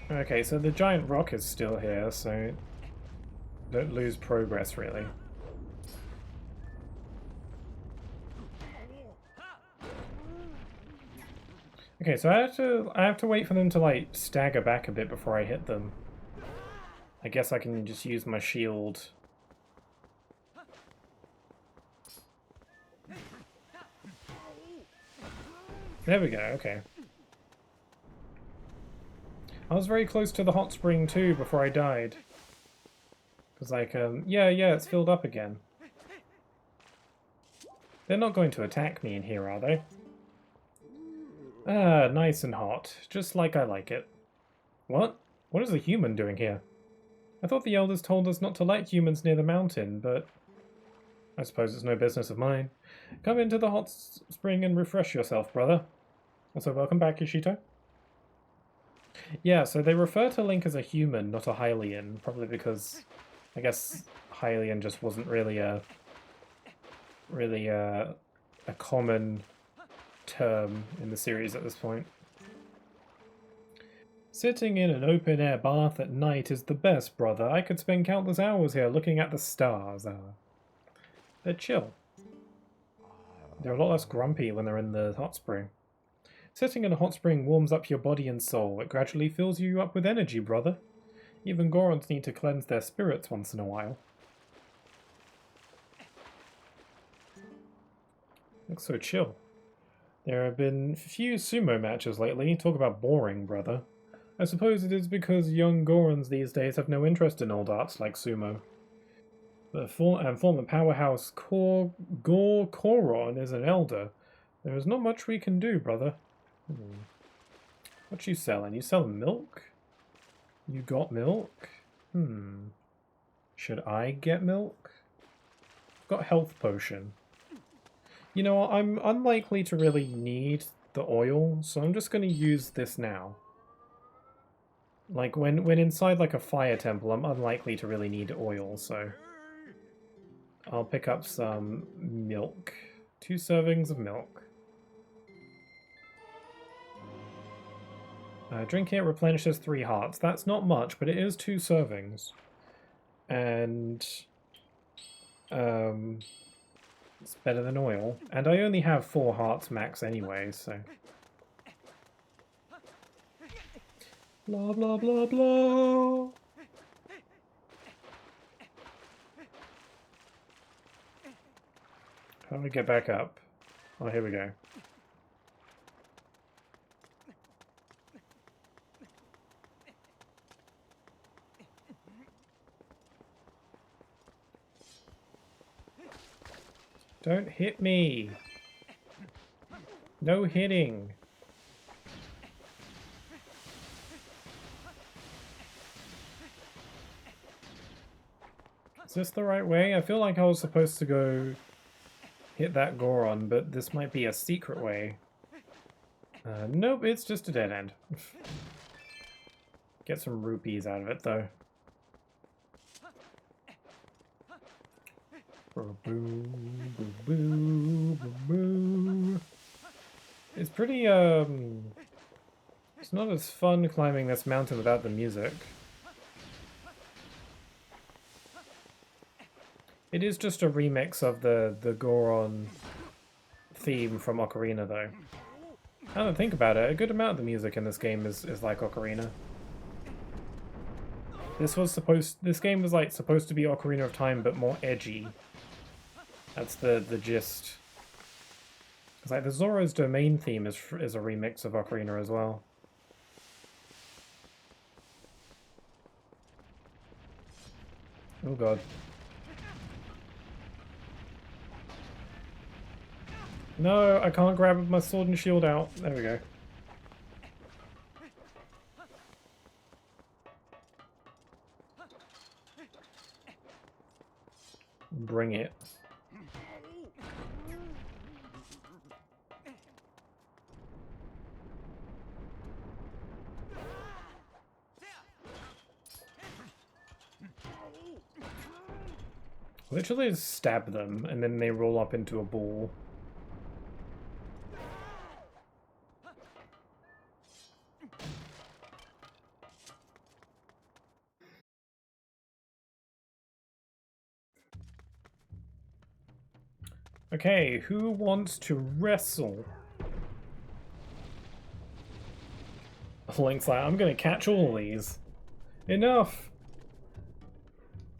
Okay, so the giant rock is still here, so don't lose progress, really. Okay, so I have to wait for them to like stagger back a bit before I hit them. I guess I can just use my shield. There we go, okay. I was very close to the hot spring too before I died. Because like, yeah, it's filled up again. They're not going to attack me in here, are they? Ah, nice and hot. Just like I like it. What? What is a human doing here? I thought the elders told us not to let humans near the mountain, but I suppose it's no business of mine. Come into the hot spring and refresh yourself, brother. Also, welcome back, Yoshito. Yeah, so they refer to Link as a human, not a Hylian, probably because I guess Hylian just wasn't really a common term in the series at this point. Sitting in an open-air bath at night is the best, brother. I could spend countless hours here looking at the stars. They're chill. They're a lot less grumpy when they're in the hot spring. Sitting in a hot spring warms up your body and soul. It gradually fills you up with energy, brother. Even Gorons need to cleanse their spirits once in a while. Looks so chill. There have been few sumo matches lately. Talk about boring, brother. I suppose it is because young Gorons these days have no interest in old arts like sumo. The former powerhouse Goron is an elder. There is not much we can do, brother. What you selling? You selling milk? You got milk? Should I get milk? I've got health potion. You know what? I'm unlikely to really need the oil, so I'm just going to use this now. Like, when inside, like, a fire temple, I'm unlikely to really need oil, so... I'll pick up some milk. 2 servings of milk. Drinking it replenishes 3 hearts. That's not much, but it is 2 servings. And... it's better than oil. And I only have 4 hearts max anyway, so... Blah, blah, blah, blah! How do we get back up? Oh, here we go. Don't hit me! No hitting! Is this the right way? I feel like I was supposed to go hit that Goron, but this might be a secret way. Nope, it's just a dead end. Get some rupees out of it, though. It's pretty, it's not as fun climbing this mountain without the music. It is just a remix of the Goron theme from Ocarina, though. I don't think about it, a good amount of the music in this game is like Ocarina. This game was like supposed to be Ocarina of Time, but more edgy. That's the gist. It's like the Zoro's Domain theme is a remix of Ocarina as well. Oh god. No, I can't grab my sword and shield out. There we go. Bring it. Literally just stab them, and then they roll up into a ball. Okay, who wants to wrestle? Link's like, I'm gonna catch all these. Enough!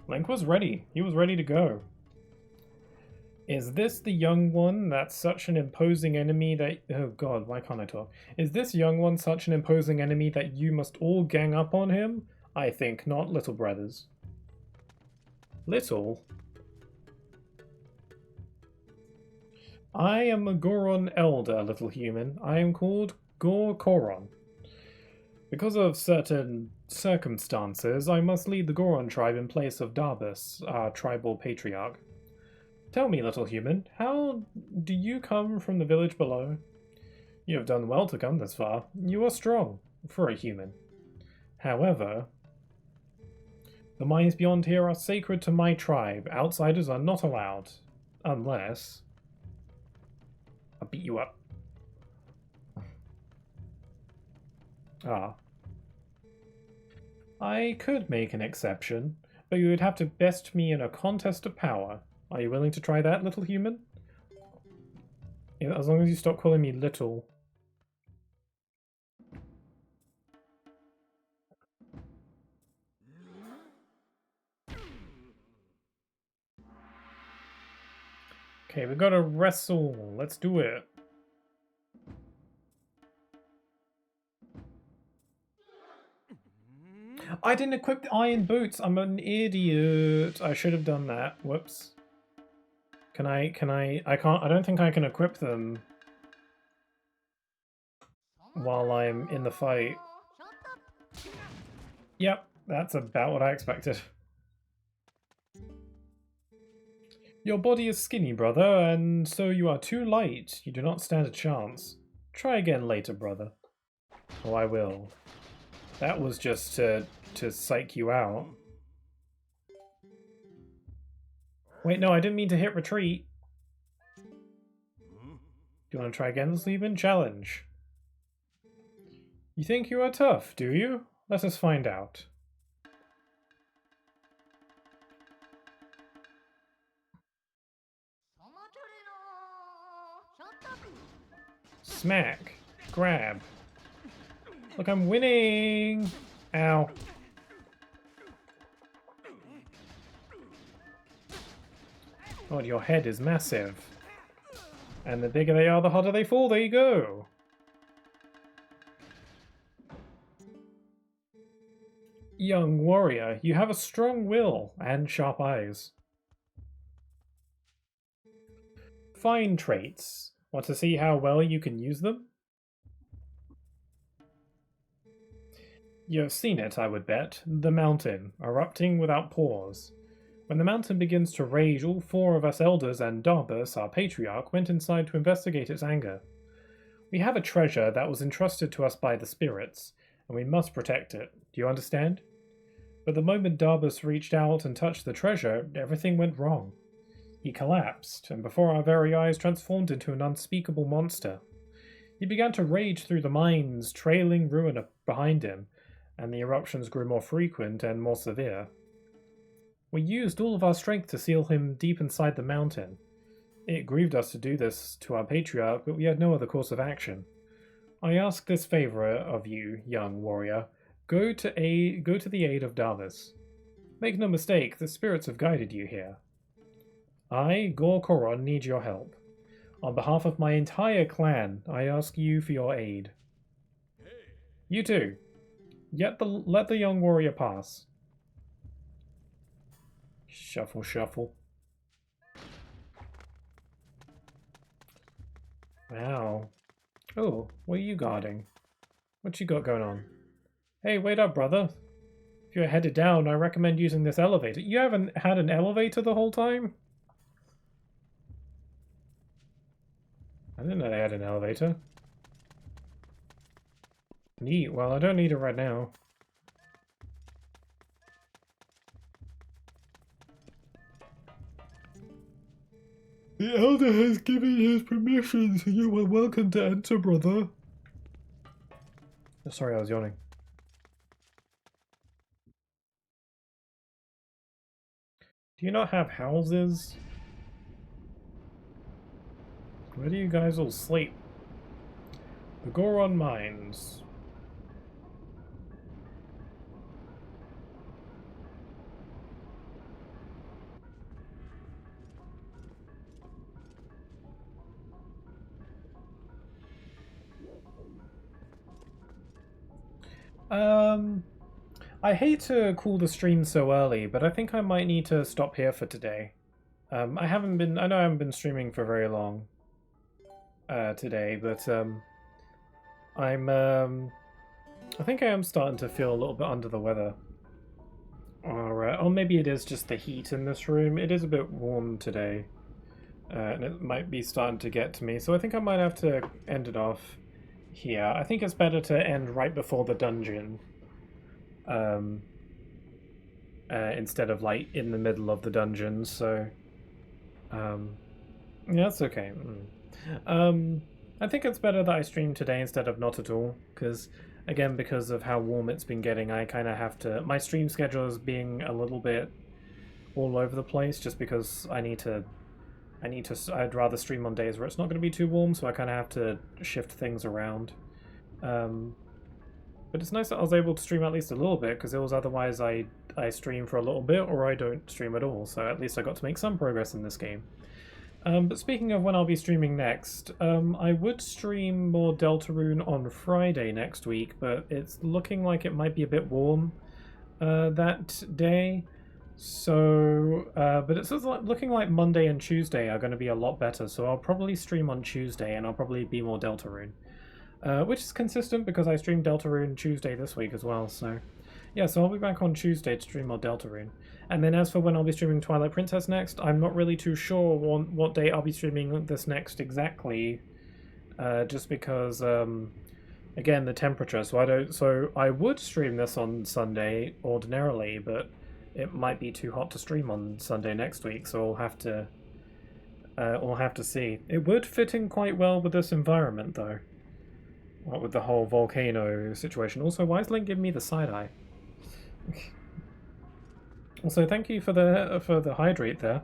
Link was ready. He was ready to go. Is this the young one that's such an imposing enemy that... Oh god, why can't I talk? Is this young one such an imposing enemy that you must all gang up on him? I think not, little brothers. Little? I am a Goron elder, little human. I am called Gor-Koron. Because of certain circumstances, I must lead the Goron tribe in place of Darbus, our tribal patriarch. Tell me, little human, how do you come from the village below? You have done well to come this far. You are strong, for a human. However, the mines beyond here are sacred to my tribe. Outsiders are not allowed. Unless... I'll beat you up. Ah. I could make an exception, but you would have to best me in a contest of power. Are you willing to try that, little human? Yeah, as long as you stop calling me little. Okay, we gotta wrestle. Let's do it. I didn't equip the iron boots. I'm an idiot. I should have done that. Whoops. I don't think I can equip them while I'm in the fight. Yep, that's about what I expected. Your body is skinny, brother, and so you are too light. You do not stand a chance. Try again later, brother. Oh, I will. That was just to psych you out. Wait, no, I didn't mean to hit retreat. Do you want to try again, Sleepin'? Challenge. You think you are tough, do you? Let us find out. Smack. Grab. Look, I'm winning! Ow. God, your head is massive. And the bigger they are, the harder they fall. There you go. Young warrior, you have a strong will and sharp eyes. Fine traits. Want to see how well you can use them? You have seen it, I would bet. The mountain, erupting without pause. When the mountain begins to rage, all four of us elders and Darbus, our patriarch, went inside to investigate its anger. We have a treasure that was entrusted to us by the spirits, and we must protect it. Do you understand? But the moment Darbus reached out and touched the treasure, everything went wrong. He collapsed, and before our very eyes transformed into an unspeakable monster. He began to rage through the mines, trailing ruin behind him, and the eruptions grew more frequent and more severe. We used all of our strength to seal him deep inside the mountain. It grieved us to do this to our patriarch, but we had no other course of action. I ask this favor of you, young warrior. Go to the aid of Darbus. Make no mistake, the spirits have guided you here. I, Gor-Koron, need your help. On behalf of my entire clan, I ask you for your aid. You too. Let the young warrior pass. Shuffle, shuffle. Wow. Oh, what are you guarding? What you got going on? Hey, wait up, brother. If you're headed down, I recommend using this elevator. You haven't had an elevator the whole time? I didn't know they had an elevator. Neat. Well, I don't need it right now. The Elder has given his permission, so you are welcome to enter, brother. Oh, sorry, I was yawning. Do you not have houses? Where do you guys all sleep? The Goron Mines. I hate to call the stream so early, but I think I might need to stop here for today. I know I haven't been streaming for very long today, but I think I am starting to feel a little bit under the weather. Alright, or maybe it is just the heat in this room. It is a bit warm today, and it might be starting to get to me, so I think I might have to end it off here. I think it's better to end right before the dungeon. Instead of like in the middle of the dungeon, so yeah, that's okay. I think it's better that I stream today instead of not at all, because again, because of how warm it's been getting, I kind of have to, my stream schedule is being a little bit all over the place, just because I'd rather stream on days where it's not going to be too warm, so I kind of have to shift things around. But it's nice that I was able to stream at least a little bit, because it was otherwise I stream for a little bit or I don't stream at all, so at least I got to make some progress in this game. But speaking of when I'll be streaming next, I would stream more Deltarune on Friday next week, but it's looking like it might be a bit warm that day. So, but it's looking like Monday and Tuesday are going to be a lot better, so I'll probably stream on Tuesday and I'll probably be more Deltarune. Which is consistent because I streamed Deltarune Tuesday this week as well, so yeah, so I'll be back on Tuesday to stream more Deltarune. And then as for when I'll be streaming Twilight Princess next, I'm not really too sure what day I'll be streaming this next exactly, just because, again, the temperature, so I would stream this on Sunday ordinarily, but it might be too hot to stream on Sunday next week, so we'll have to see. It would fit in quite well with this environment, though. What with the whole volcano situation. Also, why is Link giving me the side eye? Also, thank you for the hydrate there.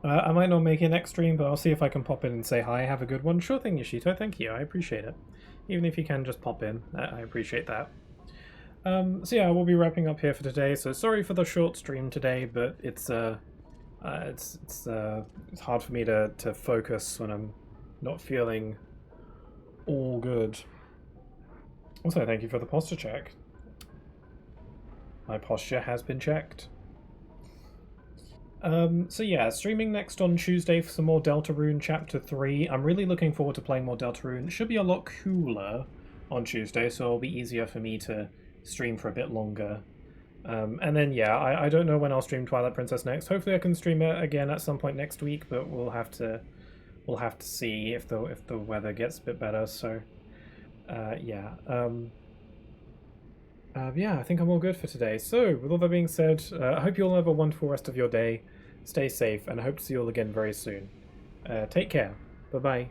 I might not make it next stream, but I'll see if I can pop in and say hi. Have a good one. Sure thing, Yoshito. Thank you. I appreciate it. Even if you can just pop in, I appreciate that. So yeah, we'll be wrapping up here for today. So sorry for the short stream today, but it's hard for me to focus when I'm not feeling all good. Also, thank you for the posture check. My posture has been checked. So yeah, streaming next on Tuesday for some more Deltarune Chapter 3. I'm really looking forward to playing more Deltarune. It should be a lot cooler on Tuesday, so it'll be easier for me to stream for a bit longer. And then yeah, I don't know when I'll stream Twilight Princess next. Hopefully I can stream it again at some point next week, but we'll have to see if the weather gets a bit better. So yeah. Yeah, I think I'm all good for today. So, with all that being said, I hope you all have a wonderful rest of your day. Stay safe, and I hope to see you all again very soon. Take care. Bye-bye.